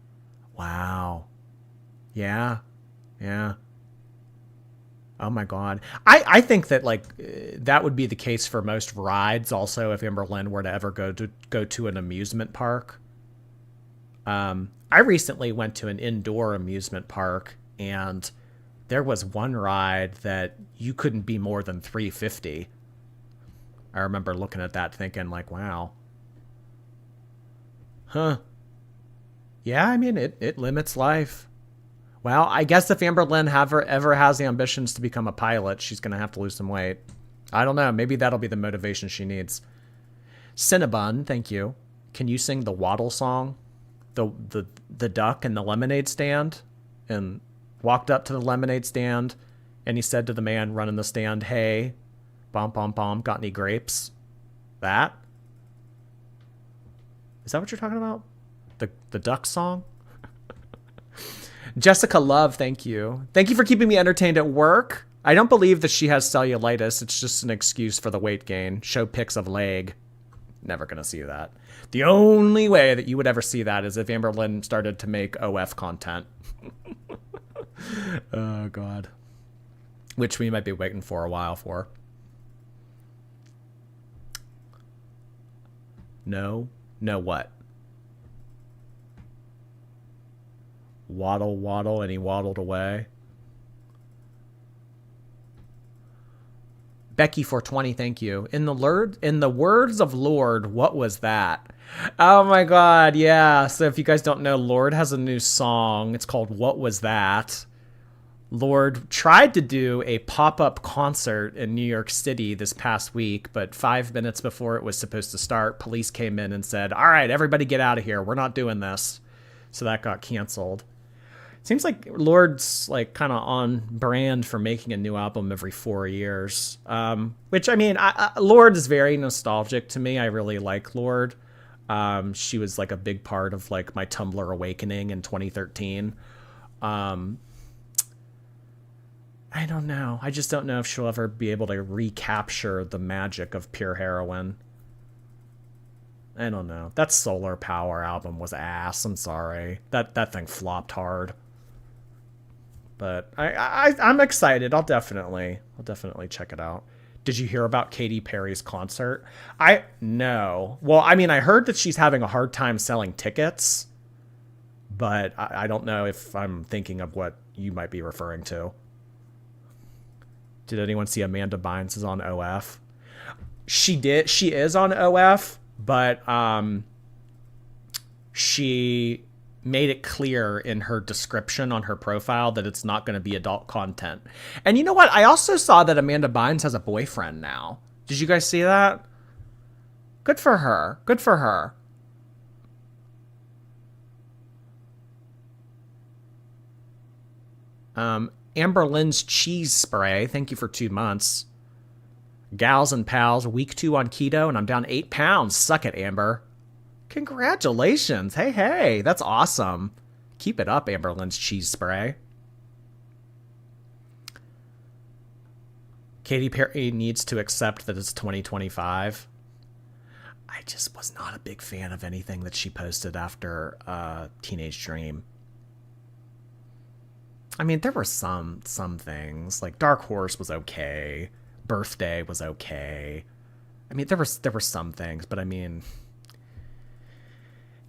Speaker 2: Wow. Yeah. Yeah. Oh my God. I think that like that would be the case for most rides also if Amberlynn were to ever go to an amusement park. I recently went to an indoor amusement park and there was one ride that you couldn't be more than 350. I remember looking at that thinking like, wow. Huh. Yeah, I mean, it limits life. Well, I guess if Amberlynn ever has the ambitions to become a pilot, she's going to have to lose some weight. I don't know. Maybe that'll be the motivation she needs. Cinnabon, thank you. Can you sing the Waddle song? The duck in the lemonade stand? And walked up to the lemonade stand, and he said to the man running the stand, hey, bomb, bomb, bomb, got any grapes? That? Is that what you're talking about? The duck song? Jessica Love, thank you. Thank you for keeping me entertained at work. I don't believe that she has cellulitis. It's just an excuse for the weight gain. Show pics of leg. Never gonna see that. The only way that you would ever see that is if Amberlynn started to make OF content. Oh, God. Which we might be waiting for a while for. No? No what? Waddle, waddle, and he waddled away. Becky420, thank you. In the words of Lord, what was that? Oh my god, yeah. So if you guys don't know, Lorde has a new song. It's called What Was That? Lorde tried to do a pop-up concert in New York City this past week, but 5 minutes before it was supposed to start, police came in and said, all right, everybody get out of here. We're not doing this. So that got canceled. Seems like Lorde's like kind of on brand for making a new album every 4 years. Which, I mean, Lorde is very nostalgic to me. I really like Lorde. She was like a big part of like my Tumblr awakening in 2013. I don't know. I just don't know if she'll ever be able to recapture the magic of pure heroin. I don't know. That Solar Power album was ass. I'm sorry. That thing flopped hard. But I'm excited. I'll definitely check it out. Did you hear about Katy Perry's concert? No. Well, I mean, I heard that she's having a hard time selling tickets, but I don't know if I'm thinking of what you might be referring to. Did anyone see Amanda Bynes is on OF? She did. She is on OF, but she made it clear in her description on her profile that it's not going to be adult content. And you know what? I also saw that Amanda Bynes has a boyfriend now. Did you guys see that? Good for her. Good for her. Amberlynn's cheese spray. Thank you for 2 months. Gals and pals, week 2 on keto, and I'm down 8 pounds. Suck it, Amber. Congratulations. Hey, that's awesome. Keep it up, Amberlynn's cheese spray. Katy Perry needs to accept that it's 2025. I just was not a big fan of anything that she posted after Teenage Dream. I mean, there were some things. Like Dark Horse was okay. Birthday was okay. I mean, there were some things, but I mean,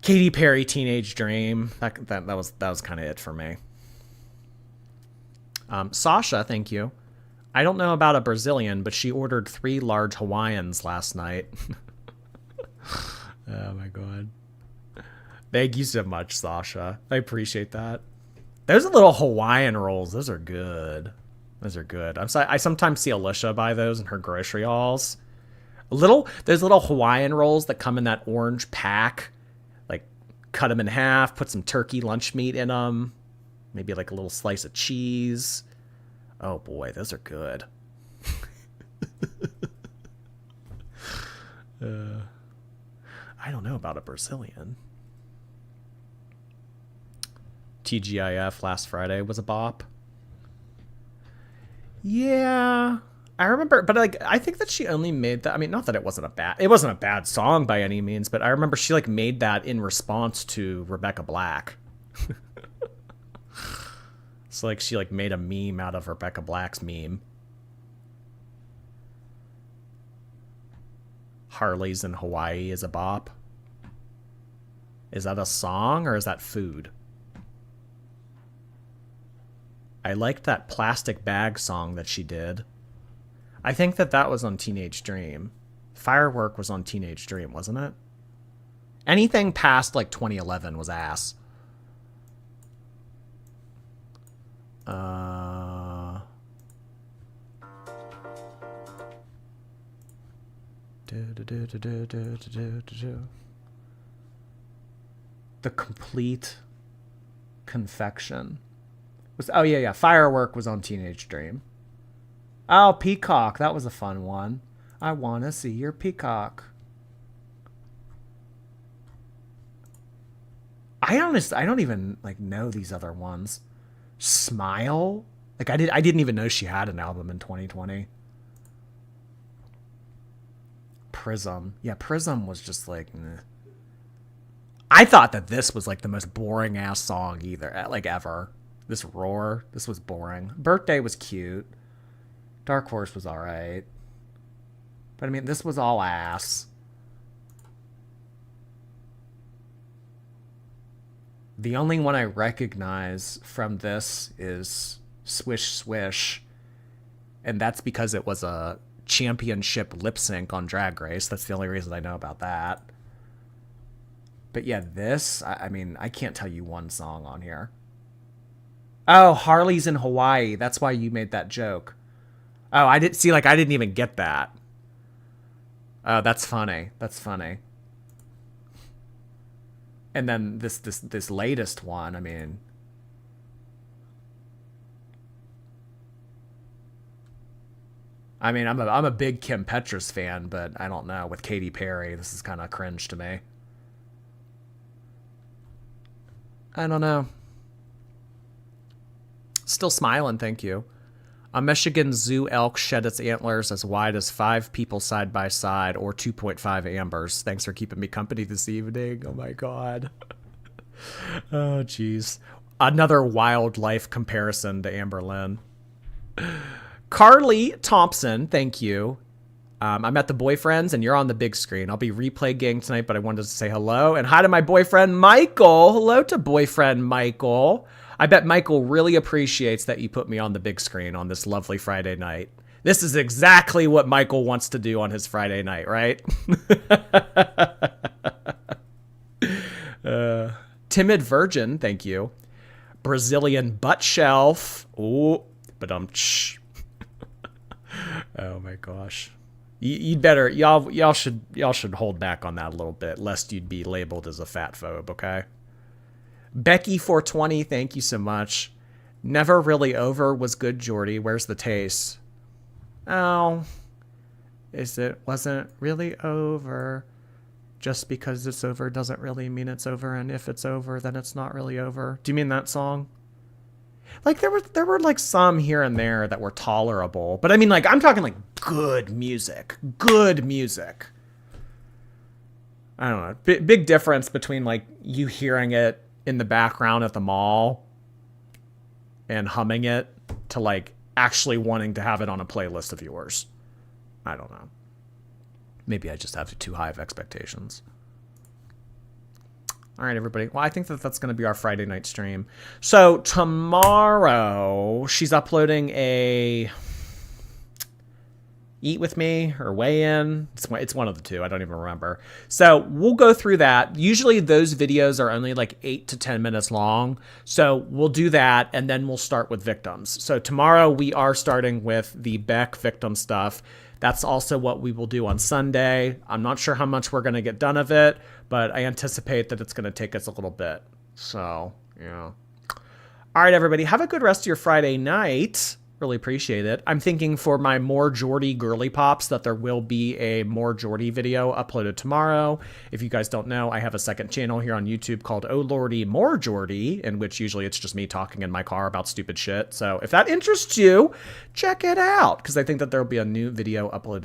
Speaker 2: Katy Perry Teenage Dream, that was kind of it for me. Sasha, thank you. I don't know about a Brazilian, but she ordered 3 large Hawaiians last night. Oh my god. Thank you so much, Sasha. I appreciate that. Those little Hawaiian rolls, those are good. Those are good. I sometimes see Alicia buy those in her grocery hauls. Those little Hawaiian rolls that come in that orange pack. Like, cut them in half, put some turkey lunch meat in them. Maybe like a little slice of cheese. Oh boy, those are good. I don't know about a Brazilian. TGIF last Friday was a bop. Yeah, I remember, but like I think that she only made that. I mean, not that it wasn't a bad song by any means, but I remember she like made that in response to Rebecca Black. So like she like made a meme out of Rebecca Black's meme. Harley's in Hawaii is a bop. Is that a song or is that food? I liked that plastic bag song that she did. I think that was on Teenage Dream. Firework was on Teenage Dream, wasn't it? Anything past like 2011 was ass. The Complete Confection. Oh yeah, Firework was on Teenage Dream. Oh, Peacock, that was a fun one. I wanna see your peacock. I don't even like know these other ones. Smile? Like I didn't even know she had an album in 2020. Prism. Yeah, Prism was just like meh. I thought that this was like the most boring ass song ever. This Roar, this was boring. Birthday was cute. Dark Horse was alright. But I mean, this was all ass. The only one I recognize from this is Swish Swish. And that's because it was a championship lip sync on Drag Race. That's the only reason I know about that. But yeah, this, I mean, I can't tell you one song on here. Oh, Harley's in Hawaii. That's why you made that joke. Oh, I didn't see, like, I didn't even get that. Oh, that's funny. That's funny. And then this latest one, I mean, I'm a big Kim Petras fan, but I don't know, with Katy Perry, this is kind of cringe to me. I don't know. Still smiling, thank you. A Michigan zoo elk shed its antlers as wide as 5 people side by side, or 2.5 ambers. Thanks for keeping me company this evening. Oh my god. Oh jeez. Another wildlife comparison to Amberlynn. Carly Thompson, thank you. I'm at the boyfriend's and you're on the big screen. I'll be replay gang tonight, but I wanted to say hello. And hi to my boyfriend, Michael. Hello to boyfriend, Michael. I bet Michael really appreciates that you put me on the big screen on this lovely Friday night. This is exactly what Michael wants to do on his Friday night, right? Timid Virgin, thank you. Brazilian butt shelf. Ooh, but oh my gosh. You'd better, y'all should hold back on that a little bit, lest you'd be labeled as a fat phobe, okay? Becky420, thank you so much. Never Really Over was good, Jordy. Where's the taste? Oh, wasn't really over. Just because it's over doesn't really mean it's over, and if it's over, then it's not really over. Do you mean that song? Like, there were like some here and there that were tolerable, but I mean, like, I'm talking like good music. Good music. I don't know. Big difference between like you hearing it in the background at the mall and humming it to like actually wanting to have it on a playlist of yours. I don't know. Maybe I just have too high of expectations. All right, everybody. Well, I think that's going to be our Friday night stream. So tomorrow she's uploading a Eat With Me or Weigh In. It's one of the two. I don't even remember. So we'll go through that. Usually those videos are only like 8 to 10 minutes long. So we'll do that, and then we'll start with victims. So tomorrow we are starting with the Beck victim stuff. That's also what we will do on Sunday. I'm not sure how much we're going to get done of it, but I anticipate that it's going to take us a little bit. So, yeah. All right, everybody. Have a good rest of your Friday night. Really appreciate it. I'm thinking for my More Jordy Girly Pops that there will be a More Jordy video uploaded tomorrow. If you guys don't know, I have a second channel here on YouTube called Oh Lordy More Jordy, in which usually it's just me talking in my car about stupid shit. So if that interests you, check it out, because I think that there will be a new video uploaded